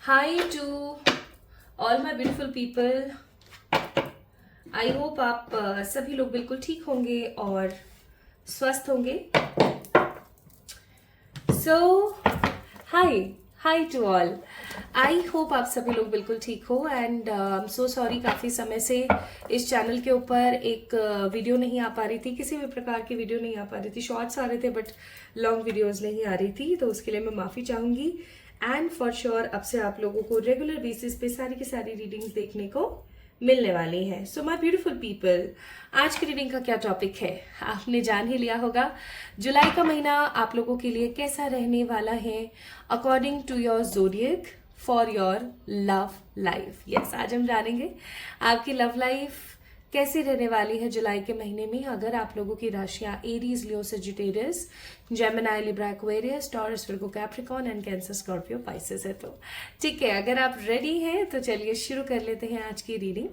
High to all my beautiful people. I hope आप सभी लोग बिल्कुल ठीक होंगे और स्वस्थ होंगे। So hi hi to all. I hope आप सभी लोग बिल्कुल ठीक हो एंड सो सॉरी, काफ़ी समय से इस चैनल के ऊपर एक वीडियो नहीं आ पा रही थी, किसी भी प्रकार की वीडियो नहीं आ पा रही थी। शॉर्ट्स आ रहे थे बट लॉन्ग वीडियोस नहीं आ रही थी, तो उसके लिए मैं माफ़ी चाहूँगी। एंड फॉर श्योर अब से आप लोगों को रेगुलर बेसिस पे सारी की सारी रीडिंग्स देखने को मिलने वाली है। सो माय ब्यूटीफुल पीपल, आज की रीडिंग का क्या टॉपिक है आपने जान ही लिया होगा। जुलाई का महीना आप लोगों के लिए कैसा रहने वाला है according to your zodiac for your love life. Yes, आज हम जानेंगे आपकी लव लाइफ कैसी रहने वाली है जुलाई के महीने में। अगर आप लोगों की राशियां Aries, Leo, Sagittarius, Gemini, Libra, Aquarius, Taurus, Virgo, Capricorn and cancer, Scorpio, Pisces है तो ठीक है। अगर आप रेडी हैं तो चलिए शुरू कर लेते हैं आज की रीडिंग।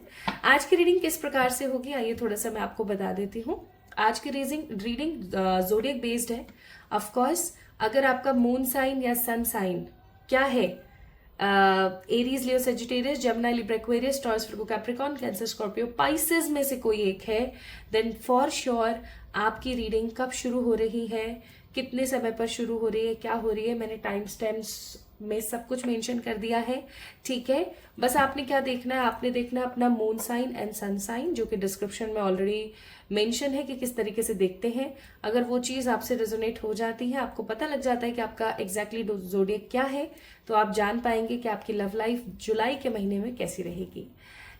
आज की रीडिंग किस प्रकार से होगी आइए थोड़ा सा मैं आपको बता देती हूँ। आज की रीडिंग ज़ोडिएक बेस्ड है। ऑफ कोर्स अगर आपका मून साइन या सन साइन क्या है, Aries, Leo, Sagittarius, Gemini, Libra, Aquarius, Taurus, Virgo, Capricorn, Cancer, Scorpio, Pisces में से कोई एक है, देन फॉर श्योर आपकी रीडिंग कब शुरू हो रही है, कितने समय पर शुरू हो रही है, क्या हो रही है, मैंने टाइम स्टैम्प्स में सब कुछ मेंशन कर दिया है। ठीक है, बस आपने क्या देखना है, आपने देखना है अपना moon sign and sun sign, जो कि डिस्क्रिप्शन में ऑलरेडी मेंशन है कि किस तरीके से देखते हैं। अगर वो चीज आपसे रेजोनेट हो जाती है, आपको पता लग जाता है कि आपका एग्जैक्टली ज़ोडिएक क्या है, तो आप जान पाएंगे कि आपकी लव लाइफ जुलाई के महीने में कैसी रहेगी।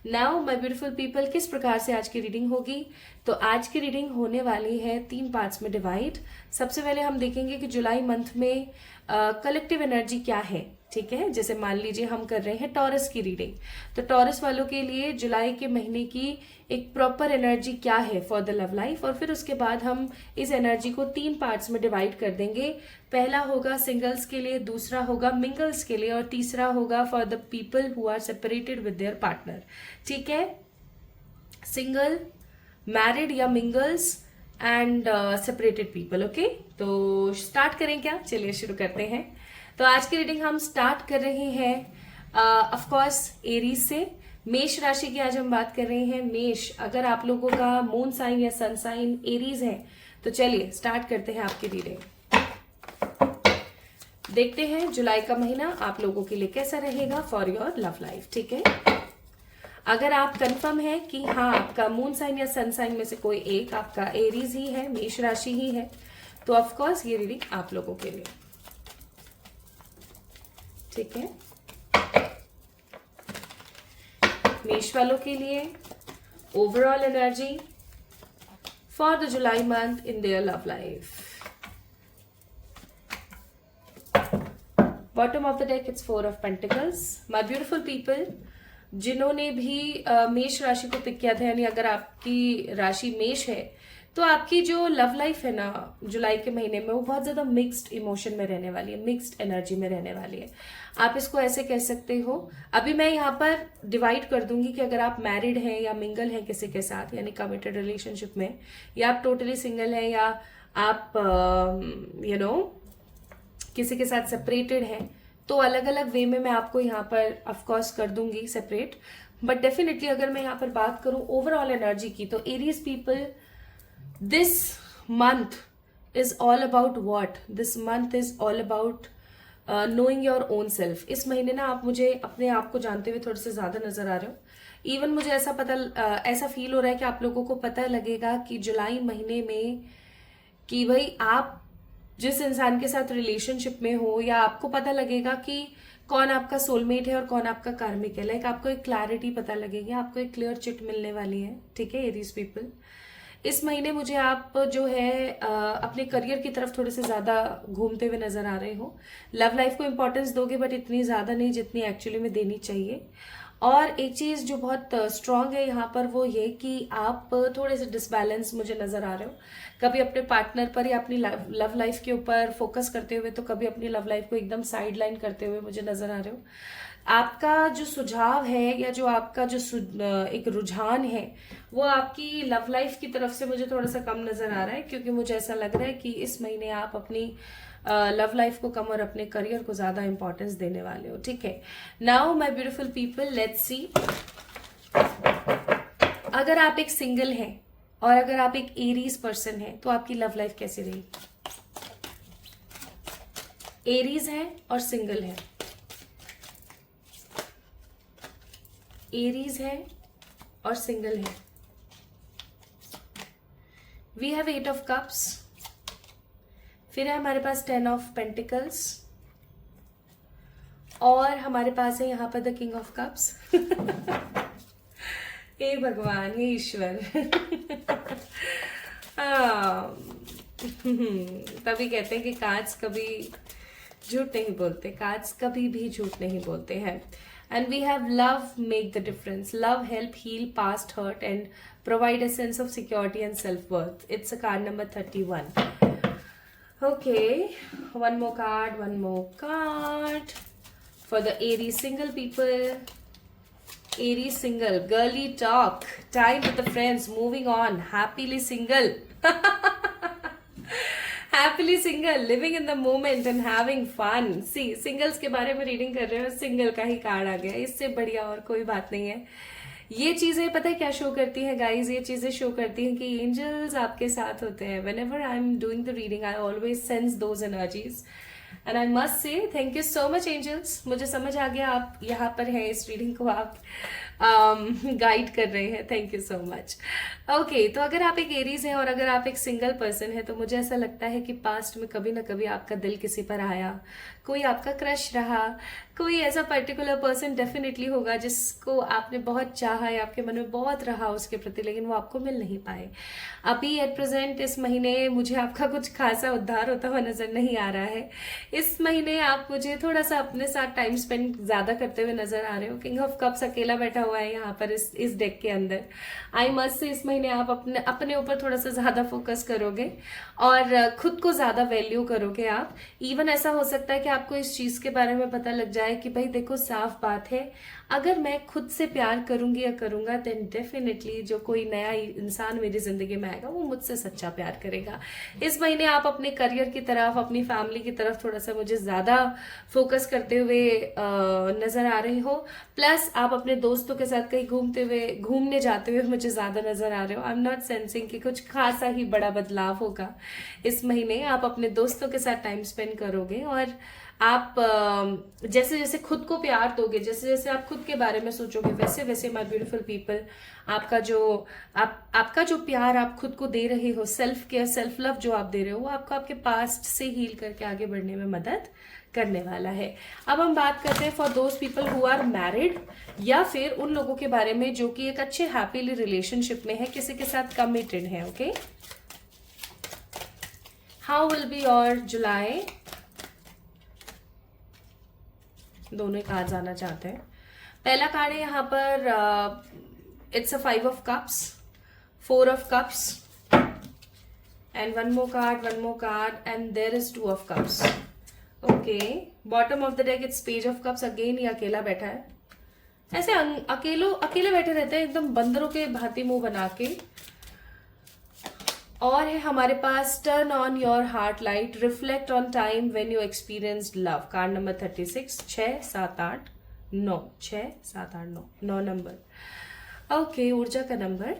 नाउ माय ब्यूटीफुल पीपल, किस प्रकार से आज की रीडिंग होगी, तो आज की रीडिंग होने वाली है 3 पार्ट्स में डिवाइड। सबसे पहले हम देखेंगे कि जुलाई मंथ में कलेक्टिव एनर्जी क्या है। ठीक है, जैसे मान लीजिए हम कर रहे हैं टॉरस की रीडिंग, तो टॉरस वालों के लिए जुलाई के महीने की एक प्रॉपर एनर्जी क्या है फॉर द लव लाइफ, और फिर उसके बाद हम इस एनर्जी को 3 पार्ट्स में डिवाइड कर देंगे। पहला होगा सिंगल्स के लिए, दूसरा होगा मिंगल्स के लिए, और तीसरा होगा for the people who are separated with their partner. ठीक है, सिंगल, मैरिड या mingles and separated people. Okay, तो स्टार्ट करें क्या, चलिए शुरू करते हैं। तो आज की रीडिंग हम स्टार्ट कर रहे हैं ऑफ कोर्स एरीज से। मेष राशि की आज हम बात कर रहे हैं। मेष, अगर आप लोगों का मून साइन या सन साइन एरीज है तो चलिए स्टार्ट करते हैं आपकी रीडिंग। देखते हैं जुलाई का महीना आप लोगों के लिए कैसा रहेगा फॉर योर लव लाइफ। ठीक है, अगर आप कंफर्म है कि हाँ आपका मून साइन या सन साइन में से कोई एक आपका एरीज ही है, मेष राशि ही है, तो ऑफ कोर्स ये रीडिंग आप लोगों के लिए। ठीक है, मेष वालों के लिए overall energy for the July month in their love life. Bottom of the deck it's 4 of pentacles. My beautiful people, जिन्होंने भी मेष राशि को पिक किया था, यानी अगर आपकी राशि मेष है तो आपकी जो लव लाइफ है ना जुलाई के महीने में, वो बहुत ज्यादा मिक्स्ड इमोशन में रहने वाली है, मिक्स्ड एनर्जी में रहने वाली है। आप इसको ऐसे कह सकते हो। अभी मैं यहाँ पर डिवाइड कर दूंगी कि अगर आप मैरिड हैं या मिंगल हैं किसी के साथ, यानी कमिटेड रिलेशनशिप में, या आप टोटली सिंगल हैं, या आप किसी के साथ सेपरेटेड हैं, तो अलग अलग वे में मैं आपको यहाँ पर ऑफकोर्स कर दूंगी सेपरेट। बट डेफिनेटली अगर मैं यहाँ पर बात करूं ओवरऑल एनर्जी की, तो Aries people, this month is all about what? This month is all about knowing your own self. इस महीने ना आप मुझे अपने आप को जानते हुए थोड़े से ज्यादा नजर आ रहे हो। इवन मुझे ऐसा फील हो रहा है कि आप लोगों को पता लगेगा कि जुलाई महीने में कि भाई आप जिस इंसान के साथ रिलेशनशिप में हो, या आपको पता लगेगा कि कौन आपका सोलमेट है और कौन आपका कार्मिक है। लाइक आपको एक क्लैरिटी पता लगेगी, आपको एक क्लियर चिट मिलने वाली है। ठीक है एरीज पीपल, इस महीने मुझे आप जो है अपने करियर की तरफ थोड़े से ज्यादा घूमते हुए नजर आ रहे हो। लव लाइफ को इंपॉर्टेंस दोगे बट इतनी ज्यादा नहीं जितनी एक्चुअली में देनी चाहिए। और एक चीज जो बहुत स्ट्रांग है यहाँ पर वो ये कि आप थोड़े से डिसबैलेंस मुझे नजर आ रहे हो, कभी अपने पार्टनर पर या अपनी लव लाइफ के ऊपर फोकस करते हुए, तो कभी अपनी लव लाइफ को एकदम साइड लाइन करते हुए मुझे नजर आ रहे हो। आपका जो सुझाव है या जो आपका जो एक रुझान है वो आपकी लव लाइफ की तरफ से मुझे थोड़ा सा कम नजर आ रहा है, क्योंकि मुझे ऐसा लग रहा है कि इस महीने आप अपनी लव लाइफ को कम और अपने करियर को ज्यादा इंपॉर्टेंस देने वाले हो, ठीक है। Now my beautiful people, let's सी, अगर आप एक सिंगल हैं और अगर आप एक एरीज पर्सन हैं तो आपकी लव लाइफ कैसी रहेगी। एरीज है और सिंगल है, एरीज है और सिंगल है। वी हैव 8 ऑफ कप्स, फिर है हमारे पास 10 ऑफ पेंटिकल्स, और हमारे पास है यहाँ पर द किंग ऑफ कप्स। हे भगवान, हे ईश्वर। तभी कहते हैं कि कांच कभी झूठ नहीं बोलते, कांच कभी भी झूठ नहीं बोलते हैं। And we have love make the difference, love help heal past hurt and provide a sense of security and self worth. It's a card number 31. Okay, one more card for the Aries single people. Aries single, girly talk, time with the friends, moving on, happily single. Happily single, living in the moment and having fun. See, singles के बारे में reading कर रहे हो, single का ही card आ गया, इससे बढ़िया और कोई बात नहीं है। ये चीजें पता है क्या शो करती हैं गाइज, ये चीजें शो करती हैं कि एंजल्स आपके साथ होते हैं। Whenever I am doing the reading I always sense those energies and I must say thank you so much angels. मुझे समझ आ गया आप यहाँ पर हैं, इस रीडिंग को आप गाइड कर रहे हैं, thank you so much. Okay, तो अगर आप एक एरीज हैं और अगर आप एक सिंगल पर्सन है तो मुझे ऐसा लगता है कि पास्ट में कभी ना कभी आपका दिल किसी पर आया, कोई आपका क्रश रहा, कोई ऐसा पर्टिकुलर पर्सन डेफिनेटली होगा जिसको आपने बहुत चाहा है, आपके मन में बहुत रहा उसके प्रति, लेकिन वो आपको मिल नहीं पाए। अभी एट प्रेजेंट इस महीने मुझे आपका कुछ खासा उद्धार होता हुआ नजर नहीं आ रहा है। इस महीने आप मुझे थोड़ा सा अपने साथ टाइम स्पेंड ज्यादा करते हुए नजर आ रहे हो। किंग ऑफ कप्स अकेला बैठा हुआ है यहाँ पर इस डेक के अंदर। आई मस्ट से इस महीने आप अपने ऊपर थोड़ा सा ज्यादा फोकस करोगे और खुद को ज्यादा वैल्यू करोगे आप। इवन ऐसा हो सकता है कि आपको इस चीज के बारे में पता लग जाए कि भाई देखो, साफ बात है, अगर मैं खुद से प्यार करूंगी या करूंगा देन डेफिनेटली जो कोई नया इंसान मेरी जिंदगी में आएगा वो मुझसे सच्चा प्यार करेगा। इस महीने आप अपने करियर की तरफ, अपनी फैमिली की तरफ थोड़ा सा मुझे ज्यादा फोकस करते हुए नजर आ रहे हो। प्लस आप अपने दोस्तों के साथ कहीं घूमने जाते हुए मुझे ज्यादा नजर आ रहे हो। आई एम नॉट सेंसिंग कि कुछ खासा ही बड़ा बदलाव होगा इस महीने। आप अपने दोस्तों के साथ टाइम स्पेंड करोगे और आप जैसे जैसे खुद को प्यार दोगे, जैसे जैसे आप खुद के बारे में सोचोगे, वैसे वैसे माय ब्यूटीफुल पीपल आपका जो प्यार आप खुद को दे रहे हो, सेल्फ केयर, सेल्फ लव जो आप दे रहे हो, वो आपको आपके पास्ट से हील करके आगे बढ़ने में मदद करने वाला है। अब हम बात करते हैं for those people who are married, या फिर उन लोगों के बारे में जो कि एक अच्छे हैप्पीली रिलेशनशिप में है, किसी के साथ कमिटेड है। Okay, how will be your July? दोनों कार्ड आना चाहते हैं। पहला कार्ड है यहाँ पर it's a 5 of cups, 4 of cups and one more card and there is 2 of cups. Okay, bottom of the deck it's page of cups. Again ये अकेला बैठा है, ऐसे अकेले बैठे रहते हैं एकदम बंदरों के भांति मुंह बना के। और है हमारे पास turn on your heart light, reflect on time when you experienced love. Card number 36, 6 7 8 9, 6 7 8 9, 9 number. Okay, ऊर्जा का नंबर।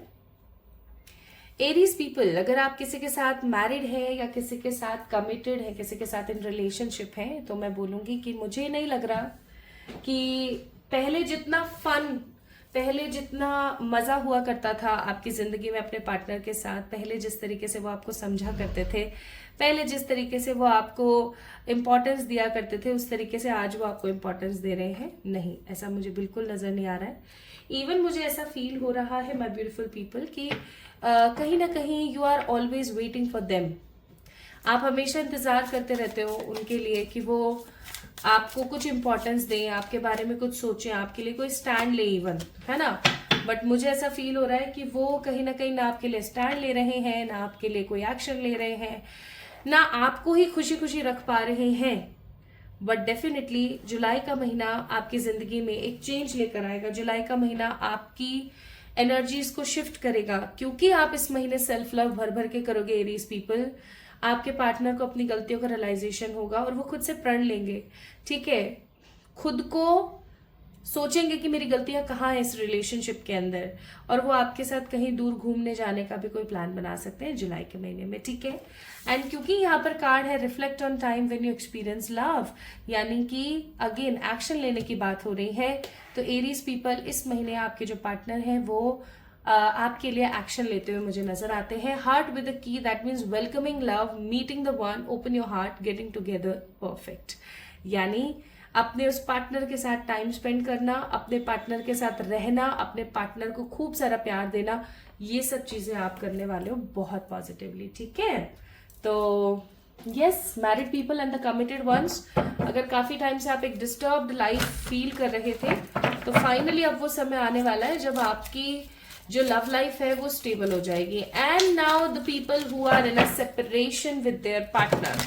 एरीज पीपल, अगर आप किसी के साथ मैरिड है या किसी के साथ कमिटेड है, किसी के साथ इन रिलेशनशिप है, तो मैं बोलूंगी कि मुझे नहीं लग रहा कि पहले जितना मजा हुआ करता था आपकी जिंदगी में अपने पार्टनर के साथ, पहले जिस तरीके से वो आपको समझा करते थे, पहले जिस तरीके से वो आपको इम्पोर्टेंस दिया करते थे, उस तरीके से आज वो आपको इम्पोर्टेंस दे रहे हैं नहीं, ऐसा मुझे बिल्कुल नजर नहीं आ रहा है। इवन मुझे ऐसा फील हो रहा है माय ब्यूटीफुल पीपल कि कहीं ना कहीं you are always waiting for them. आप हमेशा इंतजार करते रहते हो उनके लिए कि वो आपको कुछ इंपॉर्टेंस दें, आपके बारे में कुछ सोचें, आपके लिए कोई स्टैंड ले, इवन, है ना। बट मुझे ऐसा फील हो रहा है कि वो कहीं ना आपके लिए स्टैंड ले रहे हैं, ना आपके लिए कोई एक्शन ले रहे हैं, ना आपको ही खुशी खुशी रख पा रहे हैं। बट डेफिनेटली जुलाई का महीना आपकी जिंदगी में एक चेंज लेकर आएगा। जुलाई का महीना आपकी एनर्जीज को शिफ्ट करेगा, क्योंकि आप इस महीने सेल्फ लव भर भर के करोगे एरीज पीपल। आपके पार्टनर को अपनी गलतियों का रियलाइजेशन होगा और वो खुद से प्रण लेंगे, ठीक है, खुद को सोचेंगे कि मेरी गलतियां कहाँ है इस रिलेशनशिप के अंदर, और वो आपके साथ कहीं दूर घूमने जाने का भी कोई प्लान बना सकते हैं जुलाई के महीने में, ठीक है। एंड क्योंकि यहाँ पर कार्ड है reflect on time when you experience love, यानी कि अगेन एक्शन लेने की बात हो रही है, तो एरीज पीपल इस महीने आपके जो पार्टनर हैं वो आपके लिए एक्शन लेते हुए मुझे नजर आते हैं। हार्ट विद अ की, that means welcoming love, meeting the one, open your heart, getting together, perfect, यानी अपने उस पार्टनर के साथ टाइम स्पेंड करना, अपने पार्टनर के साथ रहना, अपने पार्टनर को खूब सारा प्यार देना, ये सब चीजें आप करने वाले हो बहुत पॉजिटिवली, ठीक है। तो yes, married people and the committed ones, अगर काफी टाइम से आप एक डिस्टर्ब्ड लाइफ फील कर रहे थे तो फाइनली अब वो समय आने वाला है जब आपकी जो लव लाइफ है वो स्टेबल हो जाएगी। And now the people who are in a separation with their partner,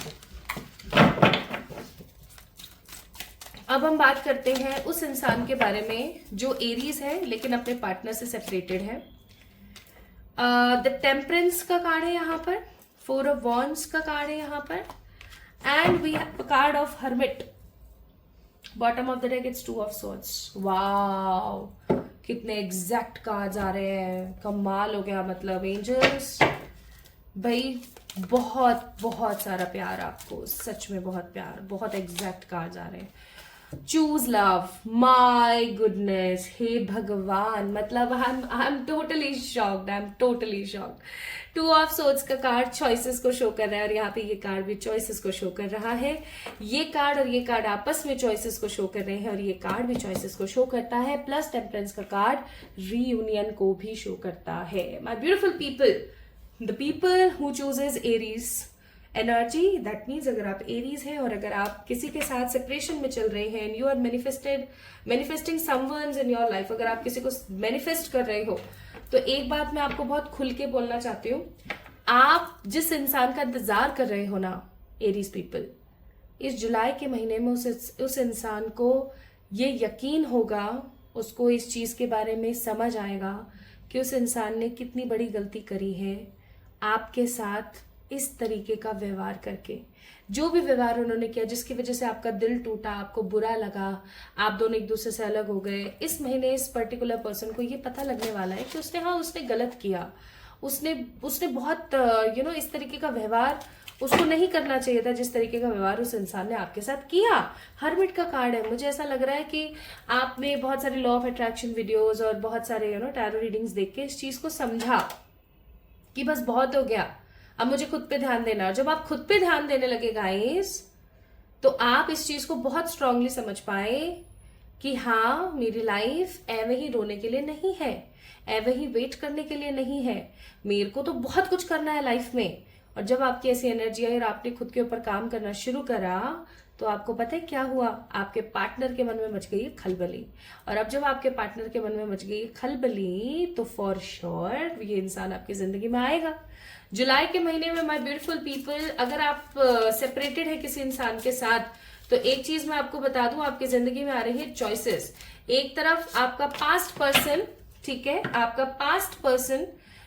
अब हम बात करते हैं उस इंसान के बारे में जो एरीज है लेकिन अपने पार्टनर से सेपरेटेड है। द टेम्परेंस का कार्ड है यहाँ पर, 4 ऑफ वॉन्ड्स का कार्ड है यहाँ पर, and we have card of hermit, bottom of the deck it's 2 of swords. Wow, कितने एग्जैक्ट कार्ड्स आ रहे हैं, कमाल हो गया। मतलब एंजल्स भाई बहुत बहुत सारा प्यार आपको, सच में बहुत प्यार, बहुत एग्जैक्ट कार्ड्स आ रहे हैं। चूज लव, माई गुडनेस, हे भगवान, मतलब I am totally shocked, I am totally shocked. 2 of swords का कार्ड चॉइसेस को शो कर रहा है और यहाँ पे ये कार्ड भी चॉइसेस को शो कर रहा है। ये कार्ड और ये कार्ड आपस में चॉइसेस को शो कर रहे हैं और ये कार्ड भी चॉइसेस को शो करता है, प्लस टेम्परेंस का कार्ड रीयूनियन को भी शो करता है। माई beautiful people, the people who chooses Aries energy, that means अगर आप एरीज हैं और अगर आप किसी के साथ सेपरेशन में चल रहे हैं, you are manifesting someone's in your life, अगर आप किसी को मैनिफेस्ट कर रहे हो, तो एक बात मैं आपको बहुत खुल के बोलना चाहती हूँ, आप जिस इंसान का इंतजार कर रहे हो ना एरीज पीपल, इस जुलाई के महीने में उस इंसान को ये यकीन होगा, उसको इस चीज के बारे में समझ आएगा कि उस इंसान ने कितनी बड़ी गलती करी है आपके साथ इस तरीके का व्यवहार करके। जो भी व्यवहार उन्होंने किया जिसकी वजह से आपका दिल टूटा, आपको बुरा लगा, आप दोनों एक दूसरे से अलग हो गए, इस महीने इस पर्टिकुलर पर्सन को ये पता लगने वाला है कि उसने गलत किया, उसने बहुत इस तरीके का व्यवहार उसको नहीं करना चाहिए था जिस तरीके का व्यवहार उस इंसान ने आपके साथ किया। हर्मिट का कार्ड है, मुझे ऐसा लग रहा है कि आपने बहुत सारे लॉ ऑफ अट्रैक्शन वीडियोज और बहुत सारे टैरो रीडिंग्स देख के इस चीज को समझा कि बस बहुत हो गया, अब मुझे खुद पे ध्यान देना। जब आप खुद पे ध्यान देने लगे गाइस, तो आप इस चीज को बहुत स्ट्रांगली समझ पाए कि हाँ, मेरी लाइफ एवे ही रोने के लिए नहीं है, एवे ही वेट करने के लिए नहीं है, मेरे को तो बहुत कुछ करना है लाइफ में। और जब आपकी ऐसी एनर्जी आई और आपने खुद के ऊपर काम करना शुरू करा, तो आपको पता है क्या हुआ, आपके पार्टनर के मन में मच गई खलबली। और अब जब आपके पार्टनर के मन में मच गई खलबली, तो फॉर श्योर ये इंसान आपकी जिंदगी में आएगा जुलाई के महीने में। माय ब्यूटीफुल पीपल, अगर आप सेपरेटेड है किसी इंसान के साथ, तो एक चीज मैं आपको बता दूं, आपकी जिंदगी में आ रही है चॉइसेस। एक तरफ आपका पास्ट पर्सन, ठीक है, आपका पास्ट पर्सन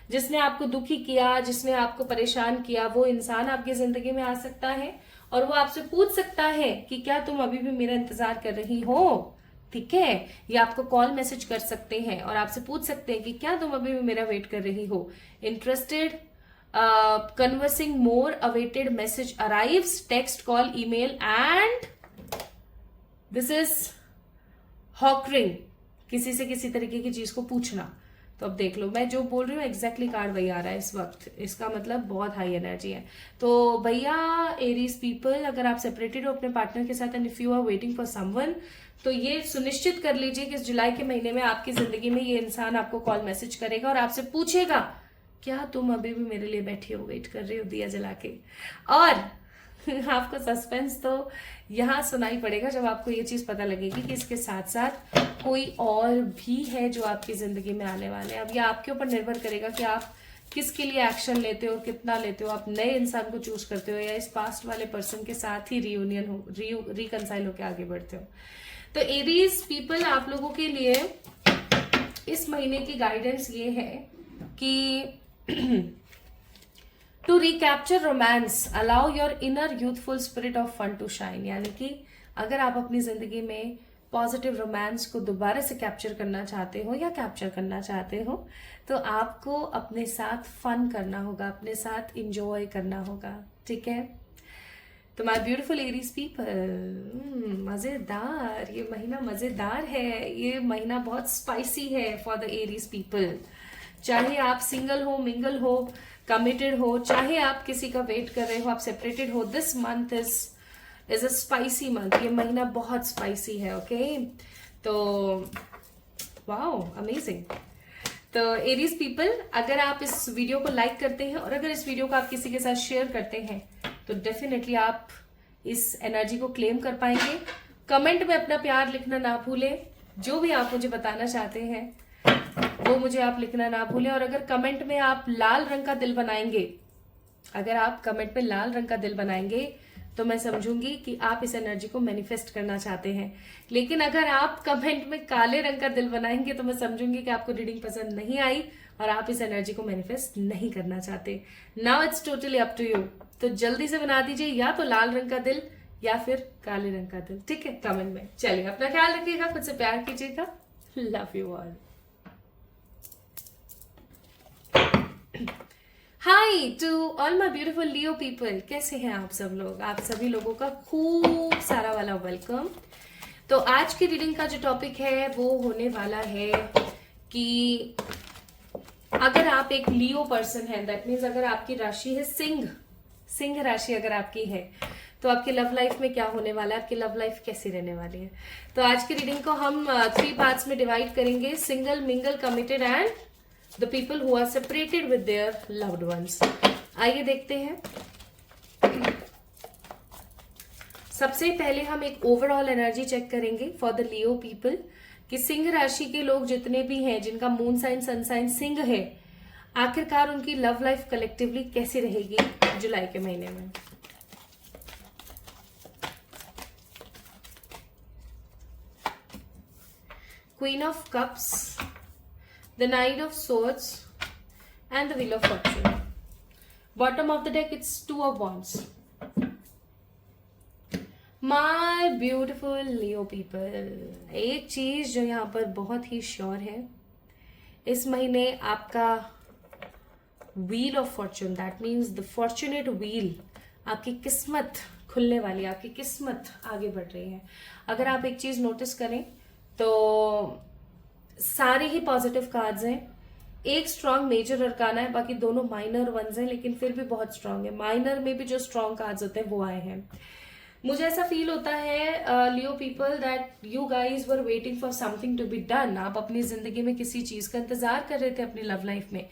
जिसने आपको दुखी किया, जिसने आपको परेशान किया, वो इंसान आपकी जिंदगी में आ सकता है और वो आपसे पूछ सकता है कि क्या तुम अभी भी मेरा इंतजार कर रही हो, ठीक है। ये आपको कॉल मैसेज कर सकते हैं और आपसे पूछ सकते हैं कि क्या तुम अभी भी मेरा वेट कर रही हो। Interested, conversing more, awaited message arrives, text, call, email, and this is hawkering, किसी से किसी तरीके की चीज को पूछना। तो अब देख लो, मैं जो बोल रही हूँ एग्जैक्टली कार्ड वही आ रहा है इस वक्त, इसका मतलब बहुत हाई एनर्जी है। तो भैया एरीज पीपल, अगर आप सेपरेटेड हो अपने पार्टनर के साथ and if you are waiting for someone, तो ये सुनिश्चित कर लीजिए कि इस जुलाई के महीने में आपकी जिंदगी में ये इंसान आपको कॉल मैसेज करेगा और आपसे पूछेगा क्या तुम अभी भी मेरे लिए बैठी हो, वेट कर रही हो दिया जला के। और आपको सस्पेंस तो यहाँ सुनाई पड़ेगा जब आपको ये चीज पता लगेगी कि इसके साथ साथ कोई और भी है जो आपकी जिंदगी में आने वाले हैं। अब ये आपके ऊपर निर्भर करेगा कि आप किसके लिए एक्शन लेते हो, कितना लेते हो, आप नए इंसान को चूज करते हो या इस पास्ट वाले पर्सन के साथ ही रिकंसाइल होकर आगे बढ़ते हो। तो एरीज पीपल, आप लोगों के लिए इस महीने की गाइडेंस ये है कि to recapture romance, allow your inner youthful spirit of fun to shine. यानी कि अगर आप अपनी जिंदगी में पॉजिटिव रोमांस को दोबारा से कैप्चर करना चाहते हो या कैप्चर करना चाहते हो, तो आपको अपने साथ फन करना होगा, अपने साथ इंजॉय करना होगा। ठीक है, तो माय ब्यूटीफुल एरीज पीपल, मजेदार, ये महीना मजेदार है, ये महीना बहुत स्पाइसी है फॉर द एरीज पीपल। चाहे आप सिंगल हो, मिंगल हो, कमिटेड हो, चाहे आप किसी का वेट कर रहे हो, आप सेपरेटेड हो, this month is a spicy month. ये महीना बहुत स्पाइसी है। ओके, तो वाओ, अमेजिंग। तो एरीज पीपल, अगर आप इस वीडियो को लाइक करते हैं और अगर इस वीडियो को आप किसी के साथ शेयर करते हैं तो डेफिनेटली आप इस एनर्जी को क्लेम कर पाएंगे। कमेंट में अपना प्यार लिखना ना भूलें, जो भी आप मुझे बताना चाहते हैं वो मुझे आप लिखना ना भूलें। और अगर कमेंट में आप लाल रंग का दिल बनाएंगे, अगर आप कमेंट में लाल रंग का दिल बनाएंगे तो मैं समझूंगी कि आप इस एनर्जी को मैनिफेस्ट करना चाहते हैं। लेकिन अगर आप कमेंट में काले रंग का दिल बनाएंगे तो मैं समझूंगी कि आपको रीडिंग पसंद नहीं आई और आप इस एनर्जी को मैनिफेस्ट नहीं करना चाहते। Now it's totally up to you. तो जल्दी से बना दीजिए या तो लाल रंग का दिल या फिर काले रंग का दिल। ठीक है, कमेंट में। चलिए, अपना ख्याल रखिएगा, खुद से प्यार कीजिएगा। Love you all. Hi to all my beautiful Leo people, कैसे हैं आप सब लोग? आप सभी लोगों का खूब सारा वाला वेलकम। तो आज की रीडिंग का जो टॉपिक है वो होने वाला है कि अगर आप एक लियो पर्सन है, दैट मीन्स अगर आपकी राशि है सिंह राशि अगर आपकी है, तो आपकी लव लाइफ में क्या होने वाला है, आपकी लव लाइफ कैसी रहने वाली है। तो आज की रीडिंग को हम 3 पार्ट्स में डिवाइड करेंगे, single, mingle, committed and the people who are separated with their loved ones. आइए देखते हैं। सबसे पहले हम एक ओवरऑल एनर्जी चेक करेंगे फॉर द लियो पीपल कि सिंह राशि के लोग जितने भी हैं, जिनका मून साइन सन साइन सिंह है, आखिरकार उनकी लव लाइफ कलेक्टिवली कैसी रहेगी जुलाई के महीने में। Queen of cups, the night of swords and the wheel of fortune. Bottom of the deck, it's 2 of wands. My beautiful Leo people, एक चीज जो यहाँ पर बहुत ही श्योर है, इस महीने आपका wheel of Fortune, that means the fortunate wheel, आपकी किस्मत खुलने वाली है, आपकी किस्मत आगे बढ़ रही है। अगर आप एक चीज नोटिस करें तो सारे ही पॉजिटिव कार्ड्स हैं। एक स्ट्रॉन्ग मेजर अरकाना है, बाकी दोनों माइनर वंस हैं, लेकिन फिर भी बहुत स्ट्रॉन्ग है। माइनर में भी जो स्ट्रॉन्ग कार्ड्स होते हैं वो आए हैं। मुझे ऐसा फील होता है Leo people that you guys were waiting for something to be done. आप अपनी जिंदगी में किसी चीज का इंतजार कर रहे थे अपनी लव लाइफ में,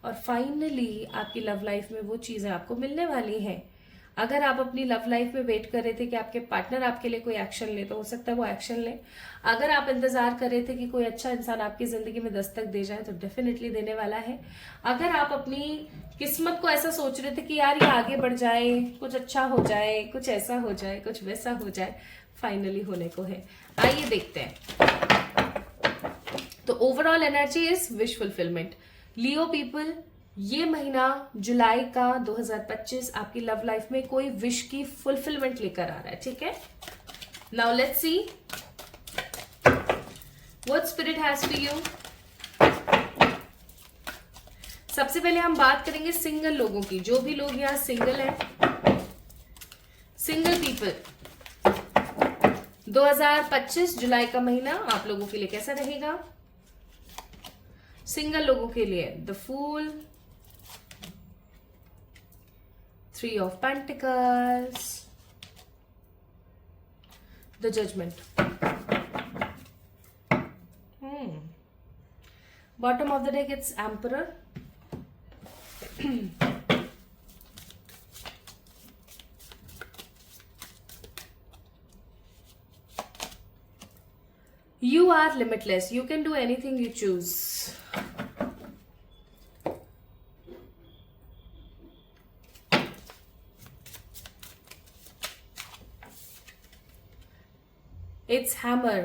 और फाइनली आपकी लव लाइफ में वो चीजें आपको मिलने वाली हैं। अगर आप अपनी लव लाइफ में वेट कर रहे थे कि आपके पार्टनर आपके लिए कोई एक्शन ले, तो हो सकता है वो एक्शन ले। अगर आप इंतजार कर रहे थे कि कोई अच्छा इंसान आपकी जिंदगी में दस्तक दे जाए, तो डेफिनेटली देने वाला है। अगर आप अपनी किस्मत को ऐसा सोच रहे थे कि यार ये आगे बढ़ जाए, कुछ अच्छा हो जाए, कुछ ऐसा हो जाए, कुछ वैसा हो जाए, फाइनली होने को है। आइए देखते हैं। तो overall energy is wish fulfilment. Leo people, ये महीना जुलाई का 2025 आपकी लव लाइफ में कोई विश की फुलफिलमेंट लेकर आ रहा है। ठीक है, now let's see what spirit has for you. सबसे पहले हम बात करेंगे सिंगल लोगों की, जो भी लोग यहाँ सिंगल हैं, सिंगल पीपल। 2025 जुलाई का महीना आप लोगों के लिए कैसा रहेगा? सिंगल लोगों के लिए the fool, 3 of Pentacles, the Judgment. Bottom of the deck, it's Emperor. You are limitless. You can do anything you choose. It's hammer.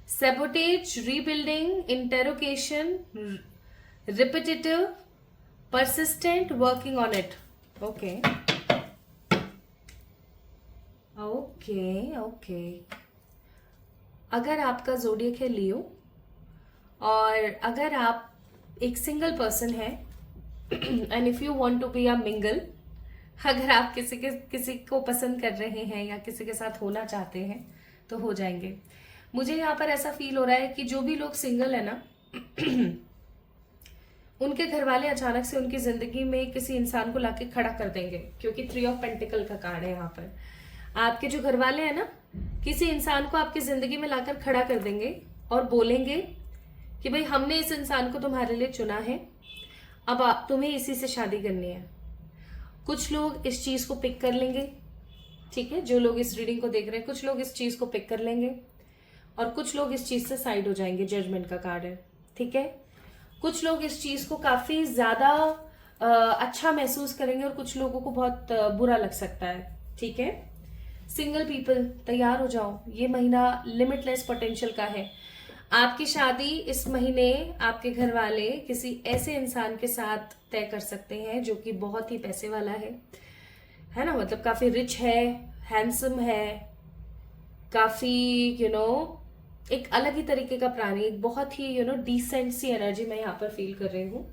Sabotage, rebuilding, interrogation, repetitive, persistent, working on it. Okay. Okay. अगर आपका zodiac है Leo, और अगर आप एक single person है, and if you want to be a mingle, अगर आप किसी को पसंद कर रहे हैं या किसी के साथ होना चाहते हैं तो हो जाएंगे. मुझे यहाँ पर ऐसा फील हो रहा है कि जो भी लोग सिंगल है ना, उनके घर वाले अचानक से उनकी जिंदगी में किसी इंसान को लाके खड़ा कर देंगे, क्योंकि 3 ऑफ पेंटिकल का कार्ड है यहाँ पर. आपके जो घर वाले हैं ना, किसी इंसान को आपकी जिंदगी में लाकर खड़ा कर देंगे और बोलेंगे कि भाई हमने इस इंसान को तुम्हारे लिए चुना है, अब तुम्हें इसी से शादी करनी है. कुछ लोग इस चीज को पिक कर लेंगे, ठीक है, जो लोग इस रीडिंग को देख रहे हैं, कुछ लोग इस चीज को पिक कर लेंगे और कुछ लोग इस चीज से साइड हो जाएंगे. जजमेंट का कार्ड है, ठीक है. कुछ लोग इस चीज को काफी ज्यादा अच्छा महसूस करेंगे और कुछ लोगों को बहुत बुरा लग सकता है, ठीक है. सिंगल पीपल तैयार हो जाओ, ये महीना लिमिटलेस पोटेंशियल का है. आपकी शादी इस महीने आपके घर वाले किसी ऐसे इंसान के साथ तय कर सकते हैं जो कि बहुत ही पैसे वाला है ना, मतलब काफी रिच है, हैंडसम है, काफी एक अलग ही तरीके का प्राणी, एक बहुत ही डिसेंट सी एनर्जी मैं यहाँ पर फील कर रही हूँ.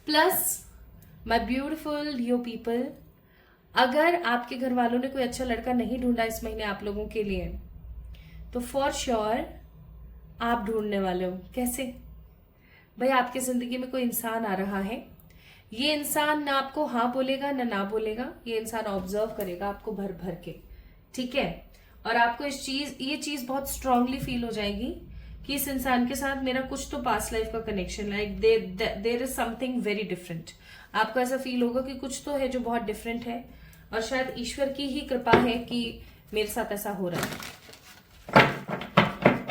Plus my beautiful Leo people, अगर आपके घर वालों ने कोई अच्छा लड़का नहीं ढूंढा इस महीने आप लोगों के लिए, तो फॉर श्योर आप ढूंढने वाले हो. कैसे भाई? आपकी जिंदगी में कोई इंसान आ रहा है, ये इंसान ना आपको हाँ बोलेगा ना बोलेगा, ये इंसान ऑब्जर्व करेगा आपको भर भर के, ठीक है. और आपको ये चीज बहुत स्ट्रांगली फील हो जाएगी कि इस इंसान के साथ मेरा कुछ तो पास्ट लाइफ का connection, like there is something very different. आपको ऐसा फील होगा कि कुछ तो है जो बहुत डिफरेंट है, और शायद ईश्वर की ही कृपा है कि मेरे साथ ऐसा हो रहा है.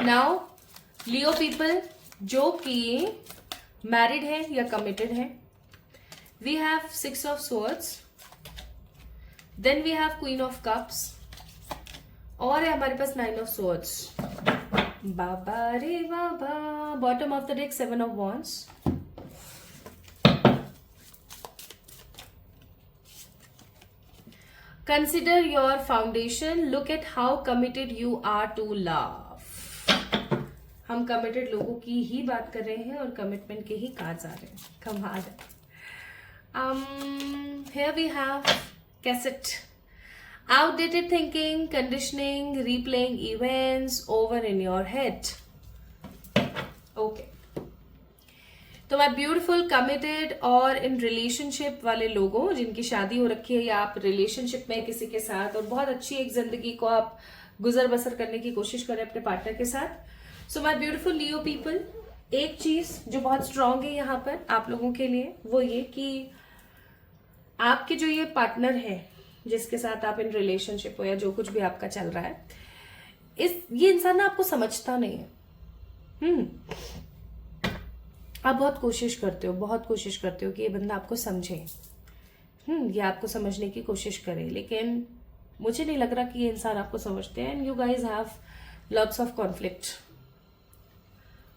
नाउ लियो पीपल जो कि मैरिड है या कमिटेड है, we have 6 of swords, then we have queen of cups, और है हमारे पास 9 ऑफ स्वॉर्ड्स. बाबा रे बाबा. Bottom of the deck 7 of wands. Consider your foundation. Look at how committed you are to love. हम committed लोगों की ही बात कर रहे हैं और commitment के ही कार्ड्स आ रहे हैं. कमाल है. Here we have cassette. Outdated thinking, conditioning, replaying events over in your head. Okay. तो मैं ब्यूटीफुल कमिटेड और इन रिलेशनशिप वाले लोगों जिनकी शादी हो रखी है या आप रिलेशनशिप में किसी के साथ और बहुत अच्छी एक जिंदगी को आप गुजर बसर करने की कोशिश करें अपने पार्टनर के साथ. So my beautiful Leo people, एक चीज जो बहुत स्ट्रांग है यहाँ पर आप लोगों के लिए वो ये कि आपके जो ये पार्टनर है जिसके साथ आप इन रिलेशनशिप हो या जो कुछ भी आपका चल रहा है, ये इंसान ना आपको समझता नहीं है. आप बहुत कोशिश करते हो कि ये बंदा आपको समझे, ये आपको समझने की कोशिश करे, लेकिन मुझे नहीं लग रहा कि ये इंसान आपको समझते हैं. And you guys have lots of conflict.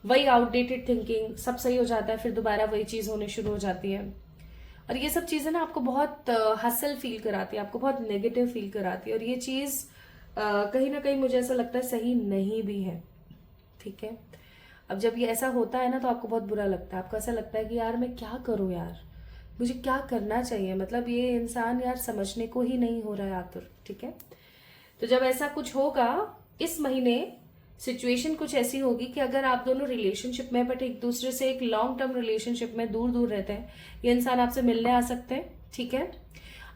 वही आउटडेटेड थिंकिंग, सब सही हो जाता है फिर दोबारा वही चीज होने शुरू हो जाती है. और ये सब चीजें ना आपको बहुत हसल फील कराती है, आपको बहुत नेगेटिव फील कराती है, और ये चीज कहीं ना कहीं मुझे ऐसा लगता है सही नहीं भी है, ठीक है. अब जब ये ऐसा होता है ना तो आपको बहुत बुरा लगता है, आपको ऐसा लगता है कि यार मैं क्या करूं, यार मुझे क्या करना चाहिए, मतलब ये इंसान यार समझने को ही नहीं हो रहा है आतुर, ठीक है. तो जब ऐसा कुछ होगा इस महीने, सिचुएशन कुछ ऐसी होगी कि अगर आप दोनों रिलेशनशिप में बट एक दूसरे से एक लॉन्ग टर्म रिलेशनशिप में दूर दूर रहते हैं, ये इंसान आपसे मिलने आ सकते हैं, ठीक है.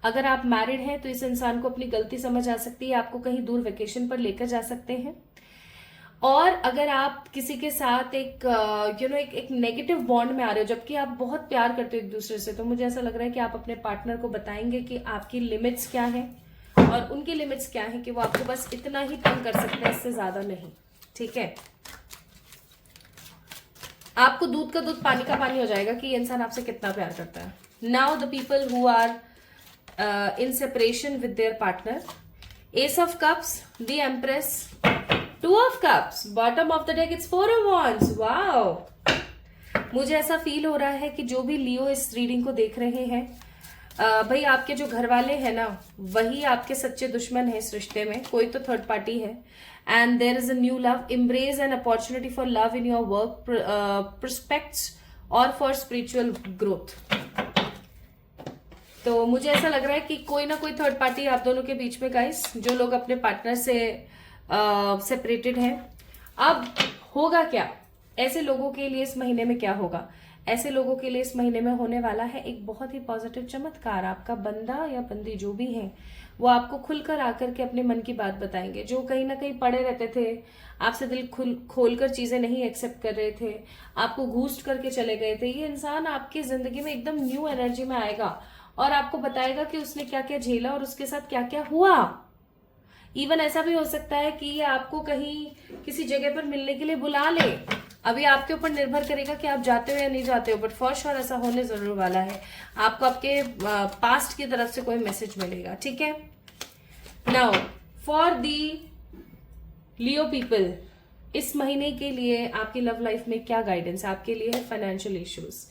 अगर आप मैरिड हैं तो इस इंसान को अपनी गलती समझ आ सकती है, आपको कहीं दूर वेकेशन पर लेकर जा सकते हैं. और अगर आप किसी के साथ एक एक नेगेटिव बॉन्ड में आ रहे हो जबकि आप बहुत प्यार करते हो एक दूसरे से, तो मुझे ऐसा लग रहा है कि आप अपने पार्टनर को बताएंगे कि आपकी लिमिट्स क्या है और उनकी लिमिट्स क्या है, कि वो आपको बस इतना ही तंग कर सकते हैं, इससे ज्यादा नहीं, ठीक है. आपको दूध का दूध पानी का पानी हो जाएगा कि ये इंसान आपसे कितना प्यार करता है. Now the people who are in separation with their partner, ace of cups, the empress, 2 of cups, bottom of the deck it's 4 of wands. Wow. मुझे ऐसा फील हो रहा है कि जो भी लियो इस रीडिंग को देख रहे हैं, भाई आपके जो घर वाले हैं ना, वही आपके सच्चे दुश्मन है इस रिश्ते में। कोई तो थर्ड पार्टी है and there is a new love. Embrace an opportunity for love in your work prospects और फॉर स्पिरिचुअल ग्रोथ। तो मुझे ऐसा लग रहा है कि कोई ना कोई थर्ड पार्टी आप दोनों के बीच में गाइस, जो लोग अपने पार्टनर से सेपरेटेड हैं। अब होगा क्या ऐसे लोगों के लिए इस महीने में, क्या होगा ऐसे लोगों के लिए इस महीने में? होने वाला है एक बहुत ही पॉजिटिव चमत्कार। आपका बंदा या बंदी जो भी है वो आपको खुलकर आकर के अपने मन की बात बताएंगे। जो कहीं ना कहीं पड़े रहते थे, आपसे दिल खोलकर चीजें नहीं एक्सेप्ट कर रहे थे, आपको घूस्ट करके चले गए थे, ये इंसान आपकी जिंदगी में एकदम न्यू एनर्जी में आएगा और आपको बताएगा कि उसने क्या क्या झेला और उसके साथ क्या क्या हुआ। इवन ऐसा भी हो सकता है कि ये आपको कहीं किसी जगह पर मिलने के लिए बुला ले। अभी आपके ऊपर निर्भर करेगा कि आप जाते हो या नहीं जाते हो, बट फॉर श्योर ऐसा होने जरूर वाला है। आपको आपके पास्ट की तरफ से कोई मैसेज मिलेगा, ठीक है। Now for the Leo people, इस महीने के लिए आपकी लव लाइफ में क्या गाइडेंस आपके लिए है? Financial issues.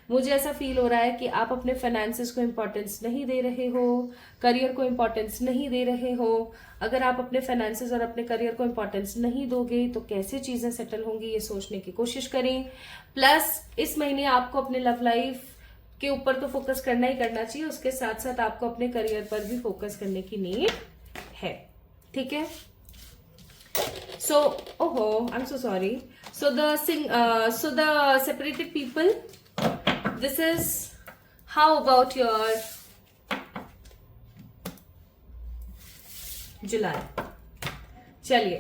मुझे ऐसा फील हो रहा है कि आप अपने फाइनेंसेस को इंपॉर्टेंस नहीं दे रहे हो, करियर को इंपॉर्टेंस नहीं दे रहे हो। अगर आप अपने फाइनेंसेस और अपने करियर को इंपॉर्टेंस नहीं दोगे तो कैसे चीजें सेटल होंगी, ये सोचने की कोशिश करें। प्लस इस महीने आपको अपने लव लाइफ के ऊपर तो फोकस करना ही करना चाहिए, उसके साथ साथ आपको अपने करियर पर भी फोकस करने की नीड है, ठीक है। सो ओहो, आई am so sorry. So the separated people, this is how about your जुलाई। चलिए,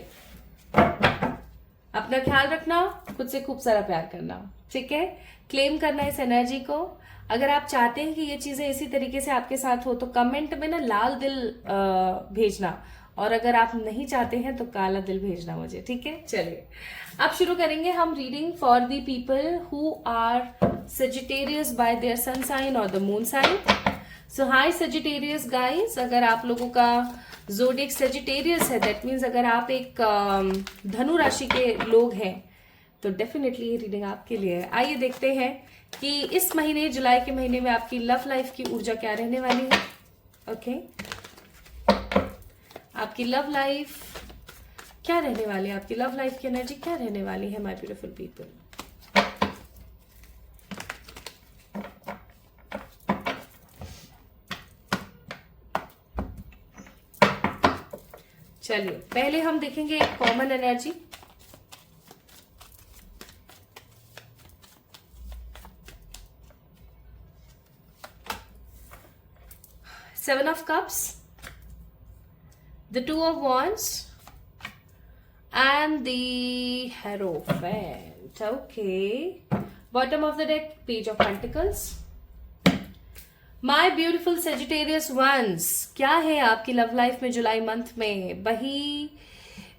अपना ख्याल रखना, खुद से खूब सारा प्यार करना, ठीक है। क्लेम करना इस एनर्जी को। अगर आप चाहते हैं कि ये चीजें इसी तरीके से आपके साथ हो तो कमेंट में ना लाल दिल भेजना, और अगर आप नहीं चाहते हैं तो काला दिल भेजना मुझे, ठीक है। चलिए अब शुरू करेंगे हम reading for the people who are Sagittarius by their sun sign or the moon sign. So hi Sagittarius guys, अगर आप लोगों का zodiac Sagittarius है, that means अगर आप एक धनु राशि के लोग हैं तो डेफिनेटली ये रीडिंग आपके लिए है। आइए देखते हैं कि इस महीने, जुलाई के महीने में आपकी लव लाइफ की ऊर्जा क्या रहने वाली है। ओके, आपकी लव लाइफ क्या रहने वाली है, आपकी लव लाइफ की एनर्जी क्या रहने वाली है माय ब्यूटीफुल पीपल। चलिए पहले हम देखेंगे एक common energy. Seven of cups, the two of wands and the Hierophant. Okay, bottom of the deck, Page of Pentacles. My beautiful Sagittarius ones, क्या है आपकी लव लाइफ में जुलाई मंथ में?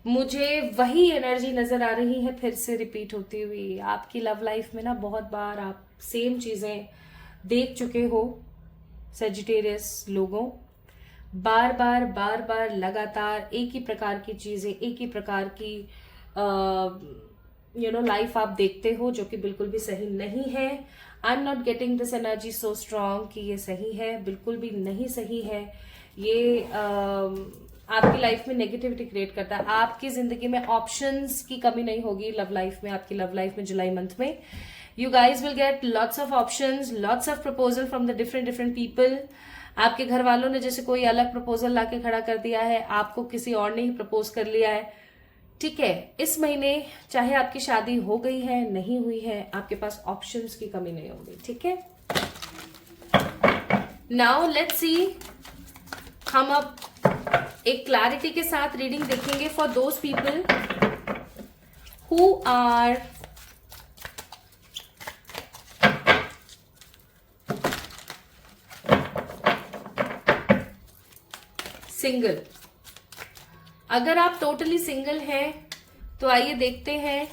मुझे वही एनर्जी नजर आ रही है फिर से रिपीट होती हुई। आपकी लव लाइफ में ना बहुत बार आप सेम चीजें देख चुके हो सेजिटेरियस लोगों। बार बार लगातार एक ही प्रकार की चीजें, एक ही प्रकार की लाइफ आप देखते हो, जो कि बिल्कुल भी सही नहीं है। I am not getting this energy so strong कि ये सही है, बिल्कुल भी नहीं सही है। ये आपकी लाइफ में नेगेटिविटी क्रिएट करता है। आपकी जिंदगी में ऑप्शंस की कमी नहीं होगी लव लाइफ में, आपकी लव लाइफ में जुलाई मंथ में। You guys will get lots of options, lots of proposal from the different people. आपके घर वालों ने जैसे कोई अलग प्रपोजल लाके खड़ा कर दिया है, आपको किसी और ने ही प्रपोज कर लिया है, ठीक है। इस महीने चाहे आपकी शादी हो गई है नहीं हुई है, आपके पास ऑप्शंस की कमी नहीं होगी, ठीक है। नाउ लेट्स सी, हम अब एक क्लैरिटी के साथ रीडिंग देखेंगे for those people who are single. अगर आप टोटली सिंगल हैं तो आइए देखते हैं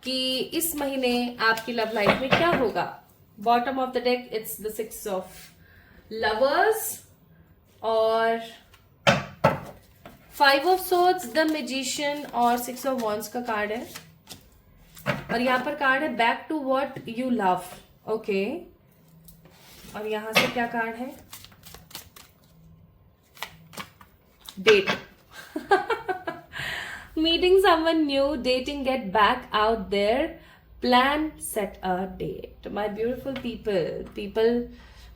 कि इस महीने आपकी लव लाइफ में क्या होगा। Bottom of the deck it's the six of lovers और five of swords, the magician और सिक्स ऑफ वॉन्ड्स का कार्ड है। और यहाँ पर कार्ड है back to what you love. Okay, और यहां से क्या कार्ड है? Date. Meeting someone new, dating, get back out there, plan, set a date. My beautiful people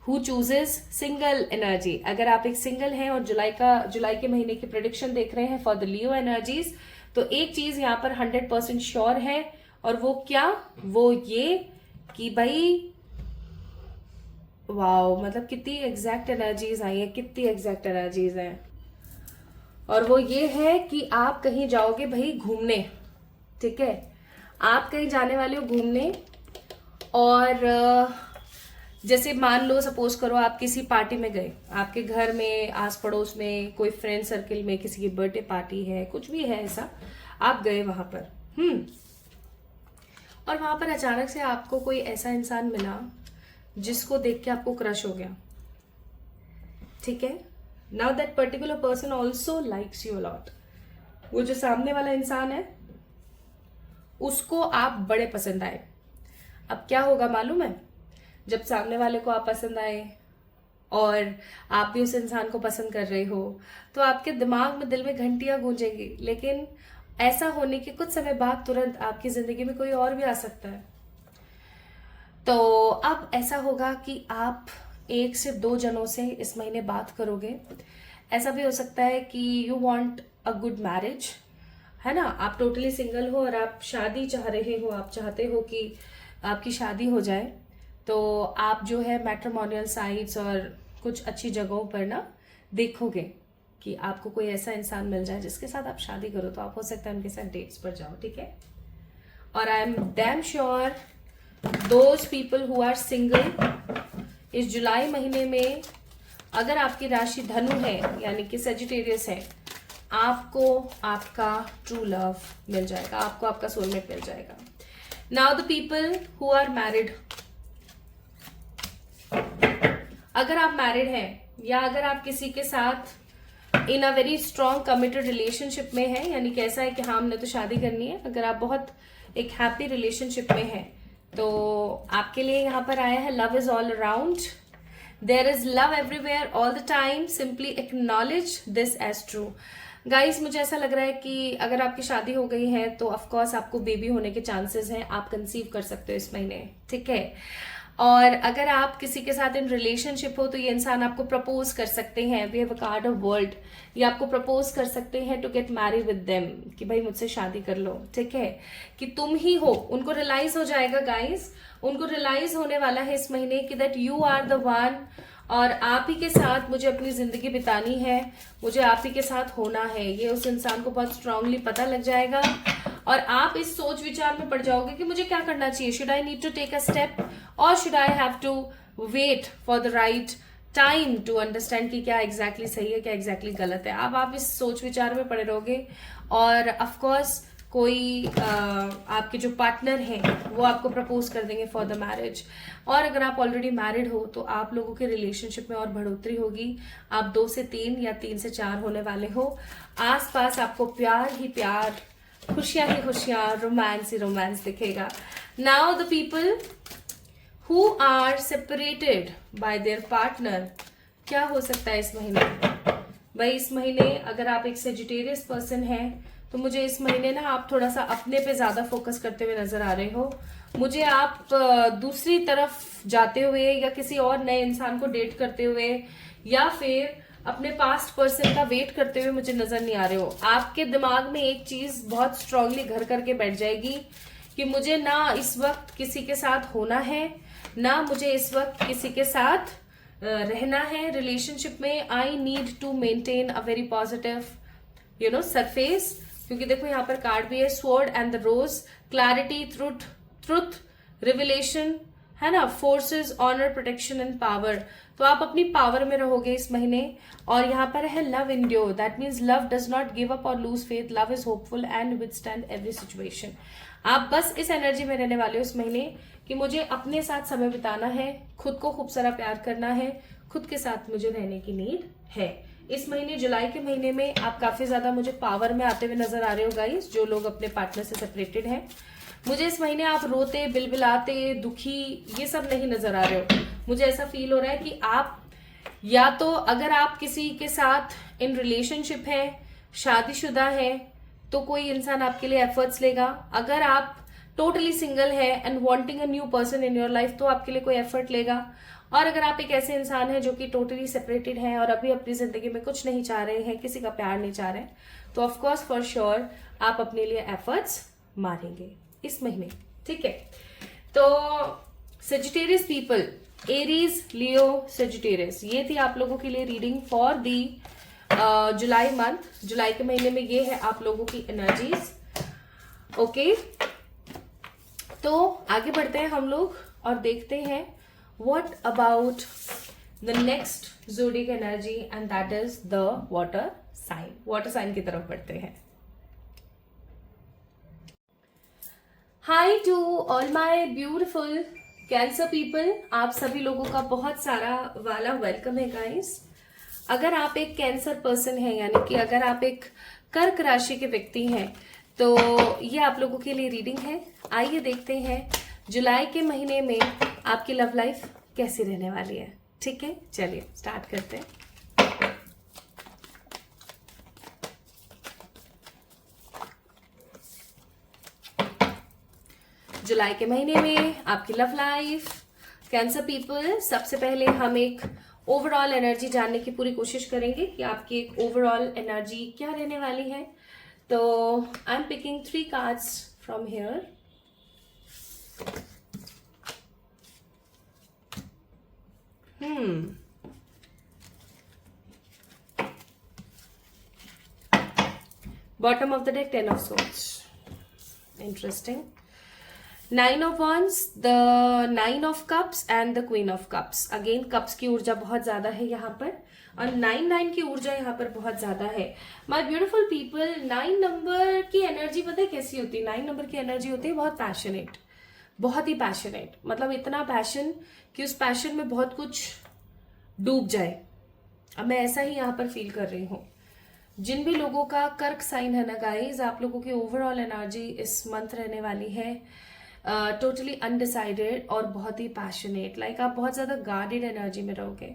who chooses single energy. अगर आप एक सिंगल हैं और जुलाई के महीने की प्रेडिक्शन देख रहे हैं फॉर द लियो एनर्जीज, तो एक चीज यहाँ पर 100% श्योर है, और वो क्या? वो ये कि भाई वाओ, मतलब कितनी एग्जैक्ट एनर्जीज आई है, कितनी एग्जैक्ट एनर्जीज हैं। और वो ये है कि आप कहीं जाओगे भाई घूमने, ठीक है, आप कहीं जाने वाले हो घूमने, और जैसे मान लो सपोज करो आप किसी पार्टी में गए, आपके घर में आस पड़ोस में कोई फ्रेंड सर्कल में किसी की बर्थडे पार्टी है, कुछ भी है ऐसा, आप गए वहां पर, और वहां पर अचानक से आपको कोई ऐसा इंसान मिला जिसको देख के आपको क्रश हो गया, ठीक है। Now that particular person also likes you a lot. वो जो सामने वाला इंसान है उसको आप बड़े पसंद आए। अब क्या होगा मालूम है? जब सामने वाले को आप पसंद आए और आप भी उस इंसान को पसंद कर रहे हो, तो आपके दिमाग में, दिल में घंटियां गूंजेंगी, लेकिन ऐसा होने के कुछ समय बाद तुरंत आपकी जिंदगी में कोई और भी आ सकता है। तो अब ऐसा होगा कि आप 1 से 2 जनों से इस महीने बात करोगे। ऐसा भी हो सकता है कि you want a good marriage, है ना, आप टोटली सिंगल हो और आप शादी चाह रहे हो, आप चाहते हो कि आपकी शादी हो जाए, तो आप जो है मैट्रिमोनियल साइट्स और कुछ अच्छी जगहों पर ना देखोगे कि आपको कोई ऐसा इंसान मिल जाए जिसके साथ आप शादी करो, तो आप हो सकता है उनके साथ डेट्स पर जाओ, ठीक है। और I am damn sure those people who are single, इस जुलाई महीने में अगर आपकी राशि धनु है यानी कि सेजिटेरियस है, आपको आपका ट्रू लव मिल जाएगा, आपको आपका सोलमेट मिल जाएगा। Now the people who are married, अगर आप मैरिड हैं या अगर आप किसी के साथ in a very strong committed relationship में है, यानी कैसा है कि हाँ हमने तो शादी करनी है, अगर आप बहुत एक हैप्पी रिलेशनशिप में हैं, तो आपके लिए यहाँ पर आया है love is all around, there is love everywhere all the time, simply acknowledge this as true. Guys, मुझे ऐसा लग रहा है कि अगर आपकी शादी हो गई है तो ऑफकोर्स आपको बेबी होने के चांसेस हैं, आप कंसीव कर सकते हो इस महीने, ठीक है। और अगर आप किसी के साथ इन रिलेशनशिप हो तो ये इंसान आपको प्रपोज कर सकते हैं, we have a card of world, ये आपको प्रपोज कर सकते हैं to get married with them, कि भाई मुझसे शादी कर लो, ठीक है, कि तुम ही हो। उनको रियलाइज हो जाएगा गाइस, उनको रियलाइज होने वाला है इस महीने कि that you are the one, और आप ही के साथ मुझे अपनी जिंदगी बितानी है, मुझे आप ही के साथ होना है, ये उस इंसान को बहुत स्ट्रांगली पता लग जाएगा। और आप इस सोच विचार में पड़ जाओगे कि मुझे क्या करना चाहिए, should I need to take a step और should I have to wait for the right time to understand कि क्या एग्जैक्टली सही है, क्या एग्जैक्टली गलत है। अब आप इस सोच विचार में पड़े रहोगे, और ऑफकोर्स कोई आपके जो पार्टनर हैं वो आपको प्रपोज कर देंगे फॉर द मैरिज। और अगर आप ऑलरेडी मैरिड हो तो आप लोगों के रिलेशनशिप में और बढ़ोतरी होगी, आप 2 से 3 या 3 से 4 होने वाले हो। आसपास आपको प्यार ही प्यार, खुशियां ही खुशियां, रोमांस ही रोमांस दिखेगा। Now the people who are separated by their partner, क्या हो सकता है इस महीने? भाई इस महीने अगर आप एक सेजिटेरियस पर्सन हैं तो मुझे इस महीने ना आप थोड़ा सा अपने पे ज्यादा फोकस करते हुए नजर आ रहे हो। मुझे आप दूसरी तरफ जाते हुए या किसी और नए इंसान को डेट करते हुए या फिर अपने पास्ट पर्सन का वेट करते हुए मुझे नजर नहीं आ रहे हो। आपके दिमाग में एक चीज बहुत स्ट्रांगली घर करके बैठ जाएगी कि मुझे ना इस वक्त किसी के साथ होना है, ना मुझे इस वक्त किसी के साथ रहना है रिलेशनशिप में। I need to maintain a very positive surface, क्योंकि देखो यहाँ पर कार्ड भी है sword and the rose, clarity, truth, revelation, है ना, forces, honour, protection and power. तो आप अपनी पावर में रहोगे इस महीने। और यहाँ पर है love endure, that means love does not give up और lose faith, love is hopeful and withstand every situation. आप बस इस एनर्जी में रहने वाले हो इस महीने कि मुझे अपने साथ समय बिताना है, खुद को खूब सारा प्यार करना है, खुद के साथ मुझे रहने की नीड है। इस महीने जुलाई के महीने में आप काफी ज्यादा मुझे पावर में आते हुए नजर आ रहे हो गाइस, जो लोग अपने पार्टनर से सेपरेटेड हैं। मुझे इस महीने आप रोते, बिलबिलाते, दुखी ये सब नहीं नजर आ रहे हो। मुझे ऐसा फील हो रहा है कि आप या तो अगर आप किसी के साथ इन रिलेशनशिप है, शादीशुदा है, तो कोई इंसान आपके लिए एफर्ट्स लेगा। अगर आप टोटली सिंगल है and wanting a new person in your life, तो आपके लिए कोई एफर्ट लेगा। और अगर आप एक ऐसे इंसान है जो कि टोटली सेपरेटेड है और अभी अपनी जिंदगी में कुछ नहीं चाह रहे हैं, किसी का प्यार नहीं चाह रहे हैं, तो ऑफकोर्स फॉर श्योर आप अपने लिए एफर्ट्स मारेंगे इस महीने। ठीक है, तो Sagittarius people, Aries, Leo, Sagittarius, ये थी आप लोगों के लिए reading for the July month. जुलाई के महीने में ये है आप लोगों की एनर्जीज। ओके, तो आगे बढ़ते हैं हम लोग और देखते हैं what about the next zodiac energy and that is the water sign. Water sign की तरफ बढ़ते हैं। Hi to all my beautiful Cancer people, आप सभी लोगों का बहुत सारा वाला वेलकम है गाइस। अगर आप एक कैंसर पर्सन है, यानी कि अगर आप एक कर्क राशि के व्यक्ति हैं, तो ये आप लोगों के लिए रीडिंग है। आइए देखते हैं जुलाई के महीने में आपकी लव लाइफ कैसी रहने वाली है। ठीक है, चलिए स्टार्ट करते हैं। जुलाई के महीने में आपकी लव लाइफ, कैंसर पीपल, सबसे पहले हम एक ओवरऑल एनर्जी जानने की पूरी कोशिश करेंगे कि आपकी एक ओवरऑल एनर्जी क्या रहने वाली है। तो I am picking 3 cards from here. Bottom of the deck, 10 of swords. Interesting. 9 of wands, the 9 of cups and the queen of cups. Again cups की ऊर्जा बहुत ज्यादा है यहाँ पर और 9 की ऊर्जा यहाँ पर बहुत ज्यादा है। My beautiful people, 9 नंबर की एनर्जी पता है कैसी होती है? 9 नंबर की एनर्जी होती है बहुत पैशनेट, बहुत ही पैशनेट, मतलब इतना पैशन कि उस पैशन में बहुत कुछ डूब जाए। अब मैं ऐसा ही यहाँ पर फील कर रही हूँ। जिन भी लोगों का कर्क साइन है ना गाइज, आप लोगों की ओवरऑल एनर्जी इस मंथ रहने वाली है टोटली अनडिसाइडेड और बहुत ही पैशनेट। लाइक आप बहुत ज्यादा गार्डेड एनर्जी में रहोगे।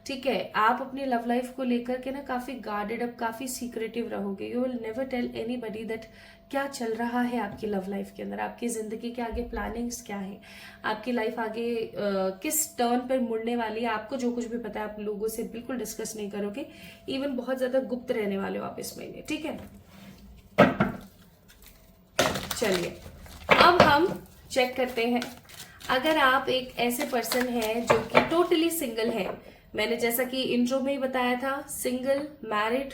ठीक है, आप अपनी लव लाइफ को लेकर के ना काफी गार्डेड, अब काफी सीक्रेटिव रहोगे। You will never tell anybody that क्या चल रहा है आपकी लव लाइफ के अंदर, आपकी जिंदगी के आगे प्लानिंग्स क्या है, आपकी लाइफ आगे किस टर्न पर मुड़ने वाली है। आपको जो कुछ भी पता है आप लोगों से बिल्कुल डिस्कस नहीं करोगे। इवन बहुत ज्यादा गुप्त रहने वाले हो आप इस महीने। ठीक है, चलिए अब हम चेक करते हैं। अगर आप एक ऐसे पर्सन हैं जो कि टोटली सिंगल है, मैंने जैसा कि इंट्रो में ही बताया था, single, married,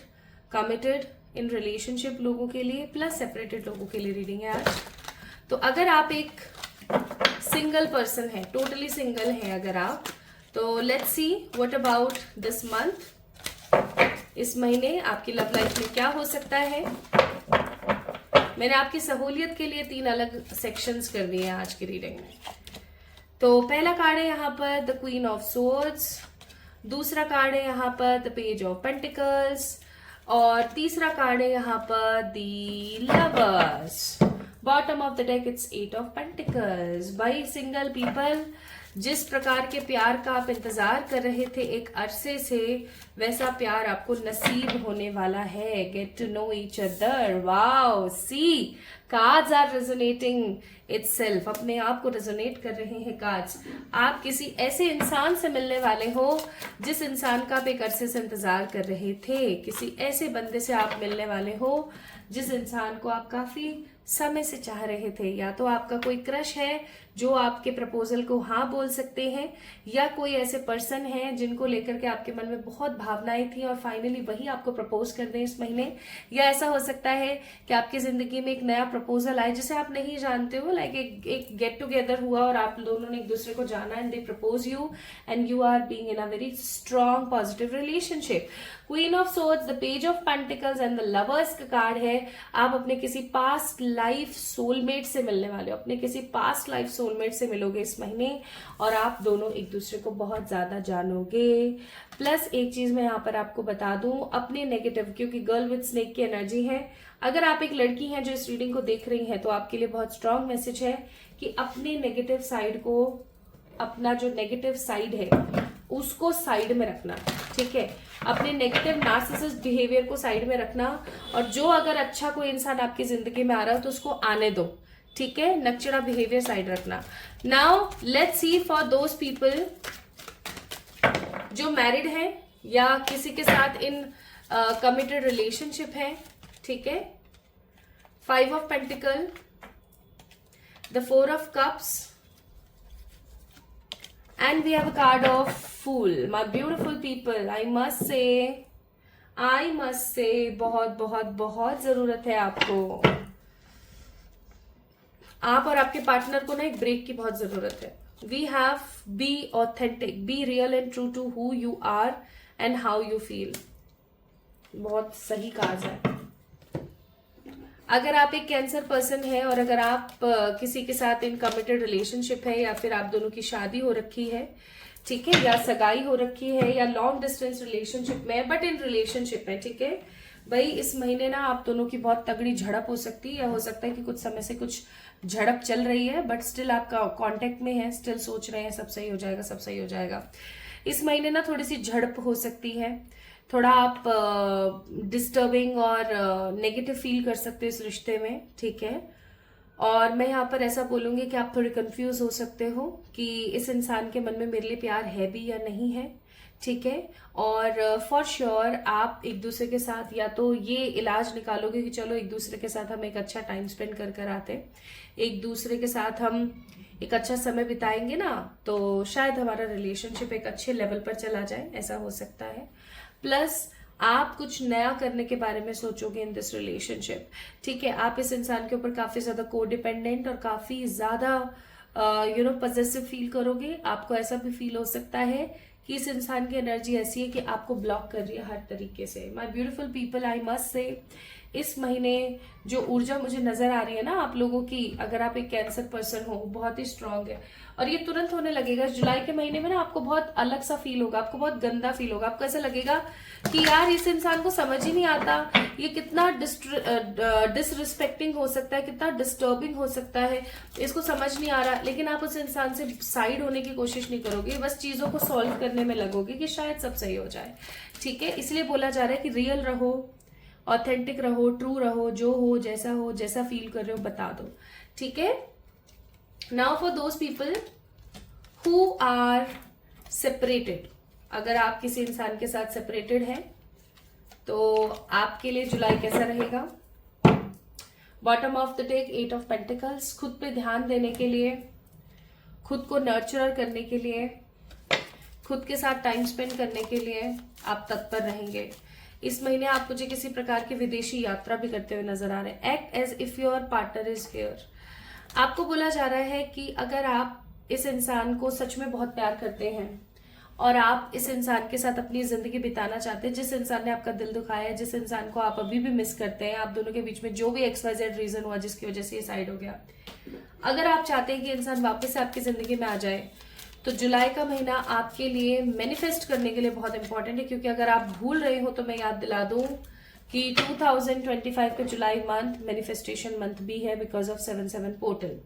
committed, in relationship लोगों के लिए प्लस सेपरेटेड लोगों के लिए रीडिंग है आज। तो अगर आप एक सिंगल पर्सन है, टोटली सिंगल है अगर आप, तो let's see what about this month. इस महीने आपकी लव लाइफ में क्या हो सकता है। मैंने आपकी सहूलियत के लिए 3 अलग सेक्शंस कर दिए हैं आज की रीडिंग में। तो पहला कार्ड है यहाँ पर द क्वीन ऑफ सोर्ड्स, दूसरा कार्ड है यहाँ पर द पेज ऑफ पेंटिकल्स और तीसरा कार्ड है यहाँ पर the lovers. Bottom of the deck it's 8 of pentacles. भाई सिंगल पीपल, जिस प्रकार के प्यार का आप इंतजार कर रहे थे एक अरसे से, वैसा प्यार आपको नसीब होने वाला है। Get to know each other. Wow, see cards are resonating itself, अपने आप को रेजोनेट कर रहे हैं कार्ड्स। आप किसी ऐसे इंसान से मिलने वाले हो जिस इंसान का आप एक अरसे से इंतजार कर रहे थे। किसी ऐसे बंदे से आप मिलने वाले हो जिस इंसान को आप काफी समय से चाह रहे थे। या तो आपका कोई क्रश है जो आपके प्रपोजल को हाँ बोल सकते हैं, या कोई ऐसे पर्सन है जिनको लेकर के आपके मन में बहुत भावनाएं थी और फाइनली वही आपको प्रपोज कर दें इस महीने। या ऐसा हो सकता है कि आपकी जिंदगी में एक नया प्रपोजल आए जिसे आप नहीं जानते हो। लाइक एक गेट टुगेदर हुआ और आप दोनों ने एक दूसरे को जाना and they propose you and you are being in a very strong positive relationship. Queen of swords, the page of pentacles and the lovers का कार्ड है। आप अपने किसी पास्ट लाइफ सोलमेट से मिलने वाले हो, अपने किसी पास्ट लाइफ सोलमेट से मिलोगे इस महीने और आप दोनों एक दूसरे को बहुत ज्यादा जानोगे, प्लस एक चीज मैं यहाँ पर आपको बता दूं, अपने नेगेटिव, क्योंकि गर्ल विद स्नेक की एनर्जी है, अगर आप एक लड़की हैं जो इस रीडिंग को देख रही हैं तो आपके लिए बहुत स्ट्रांग मैसेज है कि अपने नेगेटिव साइड को, अपना जो नेगेटिव साइड है उसको साइड में रखना, ठीक है। अपने नेगेटिव नार्सिसिस्ट बिहेवियर को साइड में रखना, और जो अगर अच्छा कोई इंसान आपकी जिंदगी में आ रहा हो तो उसको आने दो, ठीक है। नकचड़ा बिहेवियर साइड रखना। Now let's see for those people जो मैरिड हैं या किसी के साथ इन कमिटेड रिलेशनशिप है, ठीक है। 5 of pentacle, the 4 of cups, and we have a card of Fool. My beautiful people, I must say बहुत बहुत बहुत जरूरत है आपको, आप और आपके पार्टनर को ना एक ब्रेक की बहुत जरूरत है। We have be authentic, be real and true to who you are and how you feel. बहुत सही कार्ड है। अगर आप एक कैंसर पर्सन है और अगर आप किसी के साथ इन कमिटेड रिलेशनशिप है या फिर आप दोनों की शादी हो रखी है, ठीक है, या सगाई हो रखी है या लॉन्ग डिस्टेंस रिलेशनशिप में, बट इन रिलेशनशिप है, ठीक है भाई, इस महीने ना आप दोनों की बहुत तगड़ी झड़प हो सकती है, या हो सकता है कि कुछ समय से कुछ झड़प चल रही है, बट स्टिल आप कांटेक्ट में है, स्टिल सोच रहे हैं सब सही हो जाएगा, सब सही हो जाएगा। इस महीने ना थोड़ी सी झड़प हो सकती है, थोड़ा आप डिस्टर्बिंग और नेगेटिव फील कर सकते हो इस रिश्ते में, ठीक है। और मैं यहाँ पर ऐसा बोलूंगी कि आप थोड़े कंफ्यूज हो सकते हो कि इस इंसान के मन में मेरे लिए प्यार है भी या नहीं है, ठीक है। और फॉर श्योर आप एक दूसरे के साथ या तो ये इलाज निकालोगे कि चलो एक दूसरे के साथ हम एक अच्छा टाइम स्पेंड कर आते, एक दूसरे के साथ हम एक अच्छा समय बिताएंगे ना, तो शायद हमारा रिलेशनशिप एक अच्छे लेवल पर चला जाए, ऐसा हो सकता है। प्लस आप कुछ नया करने के बारे में सोचोगे इन दिस रिलेशनशिप, ठीक है। आप इस इंसान के ऊपर काफी ज्यादा कोडिपेंडेंट और काफी ज्यादा पजेसिव फील करोगे। आपको ऐसा भी फील हो सकता है कि इस इंसान की एनर्जी ऐसी है कि आपको ब्लॉक कर रही है हर तरीके से। My beautiful people, I must से इस महीने जो ऊर्जा मुझे नजर आ रही है ना आप लोगों की, अगर आप एक कैंसर पर्सन हो, बहुत ही स्ट्रांग है, और ये तुरंत होने लगेगा। जुलाई के महीने में ना आपको बहुत अलग सा फील होगा, आपको बहुत गंदा फील होगा, आपको ऐसा लगेगा कि यार इस इंसान को समझ ही नहीं आता, ये कितना डिसरिस्पेक्टिंग हो सकता है, कितना डिस्टर्बिंग हो सकता है, इसको समझ नहीं आ रहा। लेकिन आप उस इंसान से साइड होने की कोशिश नहीं करोगे, बस चीजों को सॉल्व करने में लगोगे कि शायद सब सही हो जाए, ठीक है। इसलिए बोला जा रहा है कि रियल रहो, ऑथेंटिक रहो, ट्रू रहो, जो हो, जैसा फील कर रहे हो बता दो, ठीक है। Now for those people who are separated, अगर आप किसी इंसान के साथ सेपरेटेड हैं तो आपके लिए जुलाई कैसा रहेगा। Bottom of the deck 8 of pentacles, खुद पे ध्यान देने के लिए, खुद को नर्चर करने के लिए, खुद के साथ टाइम स्पेंड करने के लिए आप तत्पर रहेंगे। इस महीने आप मुझे किसी प्रकार की विदेशी यात्रा भी करते हुए नजर आ रहे हैं। Act as if your partner is here. आपको बोला जा रहा है कि अगर आप इस इंसान को सच में बहुत प्यार करते हैं और आप इस इंसान के साथ अपनी जिंदगी बिताना चाहते हैं, जिस इंसान ने आपका दिल दुखाया है, जिस इंसान को आप अभी भी मिस करते हैं, आप दोनों के बीच में जो भी XYZ रीजन हुआ जिसकी वजह से ये साइड हो गया, अगर आप चाहते हैं कि इंसान वापस से आपकी जिंदगी में आ जाए, तो जुलाई का महीना आपके लिए मैनिफेस्ट करने के लिए बहुत इंपॉर्टेंट है। क्योंकि अगर आप भूल रहे हो तो मैं याद दिला दूं कि 2025 का जुलाई मंथ मैनिफेस्टेशन मंथ भी है बिकॉज ऑफ 7/7 पोर्टल,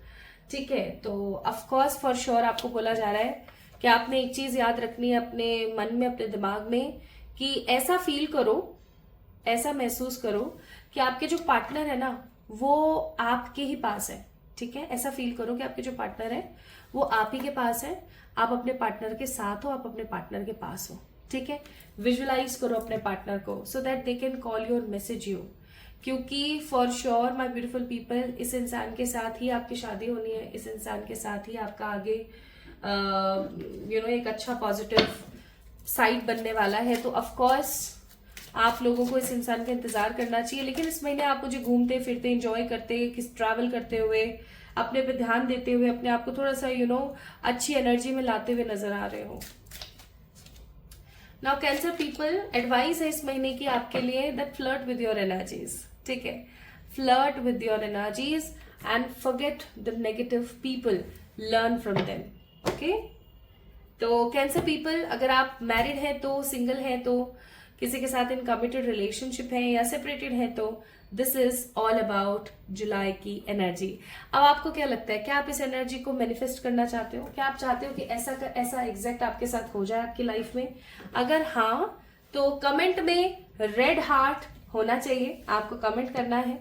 ठीक है। तो ऑफकोर्स फॉर श्योर आपको बोला जा रहा है कि आपने एक चीज याद रखनी है अपने मन में, अपने दिमाग में, कि ऐसा फील करो, ऐसा महसूस करो कि आपके जो पार्टनर है ना वो आपके ही पास है, ठीक है। ऐसा फील करो कि आपके जो पार्टनर है वो आप ही के पास है, आप अपने पार्टनर के साथ हो, आप अपने पार्टनर के पास हो, ठीक है। विजुअलाइज करो अपने पार्टनर को so that they can call your message you, क्योंकि for sure my beautiful people, इस इंसान के साथ ही आपकी शादी होनी है, इस इंसान के साथ ही आपका आगे एक अच्छा पॉजिटिव साइड बनने वाला है। तो ऑफकोर्स आप लोगों को इस इंसान का इंतजार करना चाहिए। लेकिन इस महीने आप मुझे घूमते फिरते, एंजॉय करते, ट्रैवल करते हुए, अपने पे ध्यान देते हुए, अपने आप को थोड़ा सा अच्छी एनर्जी में लाते हुए नजर आ रहे हो। नाउ कैंसर पीपल, एडवाइस है इस महीने की आपके लिए that flirt with your energies, ठीक है। Flirt with your energies and forget the negative people, learn from them, okay. तो कैंसर पीपल, अगर आप मैरिड हैं तो, सिंगल हैं तो, किसी के साथ इन कमिटेड रिलेशनशिप है या सेपरेटेड है तो दिस इज ऑल अबाउट जुलाई की एनर्जी। अब आपको क्या लगता है, क्या आप इस एनर्जी को मैनिफेस्ट करना चाहते हो? क्या आप चाहते हो कि ऐसा एग्जैक्ट आपके साथ हो जाए आपकी लाइफ में? अगर हाँ तो कमेंट में रेड हार्ट होना चाहिए, आपको कमेंट करना है।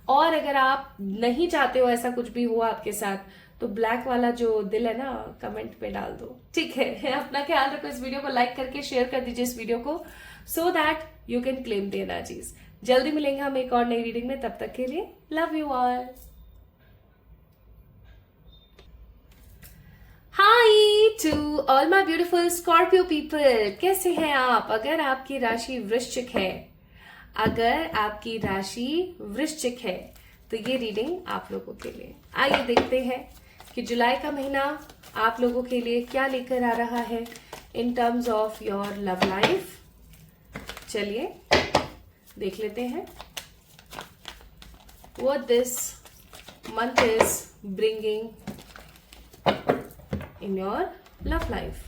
और अगर आप नहीं चाहते हो ऐसा कुछ भी हुआ आपके साथ तो ब्लैक वाला जो दिल है ना, कमेंट पे डाल दो, ठीक है। अपना ख्याल रखो, इस वीडियो को लाइक करके शेयर कर दीजिए इस वीडियो को, so that you can claim the energies. जल्दी मिलेंगे हम एक और नई रीडिंग में, तब तक के लिए love you all. Hi to all my beautiful Scorpio people, कैसे हैं आप? अगर आपकी राशि वृश्चिक है, अगर आपकी राशि वृश्चिक है तो ये रीडिंग आप लोगों के लिए। आइए देखते हैं कि जुलाई का महीना आप लोगों के लिए क्या लेकर आ रहा है in terms of your love life. चलिए देख लेते हैं what this month is bringing in your love life.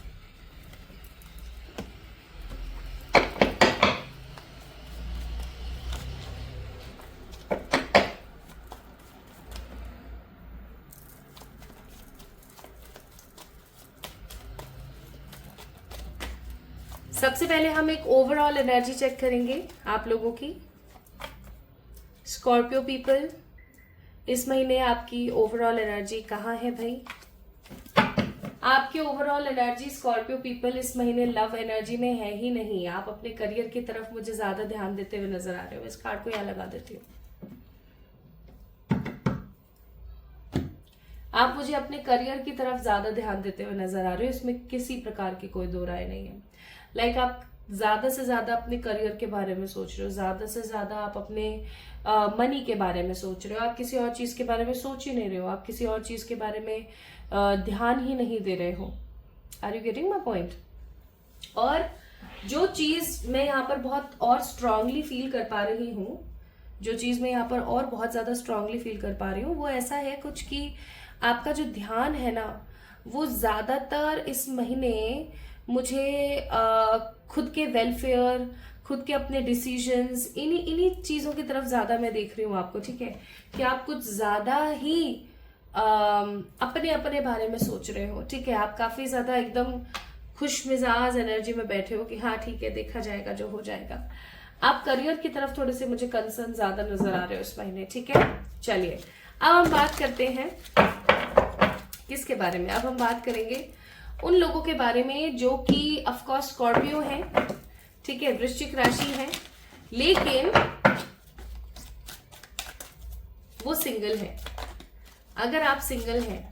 सबसे पहले हम एक ओवरऑल एनर्जी चेक करेंगे आप लोगों की। स्कॉर्पियो पीपल, इस महीने आपकी ओवरऑल एनर्जी कहाँ है भाई? आपकी ओवरऑल एनर्जी स्कॉर्पियो पीपल इस महीने लव एनर्जी में है ही नहीं। आप अपने करियर की तरफ मुझे ज्यादा ध्यान देते हुए नजर आ रहे हो। इस कार्ड को यहाँ लगा देती हूँ। आप मुझे अपने करियर की तरफ ज्यादा ध्यान देते हुए नजर आ रहे हो, इसमें किसी प्रकार की कोई दो राय नहीं है। लाइक आप ज्यादा से ज्यादा अपने करियर के बारे में सोच रहे हो, ज्यादा से ज्यादा आप अपने मनी के बारे में सोच रहे हो। आप किसी और चीज के बारे में सोच ही नहीं रहे हो, आप किसी और चीज के बारे में ध्यान ही नहीं दे रहे हो। Are you getting my point? और जो चीज मैं यहाँ पर बहुत और स्ट्रांगली फील कर पा रही हूँ, जो चीज मैं यहाँ पर और बहुत ज्यादा स्ट्रांगली फील कर पा रही हूँ, वो ऐसा है कुछ कि आपका जो ध्यान है ना, वो ज्यादातर इस महीने मुझे खुद के वेलफेयर, खुद के अपने डिसीजंस, इन्हीं चीजों की तरफ ज्यादा मैं देख रही हूँ आपको, ठीक है? कि आप कुछ ज्यादा ही अपने अपने बारे में सोच रहे हो, ठीक है? आप काफी ज्यादा एकदम खुश मिजाज एनर्जी में बैठे हो कि हाँ ठीक है, देखा जाएगा जो हो जाएगा। आप करियर की तरफ थोड़े से मुझे कंसर्न ज्यादा नजर आ रहे हो इस महीने, ठीक है? चलिए अब हम बात करते हैं किसके बारे में? अब हम बात करेंगे उन लोगों के बारे में जो कि ऑफकोर्स स्कॉर्पियो है, ठीक है, वृश्चिक राशि है, लेकिन वो सिंगल है। अगर आप सिंगल हैं,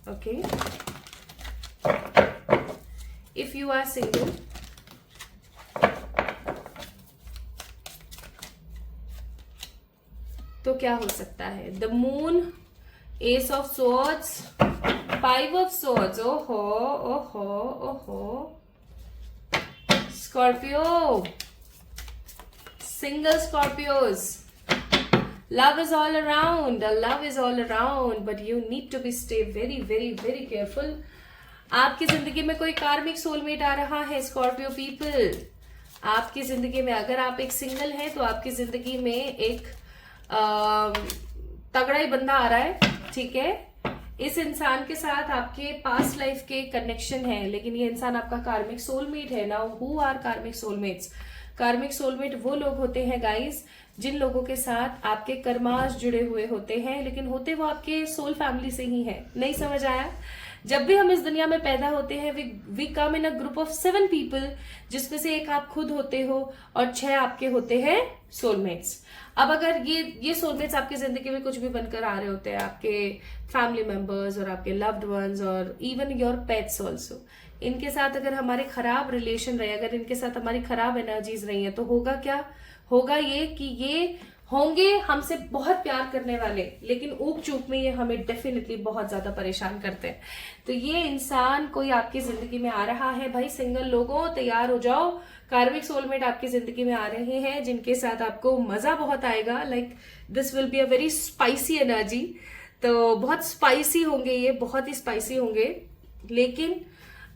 okay, if you are single, तो क्या हो सकता है? The moon, ace of swords, 5 of swords. ओहो ओहो ओहो, Scorpio, single Scorpios, love is all around, love is all around, but you need to be stay very very very careful. आपकी जिंदगी में कोई कार्मिक सोलमेट आ रहा है स्कॉर्पियो पीपल। आपकी जिंदगी में अगर आप एक सिंगल हैं तो आपकी जिंदगी में एक तगड़ा ही बंदा आ रहा है, ठीक है? इस इंसान के साथ आपके पास्ट लाइफ के कनेक्शन है, लेकिन ये इंसान आपका कार्मिक सोलमेट है। नाउ हु आर कार्मिक सोलमेट्स? कार्मिक सोलमेट वो लोग होते हैं गाइस जिन लोगों के साथ आपके कर्माश जुड़े हुए होते हैं, लेकिन होते वो आपके सोल फैमिली से ही है। नहीं समझ आया? जब भी हम इस दुनिया में पैदा होते हैं, we come in a group of 7 people, जिसमें से एक आप खुद होते हो और 6 आपके होते हैं सोलमेट्स। अब अगर ये सोलमेट्स आपकी जिंदगी में कुछ भी बनकर आ रहे होते हैं, आपके फैमिली मेंबर्स और आपके लव्ड वंस और इवन योर पेट्स ऑल्सो, इनके साथ अगर हमारे खराब रिलेशन रहे, अगर इनके साथ हमारी खराब एनर्जीज रही है, तो होगा क्या? होगा ये कि ये होंगे हमसे बहुत प्यार करने वाले, लेकिन ऊक चूक में ये हमें डेफिनेटली बहुत ज्यादा परेशान करते हैं। तो ये इंसान कोई आपकी जिंदगी में आ रहा है भाई। सिंगल लोगों तैयार हो जाओ, कार्मिक सोलमेट आपकी जिंदगी में आ रहे हैं जिनके साथ आपको मजा बहुत आएगा। Like this will be a very spicy energy. तो बहुत स्पाइसी होंगे ये, बहुत ही स्पाइसी होंगे। लेकिन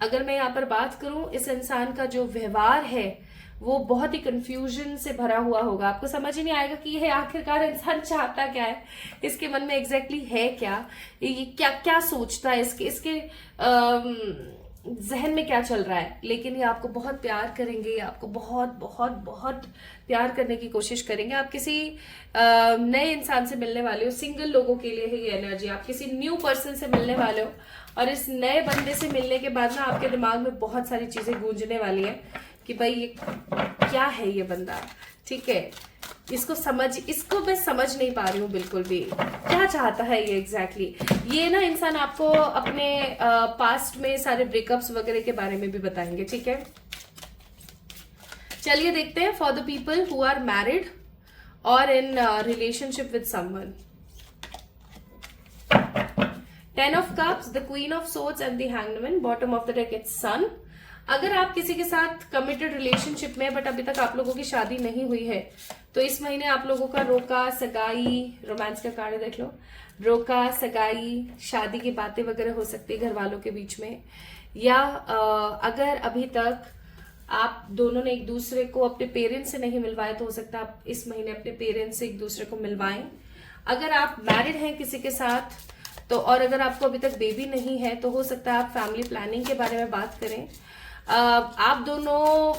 अगर मैं यहाँ पर बात करूं, इस इंसान का जो व्यवहार है वो बहुत ही कंफ्यूजन से भरा हुआ होगा। आपको समझ ही नहीं आएगा कि यह आखिरकार इंसान चाहता क्या है, इसके मन में एग्जैक्टली है क्या, ये क्या क्या सोचता है, इसके इसके जहन में क्या चल रहा है। लेकिन ये आपको बहुत प्यार करेंगे, ये आपको बहुत बहुत बहुत प्यार करने की कोशिश करेंगे। आप किसी नए इंसान से मिलने वाले हो, सिंगल लोगों के लिए है ये एनर्जी। आप किसी न्यू पर्सन से मिलने वाले हो और इस नए बंदे से मिलने के बाद ना आपके दिमाग में बहुत सारी चीजें गूंजने वाली है कि भाई ये क्या है ये बंदा, ठीक है, इसको मैं समझ नहीं पा रही हूँ बिल्कुल भी, क्या चाहता है ये एग्जैक्टली। ये ना इंसान आपको अपने पास्ट में सारे ब्रेकअप्स वगैरह के बारे में भी बताएंगे, ठीक है। चलिए देखते हैं for the people who are married और in relationship with someone. 10 of cups, the queen of swords and the hanged man, bottom of the deck it's sun। अगर आप किसी के साथ कमिटेड रिलेशनशिप में बट अभी तक आप लोगों की शादी नहीं हुई है, तो इस महीने आप लोगों का रोका सगाई, रोमांस का कार्ड देख लो, रोका सगाई शादी की बातें वगैरह हो सकती है घर वालों के बीच में। या अगर अभी तक आप दोनों ने एक दूसरे को अपने पेरेंट्स से नहीं मिलवाया, तो हो सकता है आप इस महीने अपने पेरेंट्स से एक दूसरे को मिलवाएं। अगर आप मैरिड हैं किसी के साथ तो, और अगर आपको अभी तक बेबी नहीं है, तो हो सकता है आप फैमिली प्लानिंग के बारे में बात करें। आप दोनों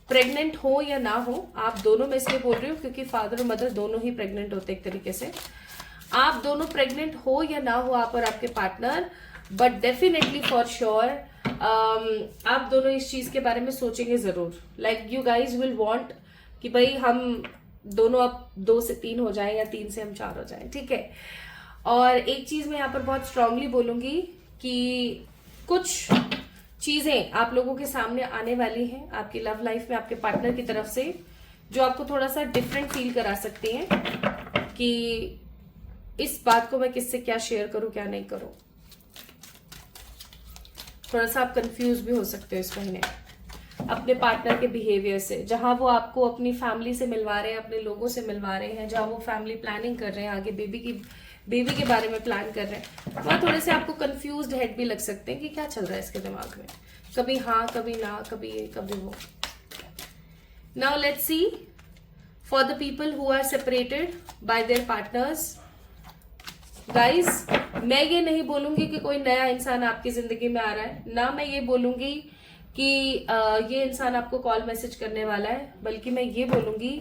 प्रेग्नेंट हो या ना हो, आप दोनों में इसलिए बोल रही हूँ क्योंकि फादर और मदर दोनों ही प्रेग्नेंट होते एक तरीके से। आप दोनों प्रेग्नेंट हो या ना हो, आप और आपके partner, but definitely for sure आप दोनों इस चीज के बारे में सोचेंगे जरूर। Like you guys will want कि भाई हम दोनों अब 2 से 3 हो जाएं या 3 से हम 4 हो जाएं, ठीक है। और एक चीज मैं यहाँ पर बहुत स्ट्रांगली बोलूंगी कि कुछ चीजें आप लोगों के सामने आने वाली हैं आपकी लव लाइफ में आपके पार्टनर की तरफ से, जो आपको थोड़ा सा डिफरेंट फील करा सकती हैं कि इस बात को मैं किससे क्या शेयर करूं क्या नहीं करूं। थोड़ा सा आप कंफ्यूज भी हो सकते हो इस महीने अपने पार्टनर के बिहेवियर से, जहां वो आपको अपनी फैमिली से मिलवा रहे हैं, अपने लोगों से मिलवा रहे हैं, जहां वो फैमिली प्लानिंग कर रहे हैं, आगे बेबी के बारे में प्लान कर रहे हैं। वहां थोड़े से आपको कंफ्यूज्ड हेड भी लग सकते हैं कि क्या चल रहा है इसके दिमाग में, कभी हाँ कभी ना, कभी ये कभी वो। Now let's see for the people who are separated by their partners. Guys, मैं ये नहीं बोलूंगी कि कोई नया इंसान आपकी जिंदगी में आ रहा है, ना मैं ये बोलूंगी कि ये इंसान आपको कॉल मैसेज करने वाला है, बल्कि मैं ये बोलूंगी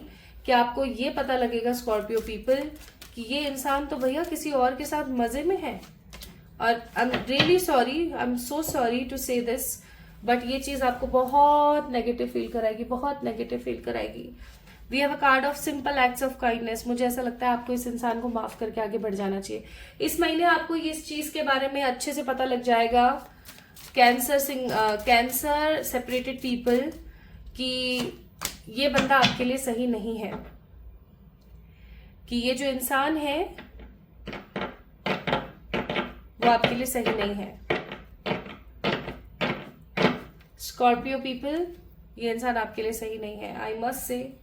कि आपको ये पता लगेगा स्कॉर्पियो पीपल कि ये इंसान तो भैया किसी और के साथ मजे में है। और I am really sorry, I am so sorry to say this, but ये चीज आपको बहुत नेगेटिव फील कराएगी, बहुत नेगेटिव फील कराएगी। We have a card of simple acts of kindness. मुझे ऐसा लगता है आपको इस इंसान को माफ करके आगे बढ़ जाना चाहिए। इस महीने आपको इस चीज के बारे में अच्छे से पता लग जाएगा, कैंसर सेपरेटेड पीपल, कि ये बंदा आपके लिए सही नहीं है, कि ये जो इंसान है वो आपके लिए सही नहीं है। स्कॉर्पियो पीपल, ये इंसान आपके लिए सही नहीं है। आई मस्ट से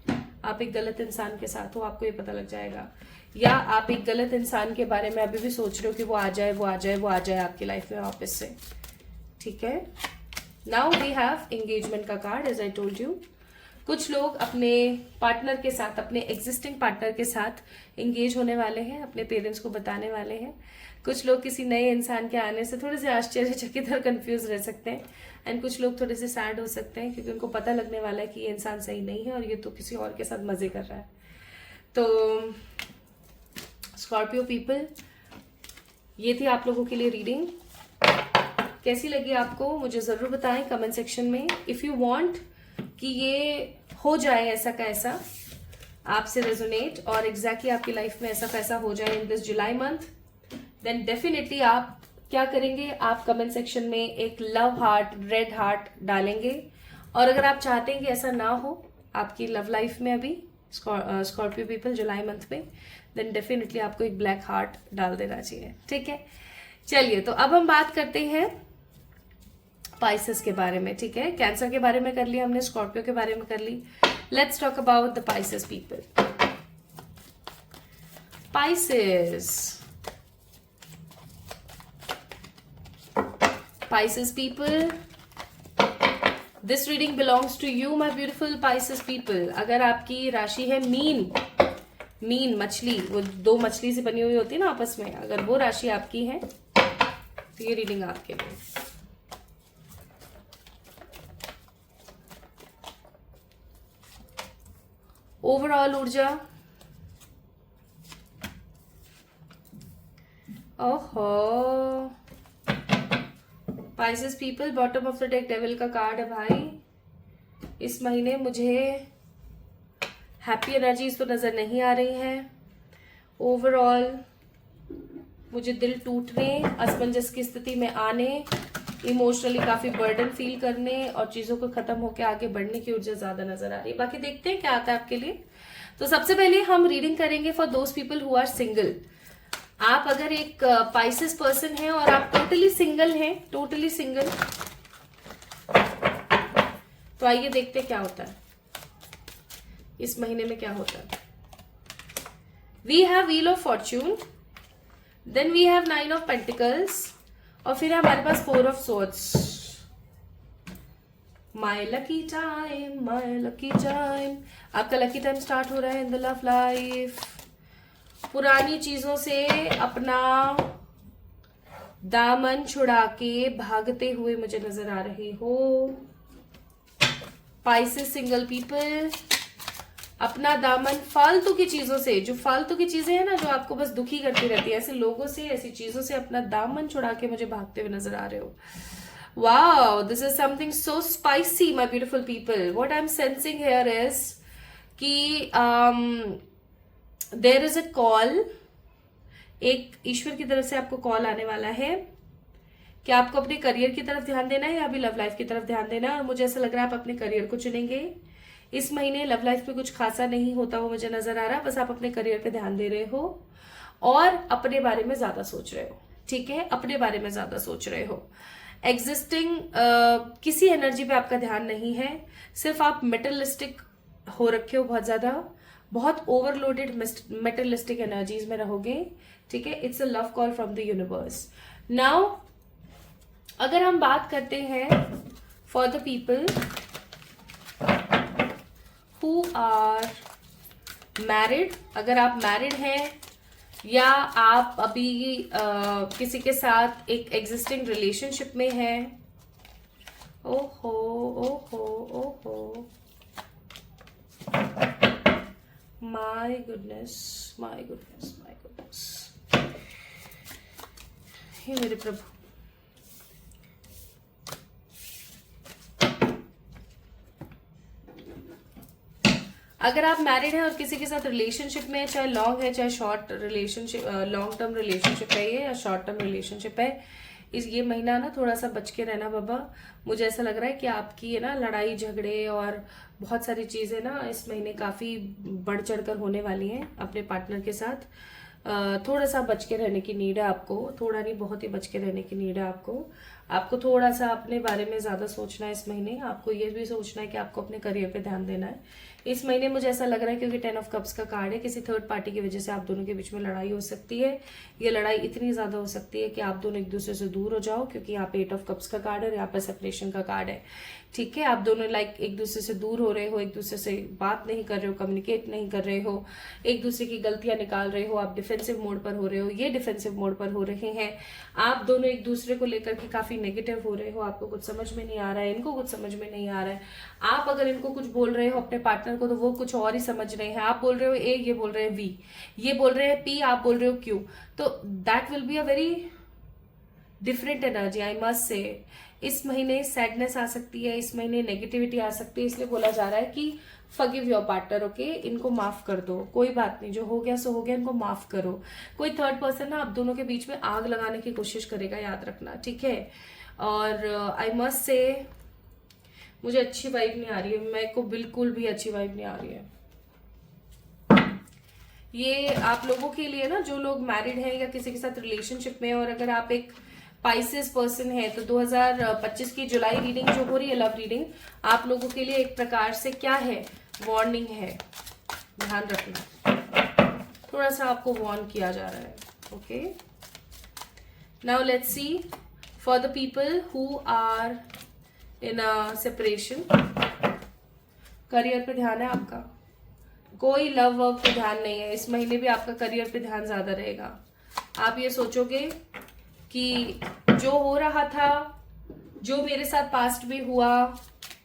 आप एक गलत इंसान के साथ हो, आपको ये पता लग जाएगा। या आप एक गलत इंसान के बारे में अभी भी सोच रहे हो कि वो आ जाए वो आ जाए वो आ जाए आपकी लाइफ में वापस से, ठीक है। नाउ वी हैव एंगेजमेंट का card, as I told you. कुछ लोग अपने पार्टनर के साथ, अपने एग्जिस्टिंग पार्टनर के साथ एंगेज होने वाले हैं, अपने पेरेंट्स को बताने वाले हैं। कुछ लोग किसी नए इंसान के आने से थोड़े से आश्चर्यचकित और कंफ्यूज रह सकते हैं, एंड कुछ लोग थोड़े से सैड हो सकते हैं क्योंकि उनको पता लगने वाला है कि ये इंसान सही नहीं है और ये तो किसी और के साथ मजे कर रहा है। तो स्कॉर्पियो पीपल, ये थी आप लोगों के लिए रीडिंग। कैसी लगी आपको मुझे जरूर बताएं कमेंट सेक्शन में। इफ यू वांट कि ये हो जाए ऐसा का ऐसा आपसे रेजोनेट और एग्जैक्टली आपकी लाइफ में ऐसा कैसा हो जाए in this July month, then definitely आप क्या करेंगे, आप कमेंट सेक्शन में एक लव हार्ट, रेड हार्ट डालेंगे। और अगर आप चाहते हैं कि ऐसा ना हो आपकी लव लाइफ में अभी स्कॉर्पियो पीपल जुलाई मंथ में, देन डेफिनेटली आपको एक ब्लैक हार्ट डाल देना चाहिए, ठीक है। चलिए, तो अब हम बात करते हैं पाइसेस के बारे में, ठीक है। कैंसर के बारे में कर लिया हमने, स्कॉर्पियो के बारे में कर ली। Let's talk about the Pisces people. Pisces people, this reading belongs to you, my beautiful Pisces people. अगर आपकी राशि है मीन मछली, वो दो मछली से बनी हुई होती है ना आपस में, अगर वो राशि आपकी है तो ये रीडिंग आपके लिए। ओवरऑल ऊर्जा, ओहो Pisces people, bottom of the deck devil का कार्ड है भाई। इस महीने मुझे हैप्पी एनर्जीज तो नजर नहीं आ रही हैं। ओवरऑल मुझे दिल टूटने, असमंजस की स्थिति में आने, इमोशनली काफी बर्डन फील करने और चीजों को खत्म होकर आगे बढ़ने की ऊर्जा ज्यादा नजर आ रही है। बाकी देखते हैं क्या आता है आपके लिए। तो सबसे पहले हम रीडिंग करेंगे for those people who are single. आप अगर एक पाइसेस पर्सन हैं और आप टोटली सिंगल हैं, टोटली सिंगल, तो आइए देखते हैं क्या होता है इस महीने में, क्या होता है। We have wheel of fortune, then we have 9 of pentacles और फिर हमारे पास 4 of swords. My lucky time, my lucky time. आपका लकी टाइम स्टार्ट हो रहा है इन द लव लाइफ। पुरानी चीजों से अपना दामन छुड़ा के भागते हुए मुझे नजर आ रहे हो पाइसेस सिंगल पीपल। अपना दामन फालतू की चीजों से, जो फालतू की चीजें हैं ना, जो आपको बस दुखी करती रहती है, ऐसे लोगों से, ऐसी चीजों से अपना दामन छुड़ा के मुझे भागते हुए नजर आ रहे हो। Wow, this is something so spicy my beautiful people. What I am sensing here is कि देयर इज अ कॉल, एक ईश्वर की तरफ से आपको कॉल आने वाला है कि आपको अपने करियर की तरफ ध्यान देना है या अभी लव लाइफ की तरफ ध्यान देना है। और मुझे ऐसा लग रहा है आप अपने करियर को चुनेंगे। इस महीने लव लाइफ में कुछ खासा नहीं होता वो मुझे नजर आ रहा है, बस आप अपने करियर पे ध्यान दे रहे हो और अपने बारे में ज्यादा सोच रहे हो। ठीक है, अपने बारे में ज्यादा सोच रहे हो। एग्जिस्टिंग किसी एनर्जी पे आपका ध्यान नहीं है, सिर्फ आप मेटलिस्टिक हो रखे हो, बहुत ज्यादा, बहुत ओवरलोडेड मेटलिस्टिक एनर्जीज में रहोगे। ठीक है, it's a love call from the universe. Now अगर हम बात करते हैं for the people who are married, अगर आप मैरिड हैं या आप अभी किसी के साथ एक एग्जिस्टिंग रिलेशनशिप में हैं। ओहो ओहो ओहो, my goodness my goodness my goodness, हे मेरे प्रभु। अगर आप मैरिड हैं और किसी के साथ रिलेशनशिप में, चाहे लॉन्ग है चाहे short relationship, long term relationship है ये या शॉर्ट टर्म रिलेशनशिप है, ये महीना ना थोड़ा सा बच के रहना बाबा। मुझे ऐसा लग रहा है कि आपकी है ना लड़ाई झगड़े और बहुत सारी चीजें ना इस महीने काफी बढ़ चढ़कर होने वाली हैं अपने पार्टनर के साथ। थोड़ा सा बच के रहने की नीड है आपको, थोड़ा नहीं बहुत ही बच के रहने की नीड है आपको थोड़ा सा अपने बारे में ज्यादा सोचना है इस महीने। आपको ये भी सोचना है कि आपको अपने करियर पे ध्यान देना है इस महीने। मुझे ऐसा लग रहा है क्योंकि 10 ऑफ कप्स का कार्ड है, किसी थर्ड पार्टी की वजह से आप दोनों के बीच में लड़ाई हो सकती है। ये लड़ाई इतनी ज्यादा हो सकती है कि आप दोनों एक दूसरे से दूर हो जाओ, क्योंकि यहाँ पे 8 ऑफ कप्स का कार्ड है और यहाँ पे सेपरेशन का कार्ड है। ठीक है, आप दोनों एक दूसरे से दूर हो रहे हो, एक दूसरे से बात नहीं कर रहे हो, कम्युनिकेट नहीं कर रहे हो, एक दूसरे की गलतियां निकाल रहे हो, आप डिफेंसिव मोड पर हो रहे हो, ये डिफेंसिव मोड पर हो रहे हैं। आप दोनों एक दूसरे को लेकर के काफी नेगेटिव हो रहे हो, आपको कुछ समझ में नहीं आ रहा है, इनको कुछ समझ में नहीं आ रहा है। आप अगर इनको कुछ बोल रहे हो अपने पार्टनर को तो वो कुछ और ही समझ रहे हैं। आप बोल रहे हो ए, ये बोल रहे हैं वी, ये बोल रहे हैं पी, आप बोल रहे हो क्यू। तो that will be a very different energy, I must से। इस महीने सैडनेस आ सकती है, इस महीने नेगेटिविटी आ सकती है, इसलिए बोला जा रहा है कि फॉरगिव योर पार्टनर, ओके, इनको माफ कर दो, कोई बात नहीं, जो हो गया सो हो गया, इनको माफ करो। कोई थर्ड पर्सन ना आप दोनों के बीच में आग लगाने की कोशिश करेगा, याद रखना, ठीक है। और आई मस्ट से मुझे अच्छी वाइब नहीं आ रही है, मेरे को बिल्कुल भी अच्छी वाइब नहीं आ रही है। ये आप लोगों के लिए ना, जो लोग मैरिड हैं या किसी के साथ रिलेशनशिप में, और अगर आप एक पाइसेस पर्सन है तो 2025 की जुलाई रीडिंग जो हो रही है, लव रीडिंग, आप लोगों के लिए एक प्रकार से क्या है, वार्निंग है, ध्यान रखना, थोड़ा सा आपको वार्न किया जा रहा है। Okay, now let's see for the people who are in a separation, career पे ध्यान है आपका, कोई लव वर्क पे ध्यान नहीं है। इस महीने भी आपका करियर पे ध्यान ज्यादा रहेगा। आप ये सोचोगे कि जो हो रहा था, जो मेरे साथ पास्ट में हुआ,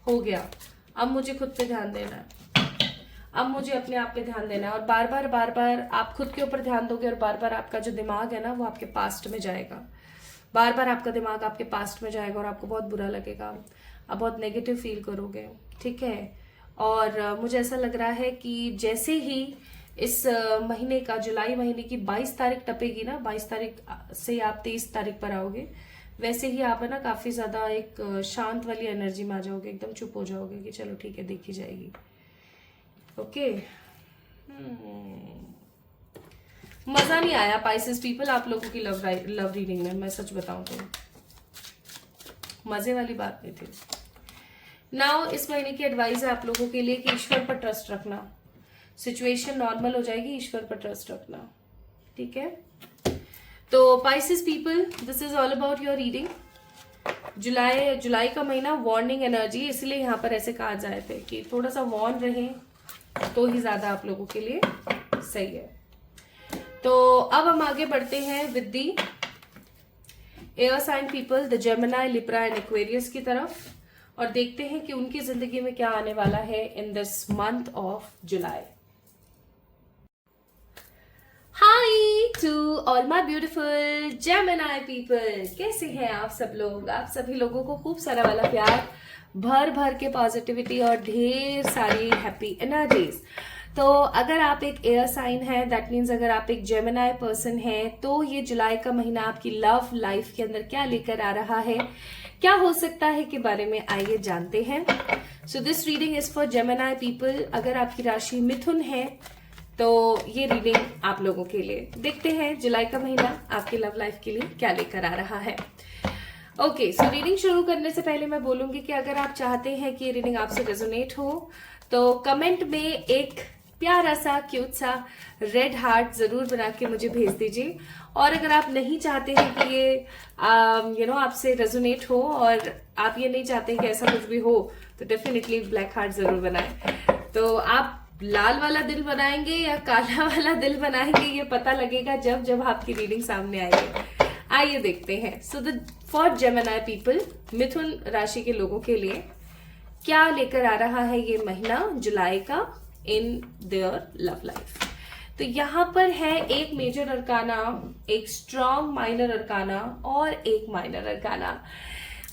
हो गया, अब मुझे खुद पे ध्यान देना है, अब मुझे अपने आप पे ध्यान देना है। और बार बार आप खुद के ऊपर ध्यान दोगे और बार बार आपका जो दिमाग है ना वो आपके पास्ट में जाएगा, बार बार आपका दिमाग आपके पास्ट में जाएगा और आपको बहुत बुरा लगेगा, आप बहुत नेगेटिव फील करोगे, ठीक है। और मुझे ऐसा लग रहा है कि जैसे ही इस महीने का, जुलाई महीने की 22 तारीख टपेगी ना, 22 तारीख से आप 23 तारीख पर आओगे, वैसे ही आप है ना काफी ज्यादा एक शांत वाली एनर्जी में आ जाओगे, एकदम चुप हो जाओगे कि चलो ठीक है देखी जाएगी। ओके, मजा नहीं आया पाइसेस पीपल आप लोगों की लव रीडिंग में, मैं सच बताऊं तो मजे वाली बात नहीं थी। नाउ इस महीने की एडवाइस है आप लोगों के लिए कि ईश्वर पर ट्रस्ट रखना, सिचुएशन नॉर्मल हो जाएगी, ईश्वर पर ट्रस्ट रखना, ठीक है। तो Pisces people, this is all about your reading. जुलाई का महीना वार्निंग एनर्जी, इसलिए यहाँ पर ऐसे कहा जाए थे कि थोड़ा सा वार्न रहे तो ही ज्यादा आप लोगों के लिए सही है। तो अब हम आगे बढ़ते हैं with the air sign people, the Gemini, Libra and Aquarius की तरफ, और देखते हैं कि उनकी जिंदगी में क्या आने वाला है in this month of July. Hi to all my beautiful Gemini people, कैसे हैं आप सब लोग? आप सभी लोगों को खूब सारा वाला प्यार, भर भर के पॉजिटिविटी और ढेर सारी हैप्पी एनर्जीज। तो अगर आप एक एयर साइन है, दैट मीन्स अगर आप एक जेमिनी पर्सन है, तो ये जुलाई का महीना आपकी लव लाइफ के अंदर क्या लेकर आ रहा है, क्या हो सकता है के बारे में आइए जानते हैं। So this reading is for Gemini people. अगर आपकी राशि मिथुन है तो ये रीडिंग आप लोगों के लिए। देखते हैं जुलाई का महीना आपकी लव लाइफ के लिए क्या लेकर आ रहा है। ओके, सो रीडिंग शुरू करने से पहले मैं बोलूंगी कि अगर आप चाहते हैं कि ये रीडिंग आपसे रेजोनेट हो तो कमेंट में एक प्यारा सा क्यूट सा रेड हार्ट जरूर बना के मुझे भेज दीजिए। और अगर आप नहीं चाहते हैं कि ये आपसे रेजोनेट हो और आप ये नहीं चाहते कि ऐसा कुछ भी हो, तो डेफिनेटली ब्लैक हार्ट जरूर बनाएं। तो आप लाल वाला दिल बनाएंगे या काला वाला दिल बनाएंगे, ये पता लगेगा जब जब आपकी रीडिंग सामने आएगी। आइए देखते हैं। So the for Gemini people, मिथुन राशि के लोगों के लिए क्या लेकर आ रहा है ये महीना जुलाई का इन देयर लव लाइफ। तो यहाँ पर है एक मेजर अरकाना, एक स्ट्रॉन्ग माइनर अरकाना और एक minor arcana.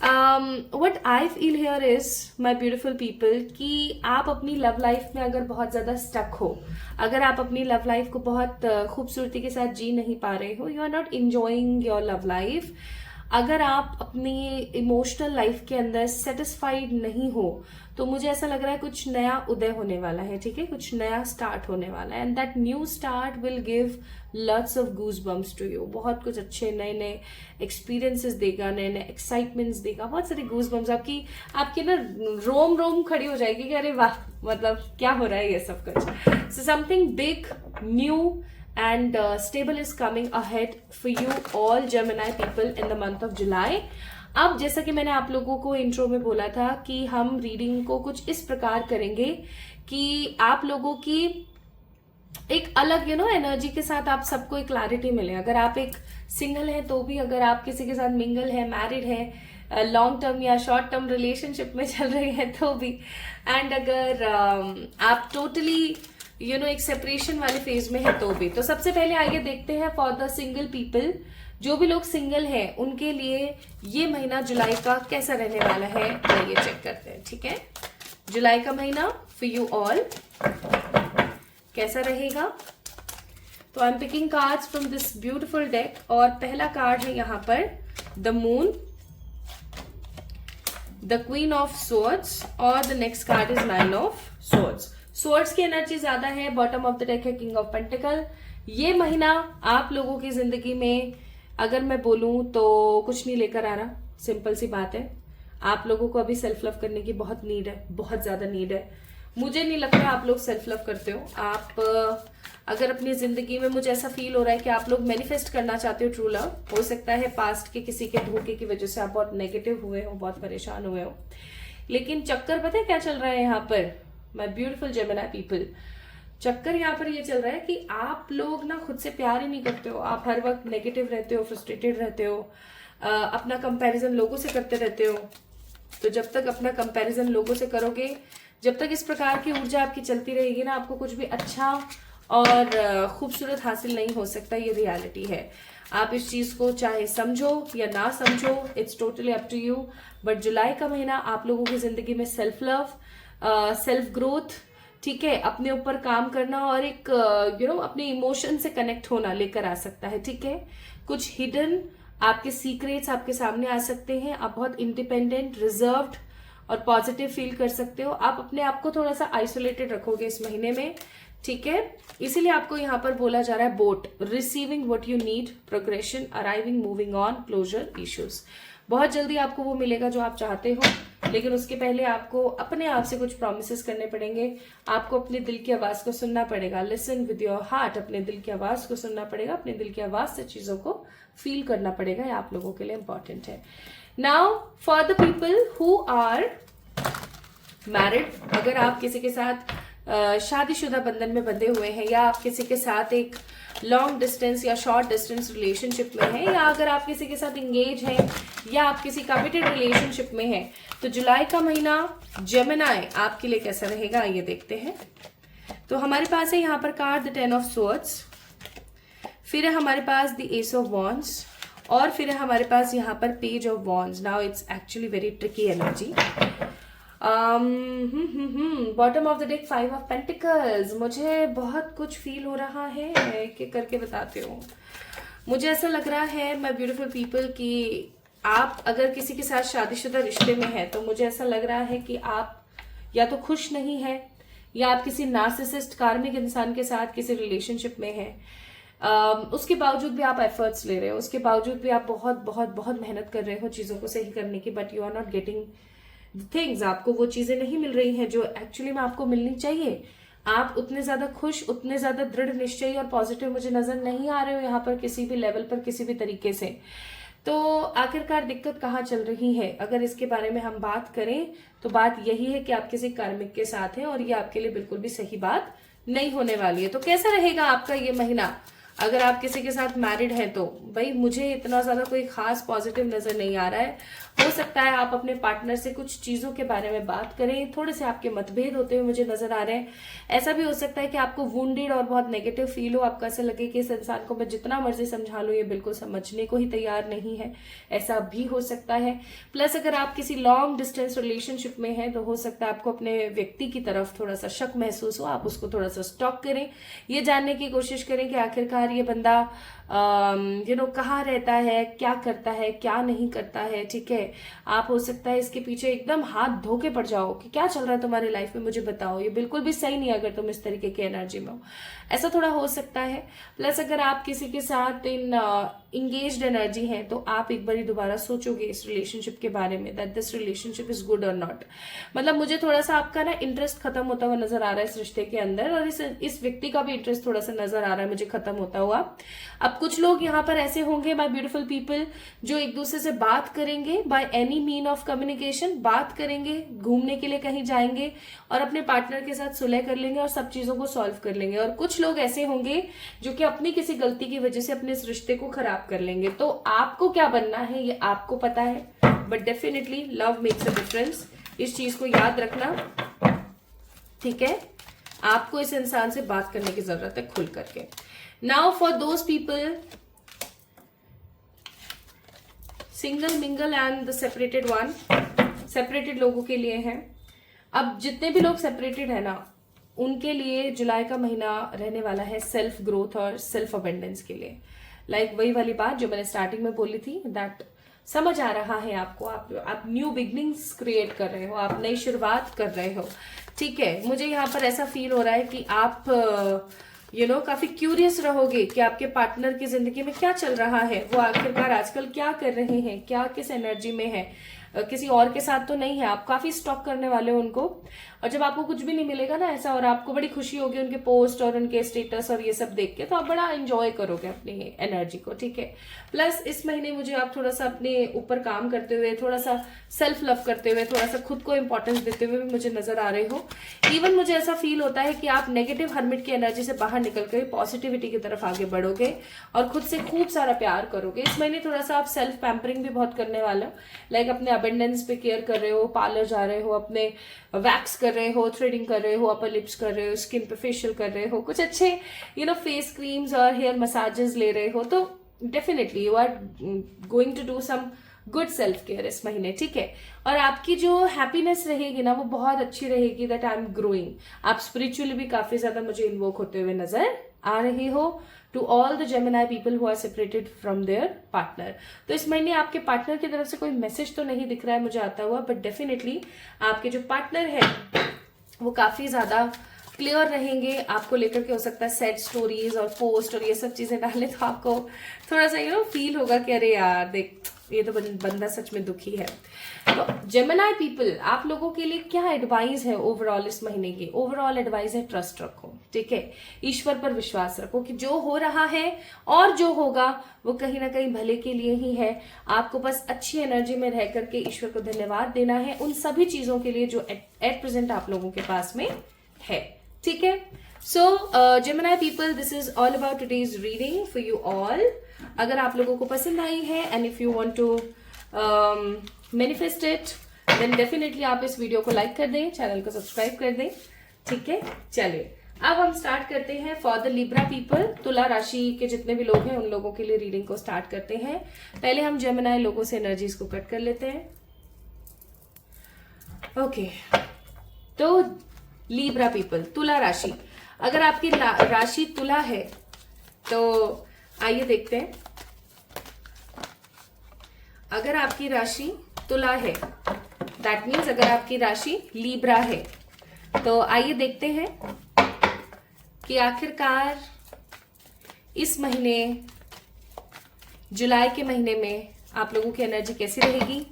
What I feel here is my beautiful people कि आप अपनी लव लाइफ में अगर बहुत ज्यादा स्टक हो, अगर आप अपनी लव लाइफ को बहुत खूबसूरती के साथ जी नहीं पा रहे हो, you are not enjoying your love life, अगर आप अपनी इमोशनल लाइफ के अंदर सेटिस्फाइड नहीं हो, तो मुझे ऐसा लग रहा है कुछ नया उदय होने वाला है, ठीक है, कुछ नया स्टार्ट होने वाला है। And that new start will give lots of goosebumps to you. बहुत कुछ अच्छे नए नए एक्सपीरियंसेस देगा, नए नए एक्साइटमेंट्स देगा, बहुत सारे गूज बम्स, आपकी ना रोम रोम खड़ी हो जाएगी कि अरे वाह, मतलब क्या हो रहा है ये सब कुछ। So something big, new and stable is coming ahead for you all Gemini people in the month of July। अब जैसा कि मैंने आप लोगों को इंट्रो में बोला था कि हम रीडिंग को कुछ इस प्रकार करेंगे कि आप लोगों की एक अलग एनर्जी के साथ आप सबको एक क्लैरिटी मिले। अगर आप एक सिंगल है तो भी, अगर आप किसी के साथ मिंगल है, मैरिड है, लॉन्ग टर्म या शॉर्ट टर्म रिलेशनशिप में चल रहे हैं तो भी, एंड अगर आप टोटली एक सेपरेशन वाले फेज में है तो भी। तो सबसे पहले आइए देखते हैं फॉर द सिंगल पीपल, जो भी लोग सिंगल हैं उनके लिए ये महीना जुलाई का कैसा रहने वाला है, आइए चेक करते हैं, ठीक है। जुलाई का महीना फॉर यू ऑल कैसा रहेगा। तो I am picking cards from this beautiful deck, और पहला कार्ड है यहाँ पर the moon, the queen of swords, और the next card is nine of swords. Swords की एनर्जी ज्यादा है, बॉटम ऑफ द डेक है किंग ऑफ पेंटिकल। ये महीना आप लोगों की जिंदगी में अगर मैं बोलूं तो कुछ नहीं लेकर आ रहा, सिंपल सी बात है। आप लोगों को अभी सेल्फ लव करने की बहुत नीड है, बहुत ज्यादा नीड है। मुझे नहीं लगता आप लोग सेल्फ लव करते हो। आप अगर अपनी जिंदगी में मुझे ऐसा फील हो रहा है कि आप लोग मैनिफेस्ट करना चाहते हो ट्रू लव, हो सकता है पास्ट के किसी के धोखे की वजह से आप बहुत नेगेटिव हुए हो, बहुत परेशान हुए हो, लेकिन चक्कर पता है क्या चल रहा है यहाँ पर माय ब्यूटीफुल जेमिनी पीपल? चक्कर यहाँ पर ये चल रहा है कि आप लोग ना खुद से प्यार ही नहीं करते हो, आप हर वक्त नेगेटिव रहते हो, फ्रस्ट्रेटेड रहते हो, अपना कंपैरिजन लोगों से करते रहते हो। तो जब तक अपना कंपैरिजन लोगों से करोगे, जब तक इस प्रकार की ऊर्जा आपकी चलती रहेगी ना, आपको कुछ भी अच्छा और खूबसूरत हासिल नहीं हो सकता। ये रियलिटी है। आप इस चीज को चाहे समझो या ना समझो, it's totally up to you. But जुलाई का महीना आप लोगों की जिंदगी में सेल्फ लव, सेल्फ ग्रोथ, ठीक है, अपने ऊपर काम करना और एक अपने इमोशन से कनेक्ट होना लेकर आ सकता है। ठीक है, कुछ हिडन आपके सीक्रेट्स आपके सामने आ सकते हैं। आप बहुत इंडिपेंडेंट, रिजर्व्ड और पॉजिटिव फील कर सकते हो। आप अपने आप को थोड़ा सा आइसोलेटेड रखोगे इस महीने में, ठीक है। इसीलिए आपको यहाँ पर बोला जा रहा है boat, receiving what you need, progression, arriving, moving on, closure, issues. बहुत जल्दी आपको वो मिलेगा जो आप चाहते हो, लेकिन उसके पहले आपको अपने आप से कुछ प्रॉमिसेस करने पड़ेंगे। आपको अपने दिल की आवाज को सुनना पड़ेगा। लिसन विद योर हार्ट, अपने दिल की आवाज को सुनना पड़ेगा, अपने दिल की आवाज से चीजों को फील करना पड़ेगा। ये आप लोगों के लिए इंपॉर्टेंट है। Now for the people who are married, अगर आप किसी के साथ शादीशुदा बंधन में बंधे हुए हैं, या आप किसी के साथ एक लॉन्ग डिस्टेंस या शॉर्ट डिस्टेंस रिलेशनशिप में हैं, या अगर आप किसी के साथ इंगेज हैं, या आप किसी कमिटेड रिलेशनशिप में हैं, तो जुलाई का महीना जेमिनी आपके लिए कैसा रहेगा ये देखते हैं। तो हमारे पास है यहाँ पर कार्ड द 10 ऑफ स्वॉर्ड्स, फिर है हमारे पास द एस ऑफ वॉन्ड्स, और फिर है हमारे पास यहाँ पर page of wands. Now it's actually very tricky energy. Bottom of the deck 5 of pentacles. मुझे बहुत कुछ फील हो रहा है कि करके बताते हो। मुझे ऐसा लग रहा है माय ब्यूटीफुल पीपल कि आप अगर किसी के साथ शादीशुदा रिश्ते में हैं, तो मुझे ऐसा लग रहा है कि आप या तो खुश नहीं है, या आप किसी नार्सिसिस्ट कार्मिक इंसान के साथ किसी रिलेशनशिप में हैं। उसके बावजूद भी आप एफर्ट्स ले रहे हो, उसके बावजूद भी आप बहुत बहुत बहुत मेहनत कर रहे हो चीजों को सही करने की, but you are not getting things. आपको वो चीजें नहीं मिल रही हैं जो एक्चुअली में आपको मिलनी चाहिए। आप उतने ज्यादा खुश, उतने ज्यादा दृढ़ निश्चयी और पॉजिटिव मुझे नजर नहीं आ रहे हो यहाँ पर किसी भी लेवल पर, किसी भी तरीके से। तो आखिरकार दिक्कत कहाँ चल रही है? अगर इसके बारे में हम बात करें तो बात यही है कि आप किसी कार्मिक के साथ हैं, और ये आपके लिए बिल्कुल भी सही बात नहीं होने वाली है। तो कैसा रहेगा आपका ये महीना? अगर आप किसी के साथ मैरिड हैं तो भाई मुझे इतना ज्यादा कोई खास पॉजिटिव नजर नहीं आ रहा है। हो सकता है आप अपने पार्टनर से कुछ चीजों के बारे में बात करें, थोड़े से आपके मतभेद होते हुए मुझे नजर आ रहे हैं। ऐसा भी हो सकता है कि आपको वुंडेड और बहुत नेगेटिव फील हो, आपको ऐसा लगे कि इस इंसान को मैं जितना मर्जी समझा लूं ये बिल्कुल समझने को ही तैयार नहीं है, ऐसा भी हो सकता है। प्लस अगर आप किसी लॉन्ग डिस्टेंस रिलेशनशिप में हैं तो हो सकता है आपको अपने व्यक्ति की तरफ थोड़ा सा शक महसूस हो। आप उसको थोड़ा सा स्टॉक करें, ये जानने की कोशिश करें कि आखिरकार ये बंदा कहाँ रहता है, क्या करता है, क्या नहीं करता है। ठीक है, आप हो सकता है इसके पीछे एकदम हाथ धो के पड़ जाओ कि क्या चल रहा है तुम्हारी लाइफ में, मुझे बताओ। ये बिल्कुल भी सही नहीं है अगर तुम इस तरीके की एनर्जी में हो, ऐसा थोड़ा हो सकता है। प्लस अगर आप किसी के साथ इन इंगेज्ड एनर्जी है तो आप एक बार दोबारा सोचोगे इस रिलेशनशिप के बारे में, that this relationship is good और नॉट। मतलब मुझे थोड़ा सा आपका ना इंटरेस्ट खत्म होता हुआ नजर आ रहा है इस रिश्ते के अंदर, और इस व्यक्ति का भी इंटरेस्ट थोड़ा सा नजर आ रहा है मुझे खत्म होता हुआ। अब कुछ लोग यहाँ पर ऐसे होंगे माय ब्यूटीफुल पीपल जो एक दूसरे से बात करेंगे by any mean of communication, बात करेंगे, घूमने के लिए कहीं जाएंगे और अपने पार्टनर के साथ सुलह कर लेंगे और सब चीजों को सॉल्व कर लेंगे। और कुछ लोग ऐसे होंगे जो कि अपनी किसी गलती की वजह से अपने इस रिश्ते को खराब कर लेंगे। तो आपको क्या बनना है ये आपको पता है, but definitely love makes a difference, इस चीज को याद रखना। ठीक है, आपको इस इंसान से बात करने की जरूरत है खुल करके। Now for those people single, mingle and the separated one, separated लोगों के लिए है। अब जितने भी लोग सेपरेटेड है ना, उनके लिए जुलाई का महीना रहने वाला है सेल्फ ग्रोथ और सेल्फ अबेंडेंस के लिए। वही वाली बात जो मैंने स्टार्टिंग में बोली थी, दैट समझ आ रहा है आपको, आप न्यू बिगनिंग्स क्रिएट कर रहे हो, आप नई शुरुआत कर रहे हो। ठीक है, मुझे यहाँ पर ऐसा फील हो रहा है कि आप काफी क्यूरियस रहोगे कि आपके पार्टनर की जिंदगी में क्या चल रहा है, वो आखिरकार आजकल क्या कर रहे हैं, क्या किस एनर्जी में है। किसी और के साथ तो नहीं है, आप काफी स्टॉक करने वाले हो उनको। और जब आपको कुछ भी नहीं मिलेगा ना ऐसा, और आपको बड़ी खुशी होगी उनके पोस्ट और उनके स्टेटस और ये सब देख के, तो आप बड़ा एंजॉय करोगे अपनी एनर्जी को, ठीक है। प्लस इस महीने मुझे आप थोड़ा सा अपने ऊपर काम करते हुए, थोड़ा सा सेल्फ लव करते हुए, थोड़ा सा खुद को इंपॉर्टेंस देते हुए भी मुझे नजर आ रहे हो। इवन मुझे ऐसा फील होता है कि आप नेगेटिव हर्मिट की एनर्जी से बाहर निकल कर पॉजिटिविटी की तरफ आगे बढ़ोगे और खुद से खूब सारा प्यार करोगे। इस महीने थोड़ा सा आप सेल्फ पैम्परिंग भी बहुत करने वाले हो, लाइक अपने अबेंडेंस पे केयर कर रहे हो, पार्लर जा रहे हो, अपने वैक्स कर रहे हो, थ्रेडिंग कर रहे हो, अपर लिप्स कर रहे हो, स्किन पे फेशियल कर रहे हो, कुछ अच्छे फेस क्रीम्स और हेयर मसाजेस ले रहे हो, तो definitely you are going to do some good self care इस महीने, ठीक है। और आपकी जो हैप्पीनेस रहेगी ना वो बहुत अच्छी रहेगी, दैट आई एम ग्रोइंग। आप स्पिरिचुअली भी काफी ज्यादा मुझे इन्वोक होते हुए नजर आ रहे हो। To all the Gemini people who are separated from their partner, तो इस महीने आपके पार्टनर की तरफ से कोई मैसेज तो नहीं दिख रहा है मुझे आता हुआ, बट डेफिनेटली आपके जो पार्टनर है वो काफी ज्यादा क्लियर रहेंगे आपको लेकर के। हो सकता है सैड स्टोरीज और पोस्ट और ये सब चीजें डालें तो आपको थोड़ा सा फील होगा कि अरे यार देख ये तो बंदा सच में दुखी है। तो जेमिनी पीपल, आप लोगों के लिए क्या एडवाइस है ओवरऑल इस महीने की? ओवरऑल एडवाइस है ट्रस्ट रखो, ठीक है। ईश्वर पर विश्वास रखो कि जो हो रहा है और जो होगा वो कहीं ना कहीं भले के लिए ही है। आपको बस अच्छी एनर्जी में रह करके ईश्वर को धन्यवाद देना है उन सभी चीजों के लिए जो एट प्रेजेंट आप लोगों के पास में है, ठीक है। So Gemini people, this is all about today's reading for you all. अगर आप लोगों को पसंद आई है and if you want to manifest it, then definitely आप इस वीडियो को लाइक कर दें, चैनल को सब्सक्राइब कर दें, ठीक है। चलिए अब हम स्टार्ट करते हैं फॉर द लिब्रा पीपल। तुला राशि के जितने भी लोग हैं उन लोगों के लिए रीडिंग को स्टार्ट करते हैं। पहले हम जेमिनी लोगों से एनर्जीज को कट कर लेते हैं। ओके, तो लिब्रा पीपल, तुला राशि, अगर आपकी राशि तुला है तो आइए देखते हैं। अगर आपकी राशि तुला है, दैट मीन्स अगर आपकी राशि लिब्रा है, तो आइए देखते हैं कि आखिरकार इस महीने जुलाई के महीने में आप लोगों की एनर्जी कैसी रहेगी,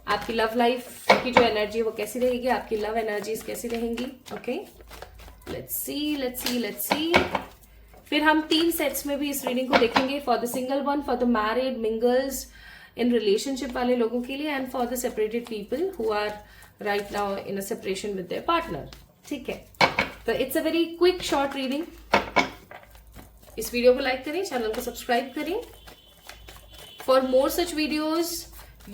आपकी लव लाइफ की जो एनर्जी है वो कैसी रहेगी, आपकी लव एनर्जीज कैसी रहेंगी। Okay, let's see let's see let's see. फिर हम 3 सेट्स में भी इस रीडिंग को देखेंगे, for the single one, for the married mingles in relationship वाले लोगों के लिए, and for the separated people who are right now in a separation with their partner, ठीक है। तो it's a very quick short reading. इस video को like करें, चैनल को सब्सक्राइब करें। For more such videos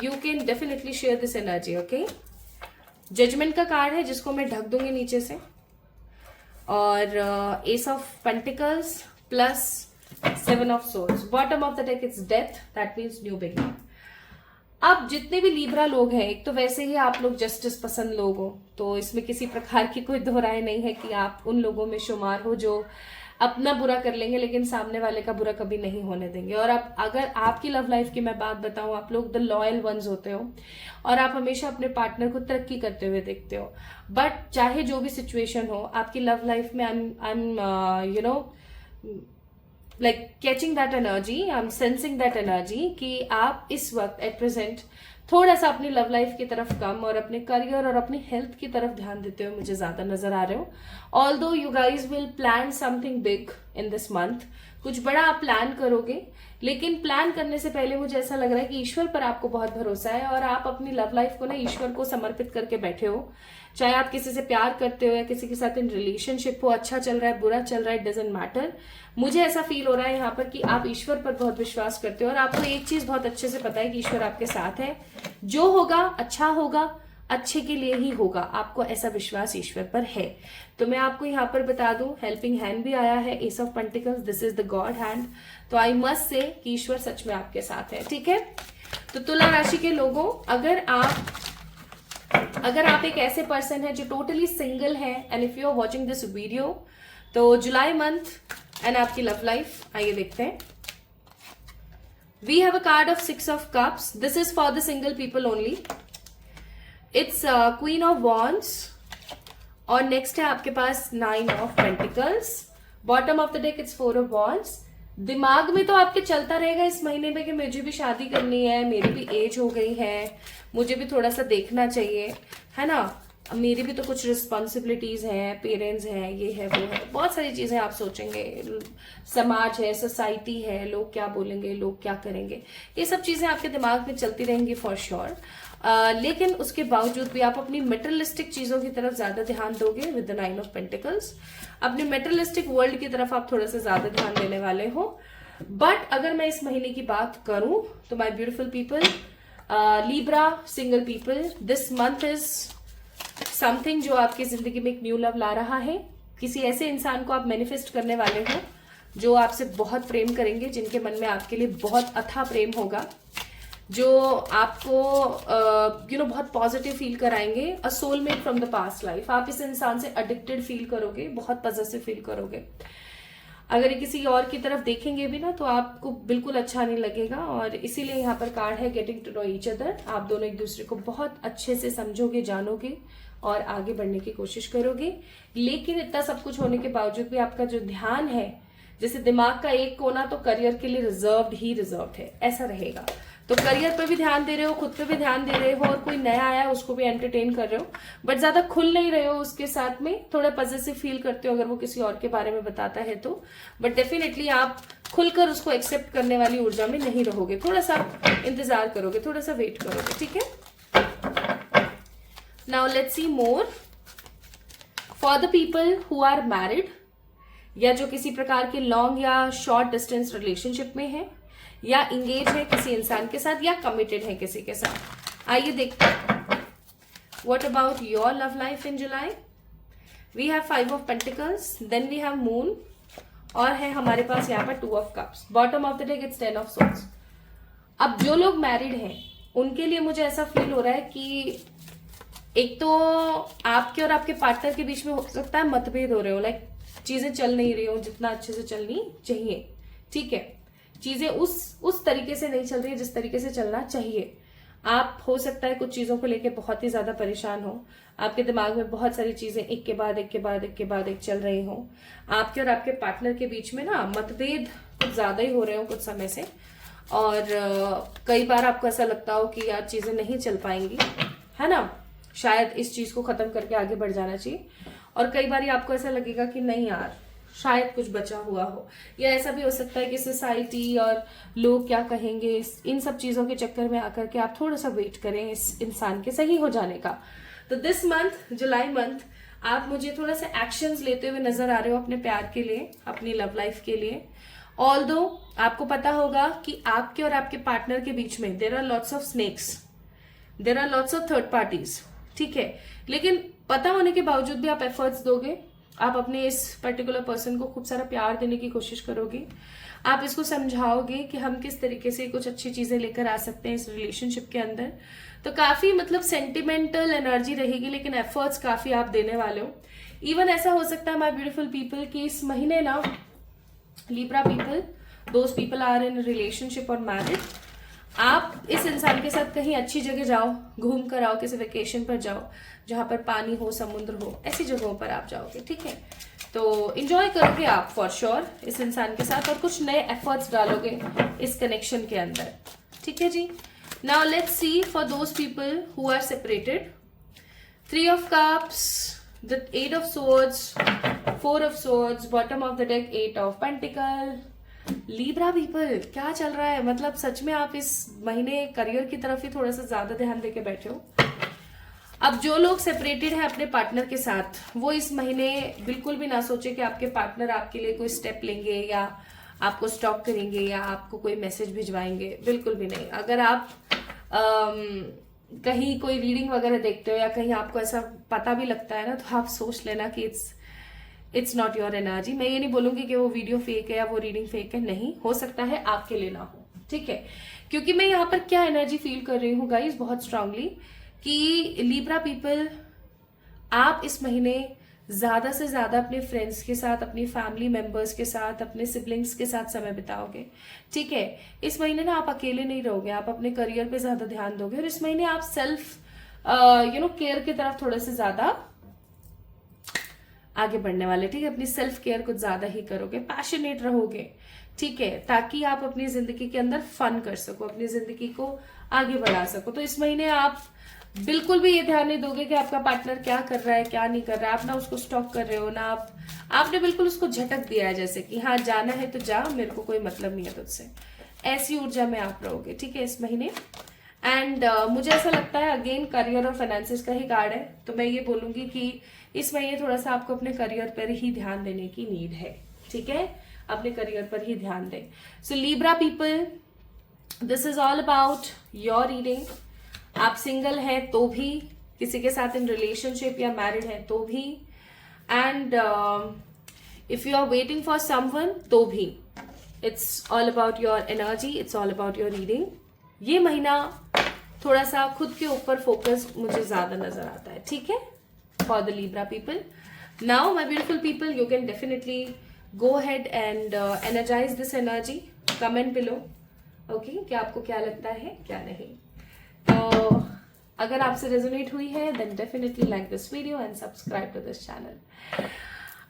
you can definitely share this energy, okay. Judgement का card है जिसको मैं ढक दूंगी नीचे से, और S of pentacles plus 7 of swords. Bottom of the deck it's death, that means new beginning. अब जितने भी लिब्रा लोग हैं, एक तो वैसे ही आप लोग जस्टिस पसंद लोग हो, तो इसमें किसी प्रकार की कोई दो राय नहीं है कि आप उन लोगों में शुमार हो जो अपना बुरा कर लेंगे लेकिन सामने वाले का बुरा कभी नहीं होने देंगे। और अब अगर आपकी लव लाइफ की मैं बात बताऊं, आप लोग द लॉयल वंस होते हो और आप हमेशा अपने पार्टनर को तरक्की करते हुए देखते हो। बट चाहे जो भी सिचुएशन हो आपकी लव लाइफ में, I am you know like catching that energy, I am sensing that energy कि आप इस वक्त एट प्रेजेंट थोड़ा सा अपनी लव लाइफ की तरफ कम और अपने करियर और अपनी हेल्थ की तरफ ध्यान देते हुए मुझे ज्यादा नजर आ रहे हो। Although you guys will plan something big in this month, कुछ बड़ा आप प्लान करोगे, लेकिन प्लान करने से पहले मुझे ऐसा लग रहा है कि ईश्वर पर आपको बहुत भरोसा है और आप अपनी लव लाइफ को ना ईश्वर को समर्पित करके बैठे हो। चाहे आप किसी से प्यार करते हो या किसी के साथ इन रिलेशनशिप हो, अच्छा चल रहा है बुरा चल रहा है, इट डजंट मैटर। मुझे ऐसा फील हो रहा है यहाँ पर कि आप ईश्वर पर बहुत विश्वास करते हो और आपको एक चीज बहुत अच्छे से पता है कि ईश्वर आपके साथ है, जो होगा अच्छा होगा, अच्छे के लिए ही होगा, आपको ऐसा विश्वास ईश्वर पर है। तो मैं आपको यहाँ पर बता दूं, हेल्पिंग हैंड भी आया है, S of pentacles, this is the God hand. तो आई मस्ट से कि ईश्वर सच में आपके साथ है, ठीक है। तो तुला राशि के लोगों, अगर आप एक ऐसे पर्सन है जो टोटली सिंगल है and if you are watching this video, तो जुलाई मंथ एंड आपकी लव लाइफ आइए देखते हैं। We have a card of 6 of cups, this is for the single people only. It's queen of wands और next है आपके पास 9 of pentacles. Bottom of the deck it's 4 of wands दिमाग में तो आपके चलता रहेगा इस महीने में कि मुझे भी शादी करनी है, मेरी भी एज हो गई है, मुझे भी थोड़ा सा देखना चाहिए, है ना, मेरी भी तो कुछ रिस्पॉन्सिबिलिटीज हैं, पेरेंट्स हैं, ये है वो है, बहुत सारी चीजें आप सोचेंगे, समाज है, सोसाइटी है, लोग क्या बोलेंगे, लोग क्या करेंगे, ये सब चीजें आपके दिमाग में चलती रहेंगी फॉर श्योर। लेकिन उसके बावजूद भी आप अपनी मेटेरियलिस्टिक चीजों की तरफ ज्यादा ध्यान दोगे विद द 9 ऑफ पेंटिकल्स। अपने मेटेरियलिस्टिक वर्ल्ड की तरफ आप थोड़ा सा ज्यादा ध्यान देने वाले हो। बट अगर मैं इस महीने की बात करूं तो my beautiful people, Libra single people, this month is something जो आपकी जिंदगी में एक न्यू लव ला रहा है। किसी ऐसे इंसान को आप मैनिफेस्ट करने वाले हो जो आपसे बहुत प्रेम करेंगे, जिनके मन में आपके लिए बहुत अथाह प्रेम होगा, जो आपको बहुत पॉजिटिव फील कराएंगे। अ soulmate from the past life. आप इस इंसान से एडिक्टेड फील करोगे, बहुत पॉजिटिव फील करोगे। अगर ये किसी और की तरफ देखेंगे भी ना तो आपको बिल्कुल अच्छा नहीं लगेगा, और इसीलिए यहाँ पर कार्ड है getting to know each other. आप दोनों एक दूसरे को बहुत अच्छे से समझोगे, जानोगे और आगे बढ़ने की कोशिश करोगे। लेकिन इतना सब कुछ होने के बावजूद भी आपका जो ध्यान है, जैसे दिमाग का एक कोना तो करियर के लिए रिजर्व्ड है, ऐसा रहेगा। तो करियर पे भी ध्यान दे रहे हो, खुद पे भी ध्यान दे रहे हो, और कोई नया आया उसको भी एंटरटेन कर रहे हो, बट ज्यादा खुल नहीं रहे हो उसके साथ में। थोड़ा पॉजिटिव फील करते हो अगर वो किसी और के बारे में बताता है तो, बट डेफिनेटली आप खुलकर उसको एक्सेप्ट करने वाली ऊर्जा में नहीं रहोगे। थोड़ा सा इंतजार करोगे, थोड़ा सा वेट करोगे, ठीक है। Now let's see more for the people who are married, या जो किसी प्रकार के लॉन्ग या शॉर्ट डिस्टेंस रिलेशनशिप में है, या इंगेज है किसी इंसान के साथ, या कमिटेड है किसी के साथ। आइए देखते हैं what about your love life in July. We have 5 of pentacles, then we have moon, और है हमारे पास यहाँ पर 2 of cups. Bottom of the deck it's 10 of swords. अब जो लोग मैरिड हैं उनके लिए मुझे ऐसा फील हो रहा है कि एक तो आपके और आपके पार्टनर के बीच में हो सकता है मतभेद हो रहे हो, लाइक चीजें चल नहीं रही हो जितना अच्छे से चलनी चाहिए, ठीक है। चीजें उस तरीके से नहीं चल रही है जिस तरीके से चलना चाहिए। आप हो सकता है कुछ चीजों को लेकर बहुत ही ज्यादा परेशान हो, आपके दिमाग में बहुत सारी चीजें एक के बाद एक चल रही हो। आपके और आपके पार्टनर के बीच में ना मतभेद कुछ ज्यादा ही हो रहे हो कुछ समय से, और कई बार आपको ऐसा लगता हो कि यार चीजें नहीं चल पाएंगी, है ना, शायद इस चीज को खत्म करके आगे बढ़ जाना चाहिए। और कई बार आपको ऐसा लगेगा कि नहीं यार शायद कुछ बचा हुआ हो, या ऐसा भी हो सकता है कि सोसाइटी और लोग क्या कहेंगे, इन सब चीजों के चक्कर में आकर के आप थोड़ा सा वेट करें इस इंसान के सही हो जाने का। तो दिस मंथ, जुलाई मंथ, आप मुझे थोड़ा सा एक्शंस लेते हुए नजर आ रहे हो अपने प्यार के लिए, अपनी लव लाइफ के लिए। ऑल्दो आपको पता होगा कि आपके और आपके पार्टनर के बीच में there are lots of snakes, there are lots of third parties, ठीक है। लेकिन पता होने के बावजूद भी आप एफर्ट्स दोगे, आप अपने इस पर्टिकुलर पर्सन को खूब सारा प्यार देने की कोशिश करोगे, आप इसको समझाओगे कि हम किस तरीके से कुछ अच्छी चीजें लेकर आ सकते हैं इस रिलेशनशिप के अंदर। तो काफी मतलब सेंटिमेंटल एनर्जी रहेगी, लेकिन एफर्ट्स काफी आप देने वाले हो। इवन ऐसा हो सकता है माय ब्यूटीफुल पीपल कि इस महीने ना Libra people, those people are in relationship और मैरिड, आप इस इंसान के साथ कहीं अच्छी जगह जाओ, घूम कर आओ, किसी वेकेशन पर जाओ जहां पर पानी हो, समुद्र हो, ऐसी जगहों पर आप जाओगे, ठीक है। तो एंजॉय करोगे आप फॉर श्योर इस इंसान के साथ, और कुछ नए एफर्ट्स डालोगे इस कनेक्शन के अंदर, ठीक है जी। Now let's see for those people who are separated. 3 of cups, the 8 of swords, 4 of swords, bottom of the deck 8 of pentacle. Libra people क्या चल रहा है, मतलब सच में आप इस महीने करियर की तरफ ही थोड़ा सा ज्यादा ध्यान देके बैठे हो। अब जो लोग सेपरेटेड हैं अपने पार्टनर के साथ, वो इस महीने बिल्कुल भी ना सोचे कि आपके पार्टनर आपके लिए कोई स्टेप लेंगे या आपको स्टॉक करेंगे या आपको कोई मैसेज भिजवाएंगे, बिल्कुल भी नहीं। अगर आप कहीं कोई रीडिंग वगैरह देखते हो या कहीं आपको ऐसा पता भी लगता है ना, तो आप सोच लेना कि इट्स नॉट योर एनर्जी। मैं ये नहीं बोलूंगी कि वो वीडियो फेक है या वो रीडिंग फेक है, नहीं, हो सकता है आपके लिए ना हो, ठीक है। क्योंकि मैं यहाँ पर क्या एनर्जी फील कर रही हूँ गाइस बहुत स्ट्रांगली, कि लिब्रा पीपल आप इस महीने ज्यादा से ज्यादा अपने फ्रेंड्स के साथ, अपनी फैमिली मेंबर्स के साथ, अपने सिबलिंग्स के साथ समय बिताओगे, ठीक है। इस महीने ना आप अकेले नहीं रहोगे, आप अपने करियर पे ज्यादा ध्यान दोगे, और इस महीने आप सेल्फ केयर की तरफ थोड़े से ज्यादा आगे बढ़ने वाले, ठीक है। अपनी सेल्फ केयर कुछ ज्यादा ही करोगे, पैशनेट रहोगे, ठीक है, ताकि आप अपनी जिंदगी के अंदर फन कर सको, अपनी जिंदगी को आगे बढ़ा सको। तो इस महीने आप बिल्कुल भी ये ध्यान नहीं दोगे कि आपका पार्टनर क्या कर रहा है क्या नहीं कर रहा है। आप ना उसको स्टॉक कर रहे हो ना, आपने बिल्कुल उसको झटक दिया है, जैसे कि हाँ जाना है तो जा, मेरे को कोई मतलब नहीं है तुझसे। ऐसी ऊर्जा में आप रहोगे, ठीक है, इस महीने। एंड मुझे ऐसा लगता है अगेन करियर और फाइनेंसिस का ही कार्ड है, तो मैं ये बोलूंगी कि इस महीने थोड़ा सा आपको अपने करियर पर ही ध्यान देने की नीड है, ठीक है, अपने करियर पर ही ध्यान दें। So Libra people, this is all about your reading. आप सिंगल हैं तो भी, किसी के साथ इन रिलेशनशिप या मैरिड हैं तो भी, and if you are waiting for someone तो भी, it's all about your energy, it's all about your reading. ये महीना थोड़ा सा खुद के ऊपर फोकस मुझे ज्यादा नजर आता है, ठीक है, for the Libra people. Now my beautiful people, you can definitely go ahead and energize this energy. Comment below, okay, कि आपको क्या लगता है क्या नहीं। तो अगर आपसे रेजोनेट हुई है then definitely like this video and subscribe to this channel.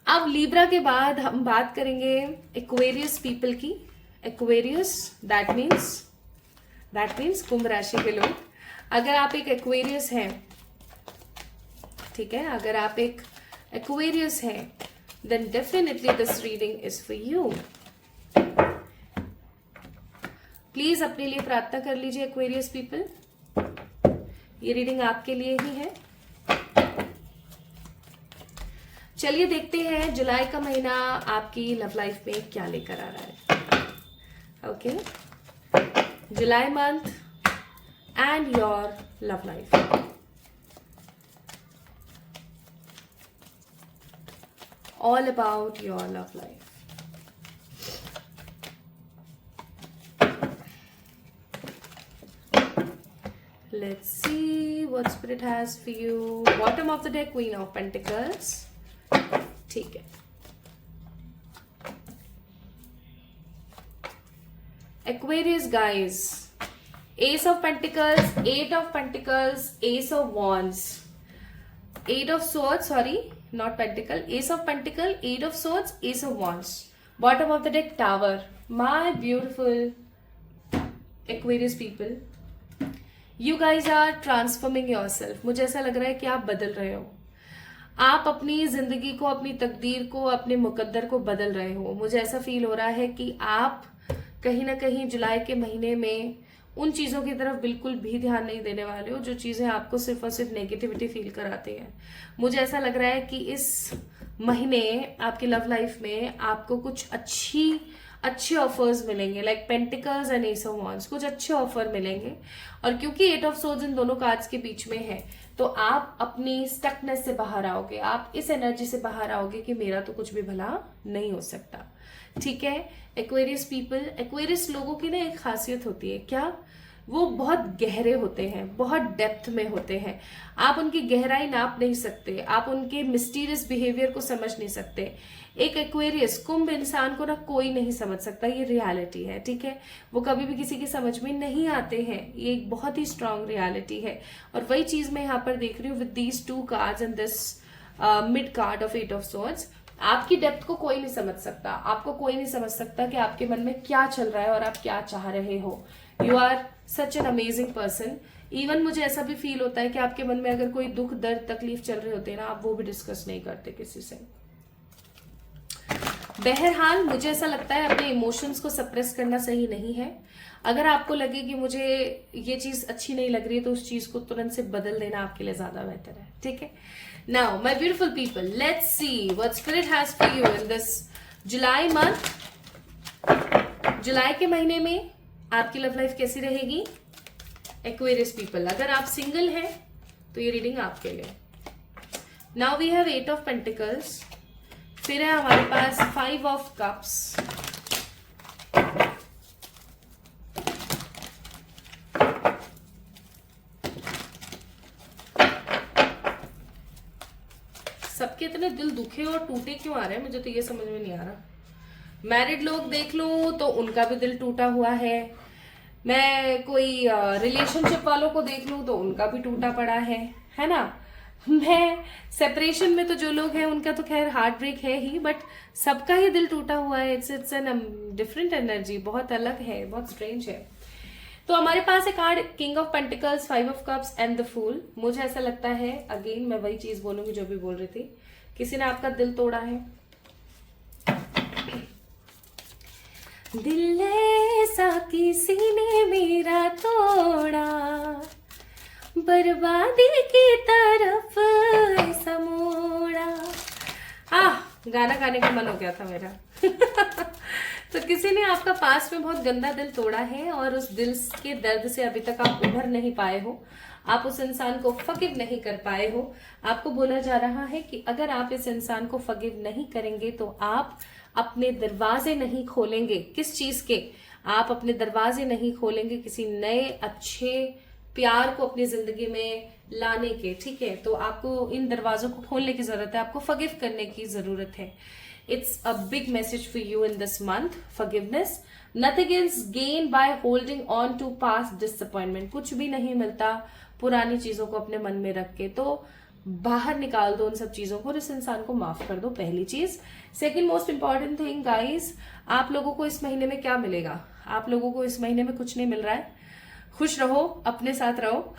अब लीब्रा के बाद हम बात करेंगे एक्वेरियस पीपल की। एक्वेरियस दैट मीन्स कुंभ राशि के लोग। अगर आप एक एक्वेरियस हैं, ठीक है, अगर आप एक एक्वेरियस हैं then definitely this reading is for you. Please अपने लिए प्रार्थना कर लीजिए एक्वेरियस पीपल, ये रीडिंग आपके लिए ही है। चलिए देखते हैं जुलाई का महीना आपकी लव लाइफ में क्या लेकर आ रहा है। Okay, July month and your love life. All about your love life. Let's see what Spirit has for you. Bottom of the deck, Queen of Pentacles. ठीक है, Aquarius guys, Ace of Pentacles, Eight of Pentacles, Ace of Wands, Eight of Swords, sorry, not Pentacle, Ace of Pentacle, Eight of Swords, Ace of Wands. Bottom of the deck, Tower. My beautiful Aquarius people, you guys are transforming yourself. मुझे ऐसा लग रहा है कि आप बदल रहे हो, आप अपनी जिंदगी को, अपनी तकदीर को, अपने मुकद्दर को बदल रहे हो। मुझे ऐसा फील हो रहा है कि आप कहीं ना कहीं जुलाई के महीने में उन चीजों की तरफ बिल्कुल भी ध्यान नहीं देने वाले हो जो चीजें आपको सिर्फ और सिर्फ नेगेटिविटी फील कराती हैं। मुझे ऐसा लग रहा है कि इस महीने आपकी लव लाइफ में आपको कुछ अच्छे ऑफर्स मिलेंगे, like pentacles and S of wands, कुछ अच्छे ऑफर मिलेंगे। और क्योंकि एट ऑफ सोर्ड्स इन दोनों कार्ड्स के बीच में है, तो आप अपनी स्टकनेस से बाहर आओगे, आप इस एनर्जी से बाहर आओगे कि मेरा तो कुछ भी भला नहीं हो सकता, ठीक है। एक्वेरियस पीपल, एक्वेरियस लोगों की ना एक खासियत होती है, क्या, वो बहुत गहरे होते हैं, बहुत डेप्थ में होते हैं। आप उनकी गहराई नाप नहीं सकते, आप उनके मिस्टीरियस बिहेवियर को समझ नहीं सकते। एक एक्वेरियस कुंभ इंसान को ना कोई नहीं समझ सकता, ये रियलिटी है, ठीक है। वो कभी भी किसी की समझ में नहीं आते हैं, ये एक बहुत ही स्ट्रांग रियलिटी है। और वही चीज मैं यहाँ पर देख रही हूँ with these two cards and this mid card of eight of swords. आपकी डेप्थ को कोई नहीं समझ सकता, आपको कोई नहीं समझ सकता कि आपके मन में क्या चल रहा है और आप क्या चाह रहे हो। You are such an amazing person. Even मुझे ऐसा भी फील होता है कि आपके मन में अगर कोई दुख दर्द तकलीफ चल रहे होते हैं ना, आप वो भी डिस्कस नहीं करते किसी से। बहरहाल मुझे ऐसा लगता है अपने इमोशंस को सप्रेस करना सही नहीं है। अगर आपको लगे कि मुझे ये चीज अच्छी नहीं लग रही है, तो उस चीज को तुरंत से बदल देना आपके लिए ज्यादा बेहतर है, ठीक है। Now my beautiful people, let's see what spirit has for you in this July month. जुलाई के महीने में आपकी लव लाइफ कैसी रहेगी एक्वेरियस पीपल। अगर आप सिंगल हैं तो ये रीडिंग आपके लिए। Now we have eight of pentacles, फिर है हमारे पास फाइव ऑफ कप्स, सबके इतने दिल दुखे और टूटे क्यों आ रहे हैं, मुझे तो ये समझ में नहीं आ रहा। मैरिड लोग देख लूं तो उनका भी दिल टूटा हुआ है, मैं कोई रिलेशनशिप वालों को देख लूं तो उनका भी टूटा पड़ा है ना। मैं सेपरेशन में तो जो लोग हैं उनका तो खैर हार्ट ब्रेक है ही, बट सबका ही दिल टूटा हुआ है। इट्स एन डिफरेंट एनर्जी, बहुत अलग है, बहुत स्ट्रेंज है। तो हमारे पास है card king of pentacles, 5 of cups and the fool. मुझे ऐसा लगता है, अगेन मैं वही चीज बोलूंगी जो भी बोल रही थी, किसी ने आपका दिल तोड़ा है। दिल ऐसा किसी ने मेरा तोड़ा, बर्बादी की तरफ ऐसा मोड़ा। गाना गाने का मन हो गया था मेरा। तो किसी ने आपका पास में बहुत गंदा दिल तोड़ा है और उस दिल के दर्द से अभी तक आप उभर नहीं पाए हो, आप उस इंसान को फगिव नहीं कर पाए हो। आपको बोला जा रहा है कि अगर आप इस इंसान को फगिव नहीं करेंगे तो आप अपने दरवाजे नहीं खोलेंगे। किस चीज के? आप अपने दरवाजे नहीं खोलेंगे किसी नए अच्छे प्यार को अपनी जिंदगी में लाने के, ठीक है? तो आपको इन दरवाजों को खोलने की जरूरत है, आपको फगिव करने की जरूरत है। It's a big message for you in this month, forgiveness. Nothing is gain by holding on to past disappointment. कुछ भी नहीं मिलता पुरानी चीजों को अपने मन में रख के, तो बाहर निकाल दो उन सब चीजों को और इस इंसान को माफ कर दो, पहली चीज। Second most important thing guys, आप लोगों को इस महीने में क्या मिलेगा? आप लोगों को इस महीने में कुछ नहीं मिल रहा है। खुश रहो, अपने साथ रहो।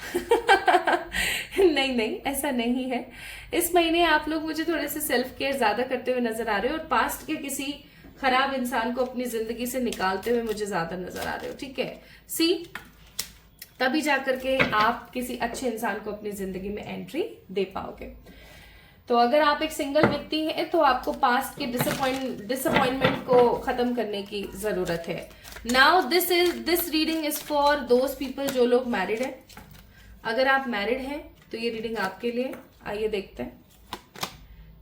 नहीं नहीं, ऐसा नहीं है। इस महीने आप लोग मुझे थोड़े से सेल्फ केयर ज्यादा करते हुए नजर आ रहे हो और पास्ट के किसी खराब इंसान को अपनी जिंदगी से निकालते हुए मुझे ज्यादा नजर आ रहे हो, ठीक है? सी, तभी जाकर के आप किसी अच्छे इंसान को अपनी जिंदगी में एंट्री दे पाओगे। तो अगर आप एक सिंगल व्यक्ति हैं तो आपको पास्ट के डिसअपॉइंटमेंट को खत्म करने की जरूरत है। Now this reading is for those people जो लोग मैरिड हैं। अगर आप मैरिड हैं तो ये रीडिंग आपके लिए। आइए देखते हैं।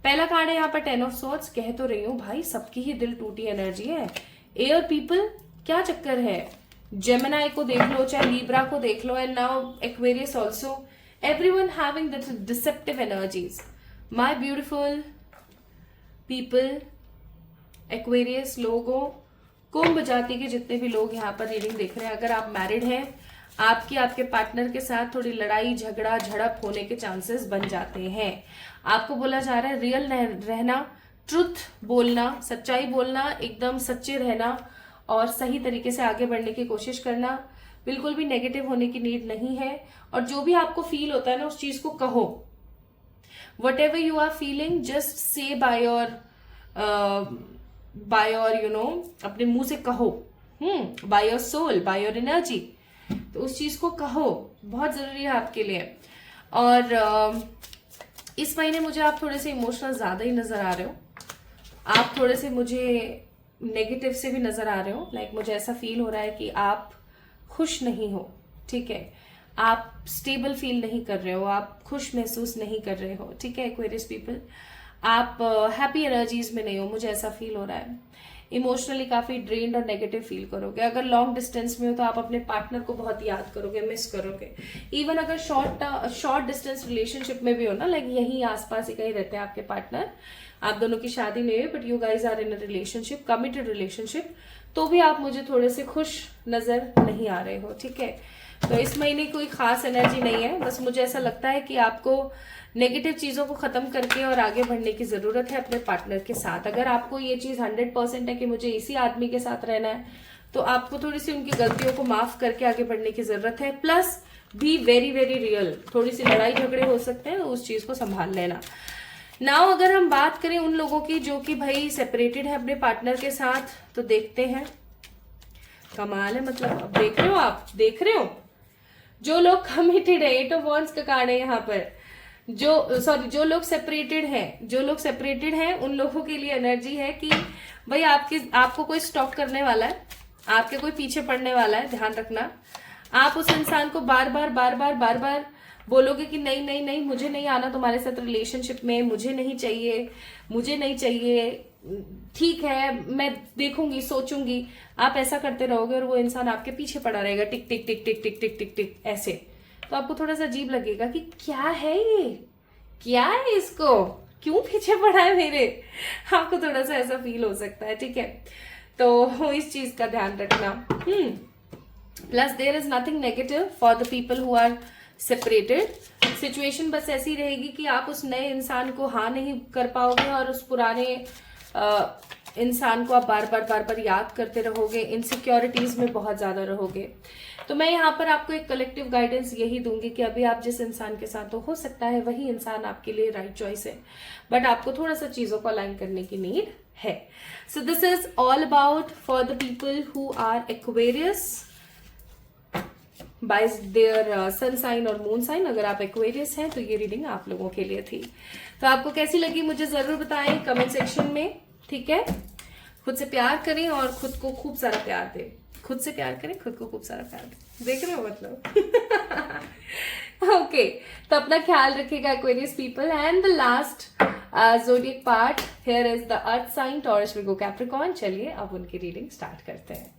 पहला कार्ड है यहाँ पर 10 ऑफ सॉर्ड्स। कह तो रही हूं भाई, सबकी ही दिल टूटी एनर्जी है। एयर पीपल, क्या चक्कर है? जेमिनाई को देख लो, चाहे लीब्रा को देख लो, and now Aquarius also. Everyone having the deceptive energies. My beautiful people, Aquarius लोगों, कुंभ जाति के जितने भी लोग यहाँ पर रीडिंग देख रहे हैं, अगर आप मैरिड हैं, आपके पार्टनर के साथ थोड़ी लड़ाई झगड़ा झड़प होने के चांसेस बन जाते हैं। आपको बोला जा रहा है रियल रहना, ट्रुथ बोलना, सच्चाई बोलना, एकदम सच्चे रहना और सही तरीके से आगे बढ़ने की कोशिश करना। बिल्कुल भी नेगेटिव होने की नीड नहीं है और जो भी आपको फील होता है ना, उस चीज को कहो। whatever you are feeling, just say by your अपने मुंह से कहो, by your soul, by your energy। तो उस चीज को कहो, बहुत जरूरी है आपके लिए। और इस महीने मुझे आप थोड़े से इमोशनल ज्यादा ही नजर आ रहे हो। आप थोड़े से मुझे नेगेटिव से भी नजर आ रहे हो। लाइक मुझे ऐसा फील हो रहा है कि आप खुश नहीं हो, ठीक है? आप स्टेबल फील नहीं कर रहे हो, आप खुश महसूस नहीं कर रहे हो, ठीक है? एक्वेरियस पीपल, आप हैप्पी एनर्जीज में नहीं हो, मुझे ऐसा फील हो रहा है। इमोशनली काफी ड्रेन्ड और नेगेटिव फील करोगे। अगर लॉन्ग डिस्टेंस में हो तो आप अपने पार्टनर को बहुत याद करोगे, मिस करोगे। इवन अगर शॉर्ट डिस्टेंस रिलेशनशिप में भी हो ना, लाइक यहीं आसपास ही कहीं रहते हैं आपके पार्टनर, आप दोनों की शादी नहीं हुई but you guys are in a relationship, committed relationship, तो भी आप मुझे थोड़े से खुश नजर नहीं आ रहे हो, ठीक है? तो इस महीने कोई खास एनर्जी नहीं है। बस मुझे ऐसा लगता है कि आपको नेगेटिव चीजों को खत्म करके और आगे बढ़ने की जरूरत है अपने पार्टनर के साथ। अगर आपको ये चीज 100% है कि मुझे इसी आदमी के साथ रहना है, तो आपको थोड़ी सी उनकी गलतियों को माफ करके आगे बढ़ने की जरूरत है। Plus be very very real, थोड़ी सी लड़ाई झगड़े हो सकते हैं, उस चीज को संभाल लेना। नाउ अगर हम बात करें उन लोगों की जो कि भाई सेपरेटेड है अपने पार्टनर के साथ, तो देखते हैं। कमाल है, मतलब अब देख रहे हो, आप देख रहे हो जो लोग कमिटेड है, 8 ऑफ वॉन्ड्स का कार्ड है यहाँ पर। जो लोग सेपरेटेड हैं उन लोगों के लिए एनर्जी है कि भाई आपको कोई स्टॉक करने वाला है, आपके कोई पीछे पड़ने वाला है, ध्यान रखना। आप उस इंसान को बार बार बोलोगे कि नहीं नहीं नहीं, मुझे नहीं आना तुम्हारे साथ रिलेशनशिप में, मुझे नहीं चाहिए, ठीक है मैं देखूंगी, सोचूंगी। आप ऐसा करते रहोगे और वो इंसान आपके पीछे पड़ा रहेगा, टिक टिक टिक टिक टिक टिक टिक टिक ऐसे। तो आपको थोड़ा सा अजीब लगेगा कि क्या है ये, क्या है, इसको क्यों पीछे पड़ा है मेरे। आपको थोड़ा सा ऐसा फील हो सकता है, ठीक है? तो इस चीज का ध्यान रखना। Plus there is nothing negative for the people who are separated. Situation बस ऐसी रहेगी कि आप उस नए इंसान को हाँ नहीं कर पाओगे और उस पुराने इंसान को आप बार बार याद करते रहोगे, इनसिक्योरिटीज में बहुत ज्यादा रहोगे। तो मैं यहाँ पर आपको एक कलेक्टिव गाइडेंस यही दूंगी कि अभी आप जिस इंसान के साथ हो सकता है वही इंसान आपके लिए राइट चॉइस है, बट आपको थोड़ा सा चीजों को अलाइन करने की नीड है। So this is all about for the people who are Aquarius by their sun sign और मून साइन। अगर आप एक्वेरियस हैं तो ये रीडिंग आप लोगों के लिए थी। तो आपको कैसी लगी मुझे जरूर बताएं कमेंट सेक्शन में, ठीक है। खुद से प्यार करें और खुद को खूब सारा प्यार दें। खुद से प्यार करें, खुद को खूब सारा प्यार दें। देख रहे हो मतलब? ओके, तो अपना ख्याल रखिएगा Aquarius people. And the last zodiac part here is the earth sign Taurus Virgo Capricorn. चलिए अब उनकी रीडिंग स्टार्ट करते हैं।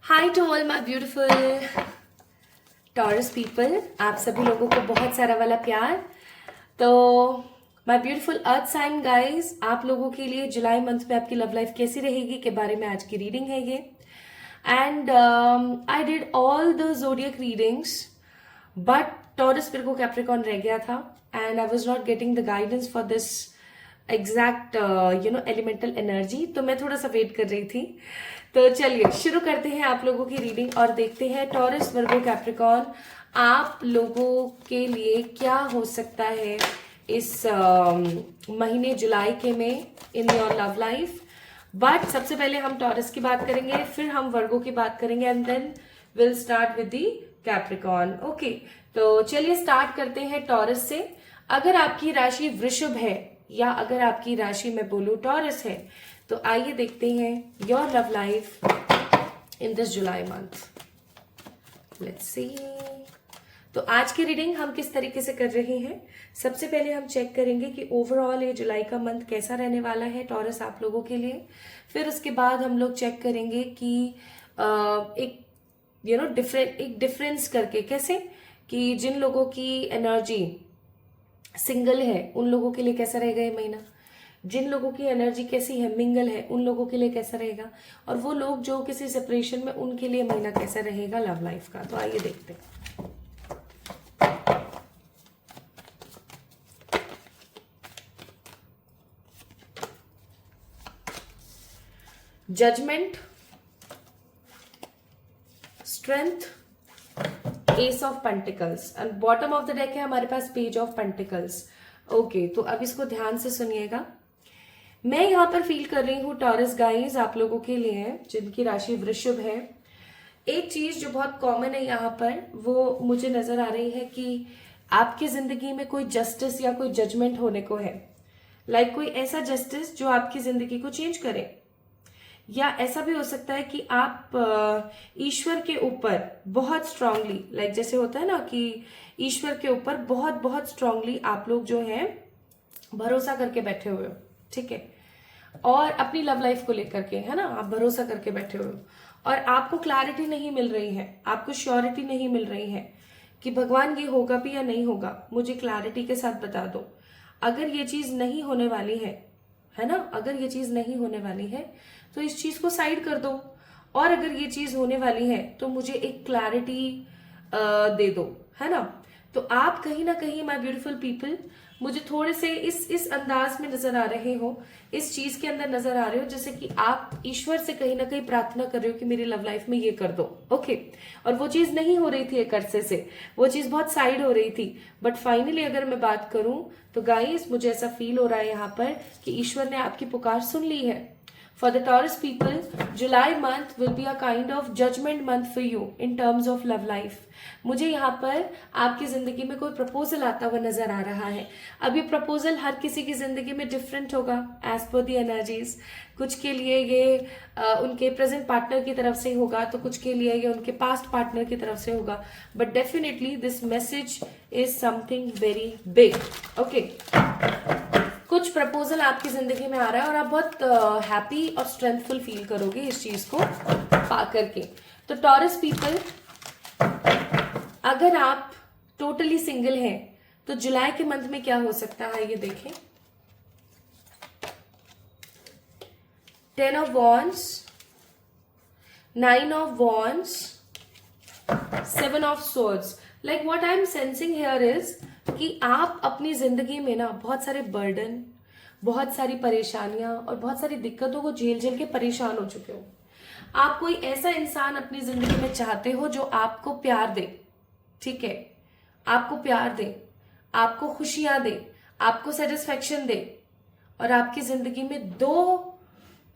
Hi to all my beautiful Taurus people, आप सभी लोगों को बहुत सारा वाला प्यार। तो my beautiful earth sign guys, आप लोगों के लिए जुलाई मंथ में आपकी लव लाइफ कैसी रहेगी के बारे में आज की रीडिंग है ये। And I did all the zodiac readings but taurus Virgo Capricorn रह गया था and I was not getting the guidance for this exact elemental energy, तो मैं थोड़ा सा वेट कर रही थी। तो चलिए शुरू करते हैं आप लोगों की रीडिंग और देखते हैं टॉरस विर्गो कैप्रिकॉर्न आप लोगों के लिए क्या हो सकता है इस महीने जुलाई के में इन योर लव लाइफ। बट सबसे पहले हम टॉरस की बात करेंगे, फिर हम वर्गो की बात करेंगे and then will start with the Capricorn. Okay, तो चलिए स्टार्ट करते हैं टॉरस से। अगर आपकी राशि वृषभ है या अगर आपकी राशि मैं बोलूं टॉरस है, तो आइए देखते हैं your love life in this July month. Let's see. तो आज की रीडिंग हम किस तरीके से कर रहे हैं, सबसे पहले हम चेक करेंगे कि ओवरऑल ये जुलाई का मंथ कैसा रहने वाला है टॉरस आप लोगों के लिए। फिर उसके बाद हम लोग चेक करेंगे कि एक डिफरेंस करके कैसे कि जिन लोगों की एनर्जी सिंगल है उन लोगों के लिए कैसा रहेगा ये महीना, जिन लोगों की एनर्जी कैसी है मिंगल है उन लोगों के लिए कैसा रहेगा, और वो लोग जो किसी सेपरेशन में उनके लिए महीना कैसा रहेगा लव लाइफ का। तो आइए देखते हैं। Judgement, strength, ace of pentacles and bottom of the deck है हमारे पास पेज ऑफ पेंटिकल्स। ओके, तो अब इसको ध्यान से सुनिएगा। मैं यहां पर फील कर रही हूं टॉरस गाइज आप लोगों के लिए जिनकी राशि वृषभ है, एक चीज जो बहुत कॉमन है यहाँ पर वो मुझे नजर आ रही है कि आपकी जिंदगी में कोई जस्टिस या कोई जजमेंट होने को है। लाइक कोई ऐसा जस्टिस जो आपकी जिंदगी को चेंज करे, या ऐसा भी हो सकता है कि आप ईश्वर के ऊपर बहुत स्ट्रांगली, लाइक जैसे होता है ना कि ईश्वर के ऊपर बहुत बहुत स्ट्रांगली आप लोग जो है भरोसा करके बैठे हुए हो, ठीक है, और अपनी लव लाइफ को लेकर के, है ना, आप भरोसा करके बैठे हुए हो और आपको क्लैरिटी नहीं मिल रही है, आपको श्योरिटी नहीं मिल रही है कि भगवान ये होगा भी या नहीं होगा, मुझे क्लैरिटी के साथ बता दो। अगर ये चीज नहीं होने वाली है ना, अगर ये चीज नहीं होने वाली है तो इस चीज को साइड कर दो, और अगर ये चीज होने वाली है तो मुझे एक क्लैरिटी दे दो, है ना। तो आप कहीं ना कहीं माय ब्यूटीफुल पीपल मुझे थोड़े से इस अंदाज में नजर आ रहे हो, इस चीज के अंदर नजर आ रहे हो जैसे कि आप ईश्वर से कहीं ना कहीं प्रार्थना कर रहे हो कि मेरी लव लाइफ में ये कर दो। ओके, और वो चीज नहीं हो रही थी एक अरसे से, वो चीज बहुत साइड हो रही थी, बट फाइनली अगर मैं बात करूं तो गाइस मुझे ऐसा फील हो रहा है यहाँ पर कि ईश्वर ने आपकी पुकार सुन ली है। For the Taurus people, July month will be a kind of judgment month for you in terms of love life. मुझे यहाँ पर आपकी जिंदगी में कोई प्रपोजल आता हुआ नजर आ रहा है। अब ये प्रपोजल हर किसी की जिंदगी में डिफरेंट होगा एज पर दी एनर्जीज। कुछ के लिए ये उनके प्रेजेंट पार्टनर की तरफ से होगा, तो कुछ के लिए ये उनके पास्ट पार्टनर की तरफ से होगा, but definitely this message is something very big. Okay, कुछ प्रपोजल आपकी जिंदगी में आ रहा है और आप बहुत हैप्पी और स्ट्रेंथफुल फील करोगे इस चीज को पा करके। तो टॉरस पीपल, अगर आप टोटली सिंगल हैं तो जुलाई के मंथ में क्या हो सकता है ये देखें। 10 of Wands, 9 of Wands, 7 of Swords। Like what I am sensing here is कि आप अपनी जिंदगी में ना बहुत सारे बर्डन, बहुत सारी परेशानियां और बहुत सारी दिक्कतों को झेल झेल के परेशान हो चुके हो। आप कोई ऐसा इंसान अपनी जिंदगी में चाहते हो जो आपको प्यार दे, ठीक है, आपको प्यार दे, आपको खुशियां दे, आपको सेटिस्फेक्शन दे। और आपकी जिंदगी में दो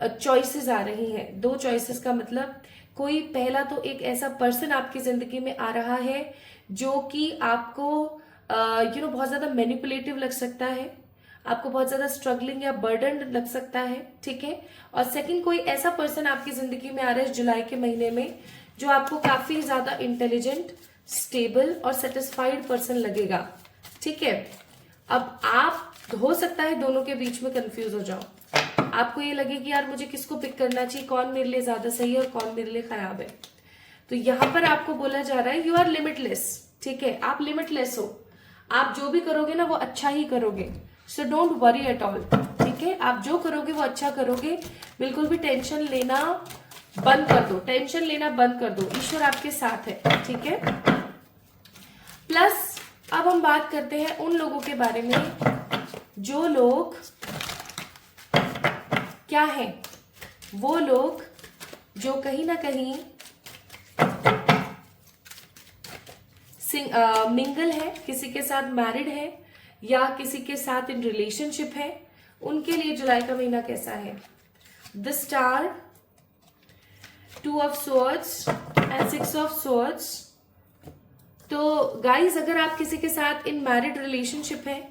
चॉइसेस आ रही हैं। दो चॉइसेस का मतलब कोई पहला तो एक ऐसा पर्सन आपकी जिंदगी में आ रहा है जो कि आपको बहुत ज्यादा मैनिपुलेटिव लग सकता है, आपको बहुत ज्यादा स्ट्रगलिंग या बर्डन लग सकता है, ठीक है। और सेकंड, कोई ऐसा पर्सन आपकी जिंदगी में आ रहा है जुलाई के महीने में जो आपको काफी ज्यादा इंटेलिजेंट, स्टेबल और सेटिस्फाइड पर्सन लगेगा, ठीक है। अब आप हो सकता है दोनों के बीच में कंफ्यूज हो जाओ, आपको ये लगे कि यार मुझे किसको पिक करना चाहिए, कौन मेरे लिए ज्यादा सही है और कौन मेरे लिए खराब है। तो यहां पर आपको बोला जा रहा है यू आर लिमिटलेस, ठीक है, आप लिमिटलेस हो, आप जो भी करोगे ना वो अच्छा ही करोगे। So don't worry at all, ठीक है। आप जो करोगे वो अच्छा करोगे, बिल्कुल भी टेंशन लेना बंद कर दो, टेंशन लेना बंद कर दो, ईश्वर आपके साथ है, ठीक है। प्लस अब हम बात करते हैं उन लोगों के बारे में जो लोग क्या है, वो लोग जो कहीं ना कहीं मिंगल है, किसी के साथ मैरिड है या किसी के साथ इन रिलेशनशिप है, उनके लिए जुलाई का महीना कैसा है। The star, 2 of swords and 6 of swords. तो गाइज, अगर आप किसी के साथ इन मैरिड रिलेशनशिप है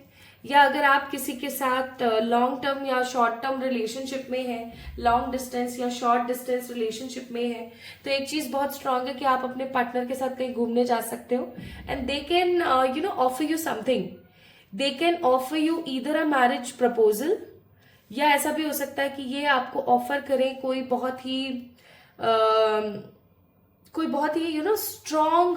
या अगर आप किसी के साथ लॉन्ग टर्म या शॉर्ट टर्म रिलेशनशिप में है, लॉन्ग डिस्टेंस या शॉर्ट डिस्टेंस रिलेशनशिप में है, तो एक चीज बहुत स्ट्रांग है कि आप अपने पार्टनर के साथ कहीं घूमने जा सकते हो and they can offer you something, they can offer you either a marriage proposal, या ऐसा भी हो सकता है कि ये आपको ऑफर करें कोई बहुत ही स्ट्रांग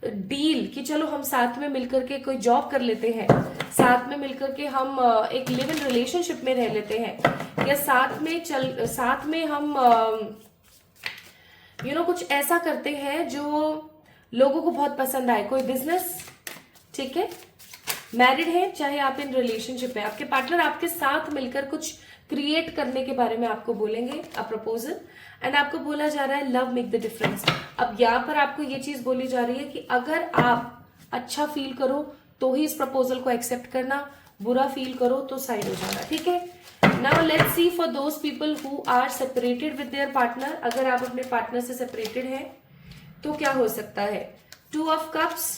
डील कि चलो हम साथ में मिलकर के कोई जॉब कर लेते हैं, साथ में मिलकर के हम एक लिव इन रिलेशनशिप में रह लेते हैं, या साथ में हम कुछ ऐसा करते हैं जो लोगों को बहुत पसंद आए, कोई बिजनेस, ठीक है। मैरिड है चाहे आप इन रिलेशनशिप में, आपके पार्टनर आपके साथ मिलकर कुछ क्रिएट करने के बारे में आपको बोलेंगे, अ प्रपोजल, एंड आपको बोला जा रहा है लव मेक द डिफरेंस। अब यहाँ पर आपको ये चीज बोली जा रही है कि अगर आप अच्छा फील करो तो ही इस प्रपोजल को एक्सेप्ट करना, बुरा फील करो तो साइड हो जाना, ठीक है। Now let's see for those people who are separated with their partner. अगर आप अपने पार्टनर से सेपरेटेड हैं तो क्या हो सकता है। 2 of cups,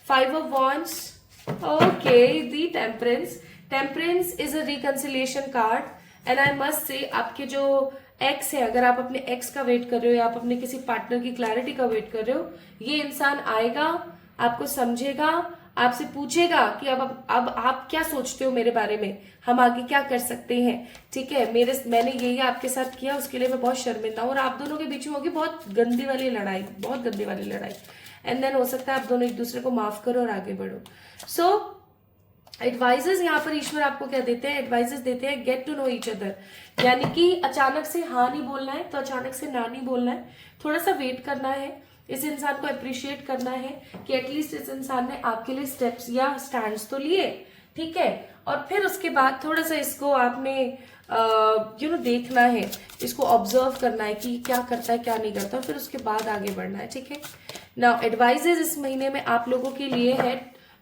5 of wands, okay, the temperance. Temperance is a reconciliation card and I must से आपके जो एक्स है, अगर आप अपने एक्स का वेट कर रहे हो या आप अपने किसी पार्टनर की क्लैरिटी का वेट कर रहे हो, ये इंसान आएगा, आपको समझेगा, आपसे पूछेगा कि अब आप क्या सोचते हो मेरे बारे में, हम आगे क्या कर सकते हैं, ठीक है। मैंने यही आपके साथ किया, उसके लिए मैं बहुत शर्मिंदा हूं, और आप दोनों के बीच में होगी बहुत गंदी वाली लड़ाई, बहुत गंदी वाली लड़ाई, एंड देन हो सकता है आप दोनों एक दूसरे को माफ करो और आगे बढ़ो। सो एडवाइजेस यहाँ पर ईश्वर आपको क्या देते हैं, एडवाइजेस देते हैं get to know each other, यानी कि अचानक से हाँ नहीं बोलना है तो अचानक से ना नहीं बोलना है, थोड़ा सा वेट करना है, इस इंसान को अप्रिशिएट करना है कि एटलीस्ट इस इंसान ने आपके लिए स्टेप्स या स्टैंड्स तो लिए, ठीक है। और फिर उसके बाद थोड़ा सा इसको आपने देखना है, इसको ऑब्जर्व करना है कि क्या करता है क्या नहीं करता, और फिर उसके बाद आगे बढ़ना है, ठीक है। नाउ एडवाइजेस इस महीने में आप लोगों के लिए है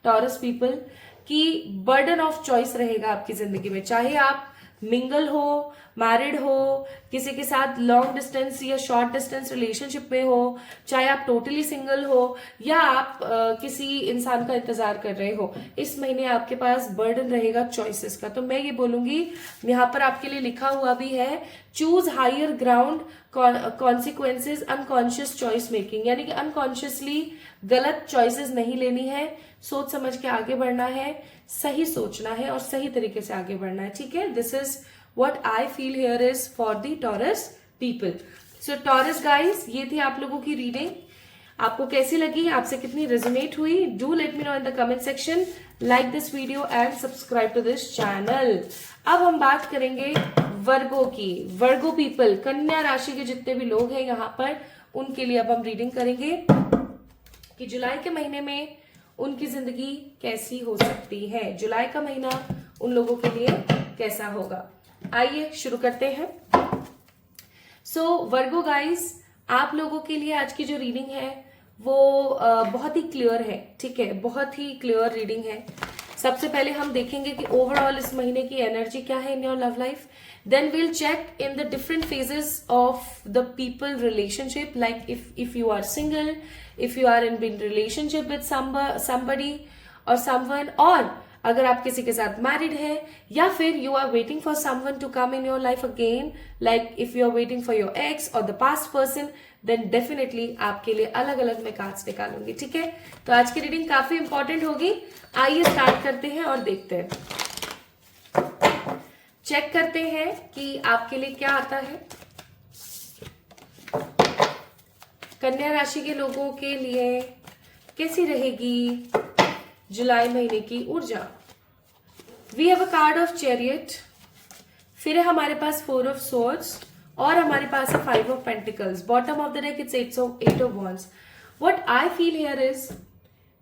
टॉरस पीपल कि बर्डन ऑफ चॉइस रहेगा आपकी जिंदगी में, चाहे आप मिंगल हो, मैरिड हो, किसी के साथ लॉन्ग डिस्टेंस या शॉर्ट डिस्टेंस रिलेशनशिप में हो, चाहे आप टोटली सिंगल हो या आप किसी इंसान का इंतजार कर रहे हो, इस महीने आपके पास बर्डन रहेगा चॉइसेस का। तो मैं ये बोलूंगी, यहाँ पर आपके लिए लिखा हुआ भी है, choose higher ground consequences unconscious choice making, यानी कि अनकॉन्शियसली गलत चॉइसेस नहीं लेनी है, सोच समझ के आगे बढ़ना है, सही सोचना है और सही तरीके से आगे बढ़ना है, ठीक है। This is what I feel here is for the Taurus people. So Taurus guys, ये थी आप लोगों की रीडिंग, आपको कैसी लगी, आपसे कितनी रेजोनेट हुई, do let me know in the comment section, like this video and subscribe to this channel. अब हम बात करेंगे वर्गो की, वर्गो पीपल, कन्या राशि के जितने भी लोग हैं यहाँ पर, उनके लिए अब हम रीडिंग करेंगे। कि जुलाई के महीने में उनकी जिंदगी कैसी हो सकती है, जुलाई का महीना उन लोगों के लिए कैसा होगा। आइए शुरू करते हैं। सो वर्गो गाइस, आप लोगों के लिए आज की जो रीडिंग है वो बहुत ही क्लियर है, ठीक है, बहुत ही क्लियर रीडिंग है। सबसे पहले हम देखेंगे कि ओवरऑल इस महीने की एनर्जी क्या है in your love life. Then we'll check in the different phases of the people relationship, like if you are single, if you are in relationship with somebody और someone, और अगर आप किसी के साथ मैरिड है या फिर you are waiting for someone to come in your life again, like if you are waiting for your ex और the past person, then definitely आपके लिए अलग अलग मैं कार्ड्स निकालूंगी, ठीक है। तो आज की रीडिंग काफी इंपॉर्टेंट होगी। आइए स्टार्ट करते हैं और देखते हैं, चेक करते हैं कि आपके लिए क्या आता है। कन्या राशि के लोगों के लिए कैसी रहेगी जुलाई महीने की ऊर्जा। We have a card of chariot, फिर है हमारे पास 4 ऑफ सोर्ड्स और हमारे पास है 5 of pentacles. Bottom of the deck it's 8 of wands. What I feel here is,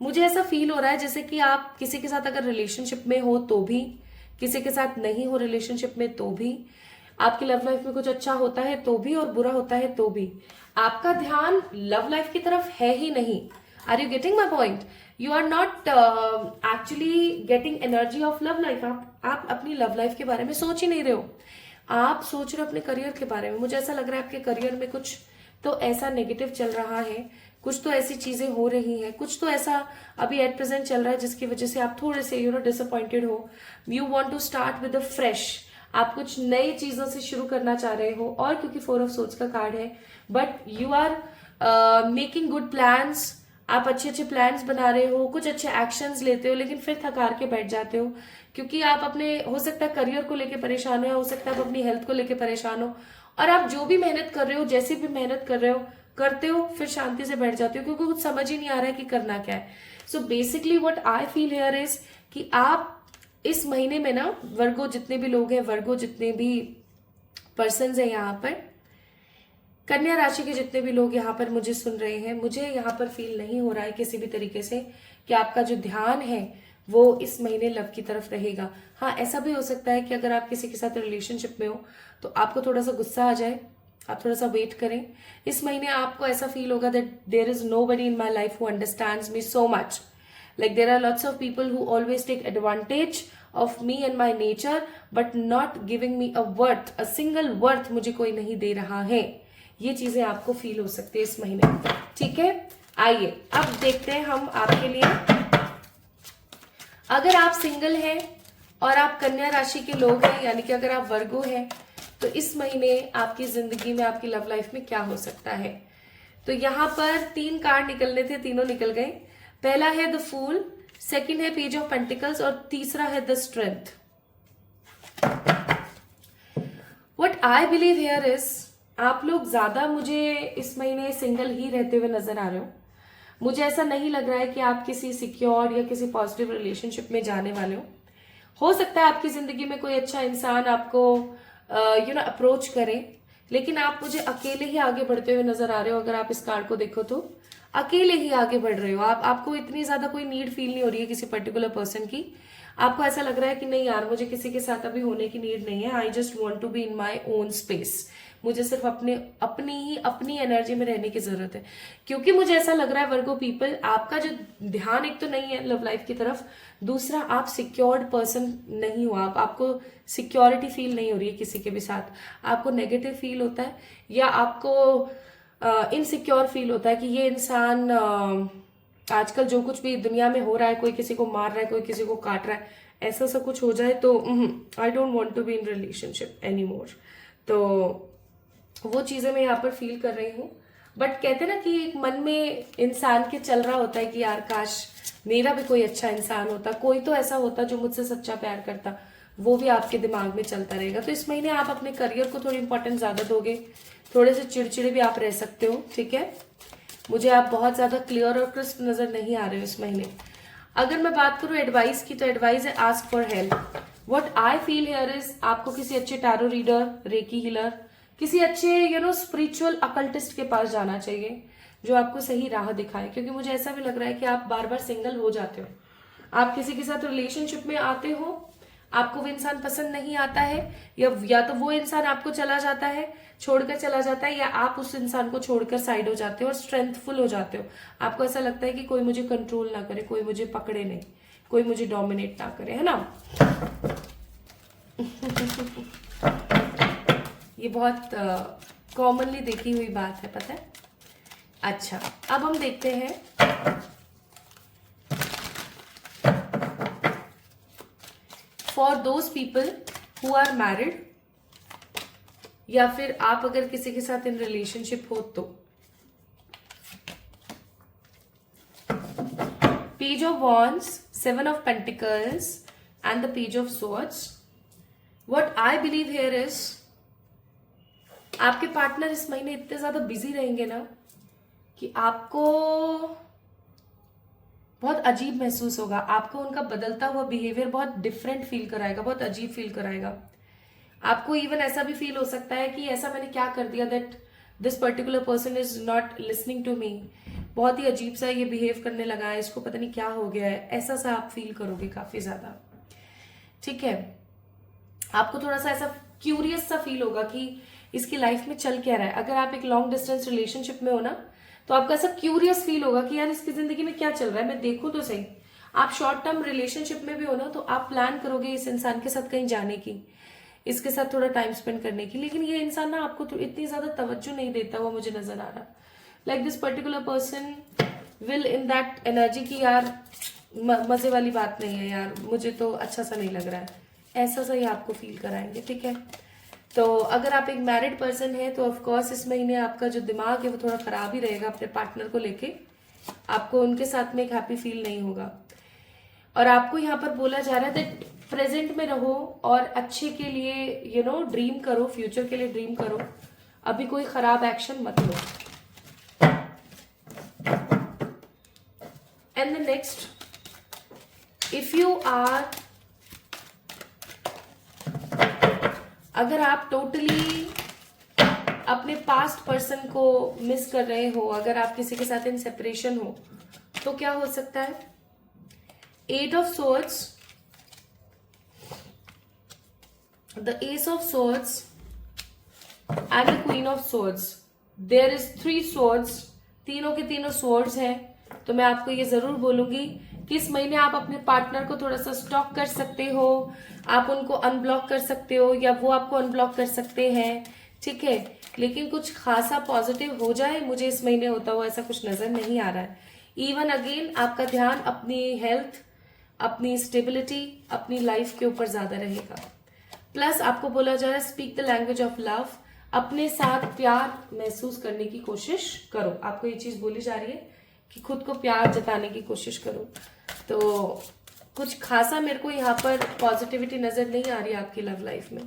मुझे ऐसा फील हो रहा है जैसे कि आप किसी के साथ अगर रिलेशनशिप में हो तो भी, किसी के साथ नहीं हो रिलेशनशिप में तो भी, आपकी लव लाइफ में कुछ अच्छा होता है तो भी और बुरा होता है तो भी, आपका ध्यान लव लाइफ की तरफ है ही नहीं। Are you getting my point? You are not actually getting energy of love life. आप अपनी लव लाइफ के बारे में सोच ही नहीं रहे हो, आप सोच रहे हो अपने करियर के बारे में। मुझे ऐसा लग रहा है आपके करियर में कुछ तो ऐसा नेगेटिव चल रहा है, कुछ तो ऐसी चीजें हो रही हैं, कुछ तो ऐसा अभी एट प्रेजेंट चल रहा है जिसकी वजह से आप थोड़े से डिसअपॉइंटेड हो। You want to start with a fresh, आप कुछ नई चीजों से शुरू करना चाह रहे हो। और क्योंकि 4 ऑफ सोर्ड्स का कार्ड है, but you are making good plans, आप अच्छे अच्छे प्लान्स बना रहे हो, कुछ अच्छे एक्शंस लेते हो, लेकिन फिर थकार के बैठ जाते हो क्योंकि आप अपने, हो सकता है करियर को लेके परेशान हो, या हो सकता है आप अपनी हेल्थ को लेके परेशान हो, और आप जो भी मेहनत कर रहे हो, जैसी भी मेहनत कर रहे हो, करते हो, फिर शांति से बैठ जाते हो क्योंकि कुछ समझ ही नहीं आ रहा है कि करना क्या है। So basically what I feel here is कि आप इस महीने में ना, वर्गो जितने भी लोग हैं, वर्गो जितने भी पर्सन है यहाँ पर, कन्या राशि के जितने भी लोग यहाँ पर मुझे सुन रहे हैं, मुझे यहाँ पर फील नहीं हो रहा है किसी भी तरीके से कि आपका जो ध्यान है वो इस महीने लव की तरफ रहेगा। हाँ, ऐसा भी हो सकता है कि अगर आप किसी के साथ रिलेशनशिप में हो तो आपको थोड़ा सा गुस्सा आ जाए, आप थोड़ा सा वेट करें। इस महीने आपको ऐसा फील होगा that there is nobody in my life who understands me so much, like there are lots of people who always take advantage of me and my nature but not giving me a worth, a single worth मुझे कोई नहीं दे रहा है। ये चीजें आपको feel हो सकती है इस महीने, ठीक है। आइए अब देखते हैं हम आपके लिए, अगर आप सिंगल हैं और आप कन्या राशि के लोग हैं, यानी कि अगर आप वर्गो हैं, तो इस महीने आपकी जिंदगी में, आपकी लव लाइफ में क्या हो सकता है। तो यहाँ पर 3 कार्ड निकलने थे, तीनों निकल गए। पहला है द फूल, सेकंड है पेज ऑफ पेंटिकल्स और तीसरा है the strength. What I believe here is, आप लोग ज्यादा मुझे इस महीने सिंगल ही रहते हुए नजर आ रहे हो। मुझे ऐसा नहीं लग रहा है कि आप किसी सिक्योर या किसी पॉजिटिव रिलेशनशिप में जाने वाले हो सकता है आपकी जिंदगी में कोई अच्छा इंसान आपको अप्रोच करे, लेकिन आप मुझे अकेले ही आगे बढ़ते हुए नजर आ रहे हो। अगर आप इस कार्ड को देखो तो अकेले ही आगे बढ़ रहे हो, आपको इतनी ज्यादा कोई नीड फील नहीं हो रही है किसी पर्टिकुलर पर्सन की। आपको ऐसा लग रहा है कि नहीं यार, मुझे किसी के साथ अभी होने की नीड नहीं है, I just want to be in my own space. मुझे सिर्फ अपनी एनर्जी में रहने की जरूरत है, क्योंकि मुझे ऐसा लग रहा है वर्गो पीपल, आपका जो ध्यान एक तो नहीं है लव लाइफ की तरफ, दूसरा आप सिक्योर्ड पर्सन नहीं हो, आपको सिक्योरिटी फील नहीं हो रही है किसी के भी साथ, आपको नेगेटिव फील होता है या आपको इनसिक्योर फील होता है कि ये इंसान आजकल जो कुछ भी दुनिया में हो रहा है, कोई किसी को मार रहा है, कोई किसी को काट रहा है, ऐसा सब कुछ हो जाए तो I don't want to be in relationship any more. तो वो चीजें मैं यहाँ पर फील कर रही हूँ। बट कहते ना कि एक मन में इंसान के चल रहा होता है कि यार काश मेरा भी कोई अच्छा इंसान होता, कोई तो ऐसा होता जो मुझसे सच्चा प्यार करता, वो भी आपके दिमाग में चलता रहेगा। तो इस महीने आप अपने करियर को थोड़ी इंपॉर्टेंस ज्यादा दोगे, थोड़े से चिड़चिड़े भी आप रह सकते हो, ठीक है। मुझे आप बहुत ज्यादा क्लियर और क्रिस्प नजर नहीं आ रहे हो इस महीने। अगर मैं बात करूं एडवाइस की, तो एडवाइस है ask for help. What I feel here is, आपको किसी अच्छे टैरो रीडर, रेकी हीलर, किसी अच्छे स्पिरिचुअल अकल्टिस्ट के पास जाना चाहिए, जो आपको सही राह दिखाए, क्योंकि मुझे ऐसा भी लग रहा है कि आप बार बार सिंगल हो जाते हो। आप किसी के साथ रिलेशनशिप में आते हो, आपको वो इंसान पसंद नहीं आता है, या तो वो इंसान आपको चला जाता है, छोड़कर चला जाता है, या आप उस इंसान को छोड़कर साइड हो जाते हो और स्ट्रेंथफुल हो जाते हो। आपको ऐसा लगता है कि कोई मुझे कंट्रोल ना करे, कोई मुझे पकड़े नहीं, कोई मुझे डोमिनेट ना करे, है ना। ये बहुत कॉमनली देखी हुई बात है, पता है। अच्छा, अब हम देखते हैं for those people who are married, या फिर आप अगर किसी के साथ इन रिलेशनशिप हो तो। Page of wands, 7 of pentacles and the page of swords. What I believe here is, आपके पार्टनर इस महीने इतने ज्यादा बिजी रहेंगे ना कि आपको बहुत अजीब महसूस होगा। आपको उनका बदलता हुआ बिहेवियर बहुत डिफरेंट फील कराएगा, बहुत अजीब फील कराएगा। आपको इवन ऐसा भी फील हो सकता है कि ऐसा मैंने क्या कर दिया that this particular person is not listening to me. बहुत ही अजीब सा ये बिहेव करने लगा है, इसको पता नहीं क्या हो गया है, ऐसा सा आप फील करोगे काफी ज्यादा। ठीक है, आपको थोड़ा सा ऐसा क्यूरियस सा फील होगा कि इसकी लाइफ में चल क्या रहा है। अगर आप एक लॉन्ग डिस्टेंस रिलेशनशिप में हो ना, तो आपको ऐसा क्यूरियस फील होगा कि यार इसकी जिंदगी में क्या चल रहा है, मैं देखूं तो सही। आप शॉर्ट टर्म रिलेशनशिप में भी हो ना, तो आप प्लान करोगे इस इंसान के साथ कहीं जाने की, इसके साथ थोड़ा टाइम स्पेंड करने की, लेकिन ये इंसान ना आपको तो इतनी ज्यादा तवज्जो नहीं देता हुआ मुझे नजर आ रहा। Like this particular person will in that energy की यार मजे वाली बात नहीं है यार, मुझे तो अच्छा सा नहीं लग रहा है, ऐसा सा ही आपको फील कराएंगे। ठीक है, तो अगर आप एक मैरिड पर्सन है तो ऑफकोर्स इस महीने आपका जो दिमाग है वो थोड़ा खराब ही रहेगा अपने पार्टनर को लेके। आपको उनके साथ में एक हैप्पी फील नहीं होगा, और आपको यहाँ पर बोला जा रहा है दैट प्रेजेंट में रहो और अच्छे के लिए ड्रीम करो, फ्यूचर के लिए ड्रीम करो, अभी कोई खराब एक्शन मत लो। And the next, if you are, अगर आप टोटली अपने पास्ट पर्सन को मिस कर रहे हो, अगर आप किसी के साथ इन सेपरेशन हो, तो क्या हो सकता है। 8 of swords, the ace of swords and the queen of swords. There is 3 swords, तीनों के तीनों swords हैं। तो मैं आपको ये जरूर बोलूंगी कि इस महीने आप अपने पार्टनर को थोड़ा सा स्टॉक कर सकते हो, आप उनको अनब्लॉक कर सकते हो, या वो आपको अनब्लॉक कर सकते हैं। ठीक है, लेकिन कुछ खासा पॉजिटिव हो जाए मुझे इस महीने होता हुआ ऐसा कुछ नजर नहीं आ रहा है। इवन अगेन आपका ध्यान अपनी हेल्थ, अपनी स्टेबिलिटी, अपनी लाइफ के ऊपर ज्यादा रहेगा। प्लस आपको बोला जा रहा है speak the language of love, अपने साथ प्यार महसूस करने की कोशिश करो। आपको ये चीज बोली जा रही है कि खुद को प्यार जताने की कोशिश करो। तो कुछ खासा मेरे को यहाँ पर पॉजिटिविटी नजर नहीं आ रही आपकी लव लाइफ में।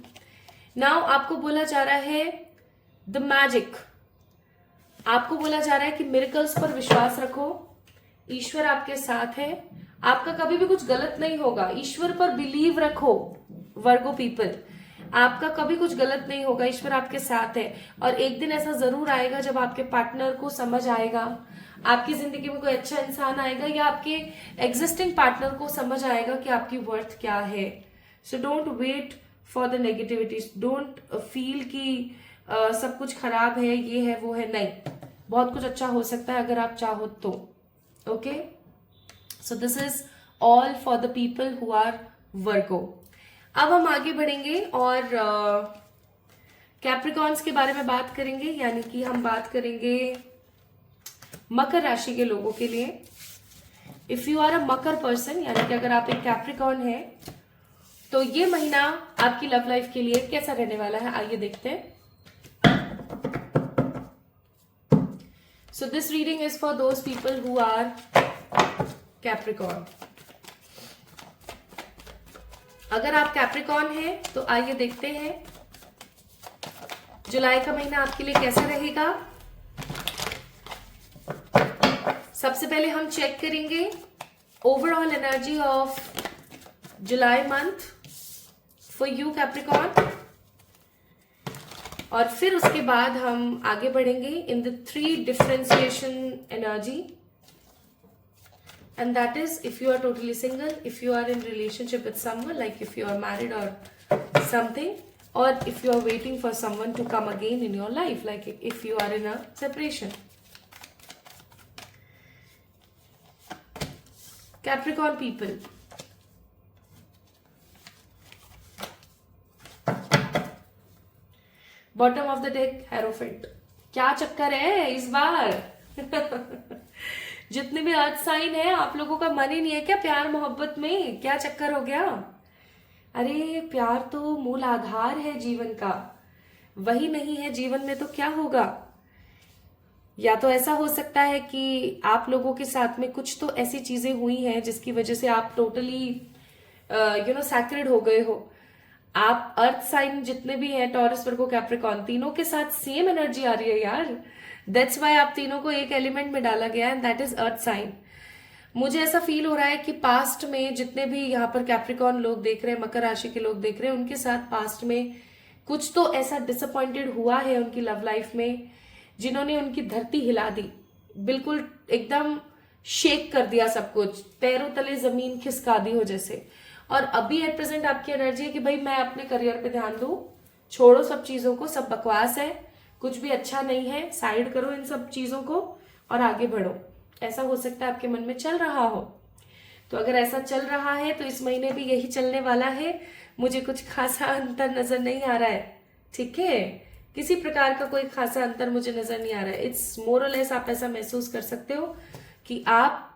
नाउ आपको बोला जा रहा है द मैजिक, आपको बोला जा रहा है कि मिरेकल्स पर विश्वास रखो, ईश्वर आपके साथ है, आपका कभी भी कुछ गलत नहीं होगा। ईश्वर पर बिलीव रखो वर्गो पीपल, आपका कभी कुछ गलत नहीं होगा, ईश्वर आपके साथ है। और एक दिन ऐसा जरूर आएगा जब आपके पार्टनर को समझ आएगा, आपकी जिंदगी में कोई अच्छा इंसान आएगा, या आपके एग्जिस्टिंग पार्टनर को समझ आएगा कि आपकी वर्थ क्या है। So don't wait for the negativity, don't feel कि सब कुछ खराब है, ये है वो है, नहीं, बहुत कुछ अच्छा हो सकता है अगर आप चाहो तो। Okay, so this is all for the people who are Virgo. अब हम आगे बढ़ेंगे और कैप्रिकॉन्स के बारे में बात करेंगे, यानी कि हम बात करेंगे मकर राशि के लोगों के लिए। If you are a Makar person, यानी कि अगर आप एक कैप्रिकॉन है, तो ये महीना आपकी लव लाइफ के लिए कैसा रहने वाला है, आइए देखते हैं। So this reading is for those people who are Capricorn. अगर आप कैप्रिकॉन हैं तो आइए देखते हैं जुलाई का महीना आपके लिए कैसा रहेगा। सबसे पहले हम चेक करेंगे overall energy of July month for you Capricorn, और फिर उसके बाद हम आगे बढ़ेंगे in the 3 differentiation energy, and that is if you are totally single, if you are in relationship with someone, like if you are married or something, or if you are waiting for someone to come again in your life, like if you are in a separation. Capricorn people, bottom of the deck hierophant. क्या चक्कर है इस बार? जितने भी अर्थ sign है आप लोगों का मन ही नहीं है क्या प्यार मोहब्बत में? क्या चक्कर हो गया? अरे प्यार तो मूल आधार है जीवन का, वही नहीं है जीवन में तो क्या होगा? या तो ऐसा हो सकता है कि आप लोगों के साथ में कुछ तो ऐसी चीजें हुई हैं जिसकी वजह से आप टोटली सैक्रेड हो गए हो। आप अर्थ साइन जितने भी हैं, टॉरस, वर्गो, कैप्रिकॉर्न, तीनों के साथ सेम एनर्जी आ रही है यार। दैट्स वाई आप तीनों को एक एलिमेंट में डाला गया and that is earth sign. मुझे ऐसा फील हो रहा है कि पास्ट में जितने भी यहाँ पर कैप्रिकॉर्न लोग देख रहे हैं, मकर राशि के लोग देख रहे हैं, उनके साथ पास्ट में कुछ तो ऐसा डिसअपॉइंटेड हुआ है उनकी लव लाइफ में, जिन्होंने उनकी धरती हिला दी, बिल्कुल एकदम शेक कर दिया सब कुछ, पैरों तले जमीन खिसका दी हो जैसे। और अभी एट प्रेजेंट आपकी एनर्जी है कि भाई मैं अपने करियर पे ध्यान दूं, छोड़ो सब चीजों को, सब बकवास है, कुछ भी अच्छा नहीं है, साइड करो इन सब चीजों को और आगे बढ़ो। ऐसा हो सकता है आपके मन में चल रहा हो। तो अगर ऐसा चल रहा है तो इस महीने भी यही चलने वाला है। मुझे कुछ खासा अंतर नजर नहीं आ रहा है, ठीक है? किसी प्रकार का कोई खासा अंतर मुझे नजर नहीं आ रहा है। इट्स मोर और लेस आप ऐसा महसूस कर सकते हो कि आप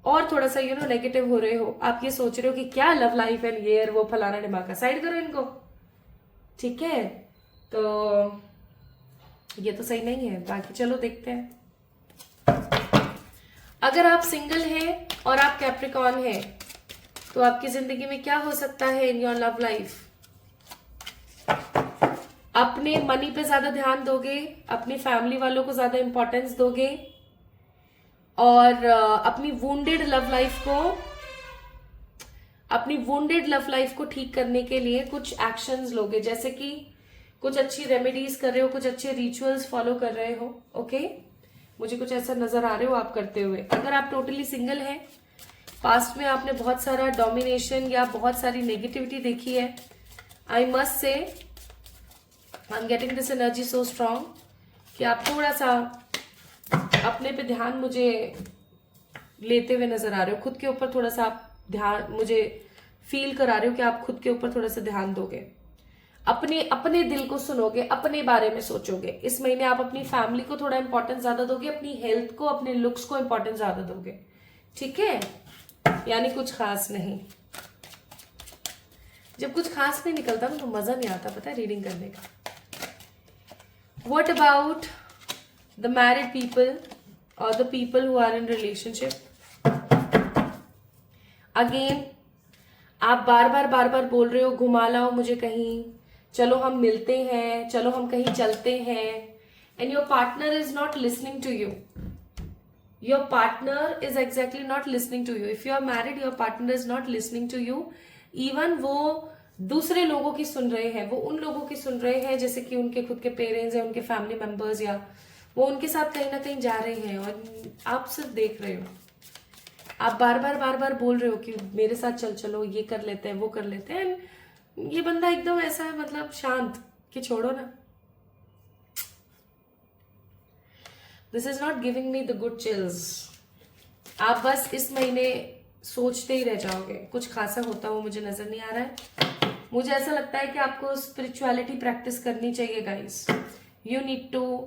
और थोड़ा सा नेगेटिव हो रहे हो। आप ये सोच रहे हो कि क्या लव लाइफ है, ये वो फलाना ढिमाका, साइड करो इनको, ठीक है? तो ये तो सही नहीं है। बाकी चलो देखते हैं। अगर आप सिंगल हैं और आप कैप्रिकॉर्न हैं तो आपकी जिंदगी में क्या हो सकता है इन योर लव लाइफ? अपने मनी पे ज्यादा ध्यान दोगे, अपनी फैमिली वालों को ज्यादा इंपॉर्टेंस दोगे और अपनी वुंडेड लव लाइफ को ठीक करने के लिए कुछ एक्शंस लोगे, जैसे कि कुछ अच्छी रेमेडीज कर रहे हो, कुछ अच्छे रिचुअल्स फॉलो कर रहे हो। ओके, मुझे कुछ ऐसा नजर आ रहे हो आप करते हुए। अगर आप टोटली सिंगल हैं, पास्ट में आपने बहुत सारा डोमिनेशन या बहुत सारी नेगेटिविटी देखी है, आई मस्ट से I am getting this energy so strong कि आप थोड़ा सा अपने पे ध्यान मुझे लेते हुए नजर आ रहे हो। खुद के ऊपर थोड़ा सा आप ध्यान, मुझे फील करा रहे हो कि आप खुद के ऊपर थोड़ा सा ध्यान दोगे, अपने दिल को सुनोगे, अपने बारे में सोचोगे। इस महीने आप अपनी फैमिली को थोड़ा इंपॉर्टेंस ज्यादा दोगे, अपनी हेल्थ को, अपने लुक्स को इंपॉर्टेंस ज्यादा दोगे, ठीक है? यानी कुछ खास नहीं। जब कुछ खास नहीं निकलता ना तो मजा नहीं आता, पता है, रीडिंग करने का। What about the married people or the people who are in relationship? Again, आप बार बार बोल रहे हो घुमा लाओ मुझे कहीं, चलो हम मिलते हैं, चलो हम कहीं चलते हैं, and your partner is not listening to you. Your partner is exactly not listening to you. If you are married, your partner is not listening to you. Even वो दूसरे लोगों की सुन रहे हैं, वो उन लोगों की सुन रहे हैं जैसे कि उनके खुद के पेरेंट्स या उनके फैमिली मेंबर्स, या वो उनके साथ कहीं ना कहीं जा रहे हैं और आप सिर्फ देख रहे हो। आप बार बार बोल रहे हो कि मेरे साथ चलो, ये कर लेते हैं, वो कर लेते हैं। ये बंदा एकदम ऐसा है, मतलब शांत कि छोड़ो ना। This is not giving me the good chills. आप बस इस महीने सोचते ही रह जाओगे, कुछ खासा होता हुआ मुझे नजर नहीं आ रहा है। मुझे ऐसा लगता है कि आपको स्पिरिचुअलिटी प्रैक्टिस करनी चाहिए guys. You need to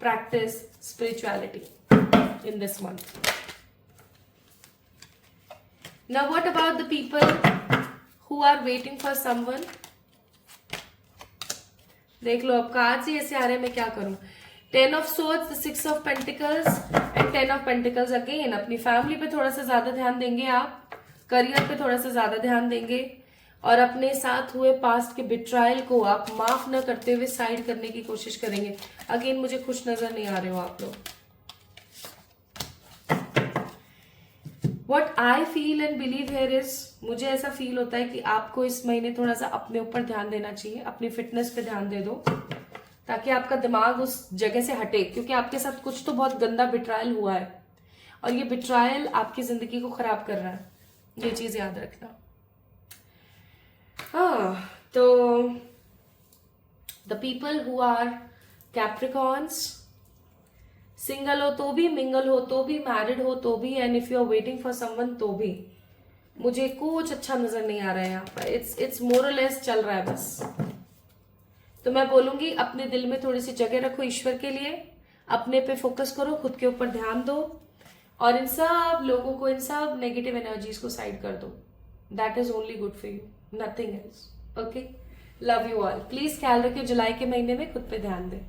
practice spirituality in this month. Now what about the people who are waiting for someone? देख लो, अब कार्ड्स ही ऐसे आ रहे हैं, मैं क्या करूं? 10 of Swords, the 6 of Pentacles and 10 of Pentacles again। अपनी फैमिली पे थोड़ा सा ज्यादा ध्यान देंगे आप, करियर पे थोड़ा सा ज्यादा ध्यान देंगे और अपने साथ हुए पास्ट के बिट्रायल को आप माफ न करते हुए साइड करने की कोशिश करेंगे। अगेन मुझे खुश नजर नहीं आ रहे हो आप लोग। What I feel and believe here is, मुझे ऐसा फील होता है कि आपको इस महीने थोड़ा सा अपने ऊपर ध्यान देना चाहिए, अपनी फिटनेस पे ध्यान दे दो, ताकि आपका दिमाग उस जगह से हटे, क्योंकि आपके साथ कुछ तो बहुत गंदा बिट्रायल हुआ है और ये बिट्रायल आपकी जिंदगी को खराब कर रहा है, ये चीज याद रखना। हाँ, तो the people who are Capricorns, single हो तो भी, मिंगल हो तो भी, मैरिड हो तो भी, and if you are waiting for someone तो भी, मुझे कुछ अच्छा नजर नहीं आ रहा है यहाँ पर। इट्स मोर और लेस चल रहा है बस। तो मैं बोलूंगी अपने दिल में थोड़ी सी जगह रखो ईश्वर के लिए, अपने पे फोकस करो, खुद के ऊपर ध्यान दो और इन सब लोगों को, इन सब नेगेटिव एनर्जीज को साइड कर दो। That is only good for you, nothing else. Okay, love you all. Please ख्याल रखिए, जुलाई के महीने में खुद पे ध्यान दें।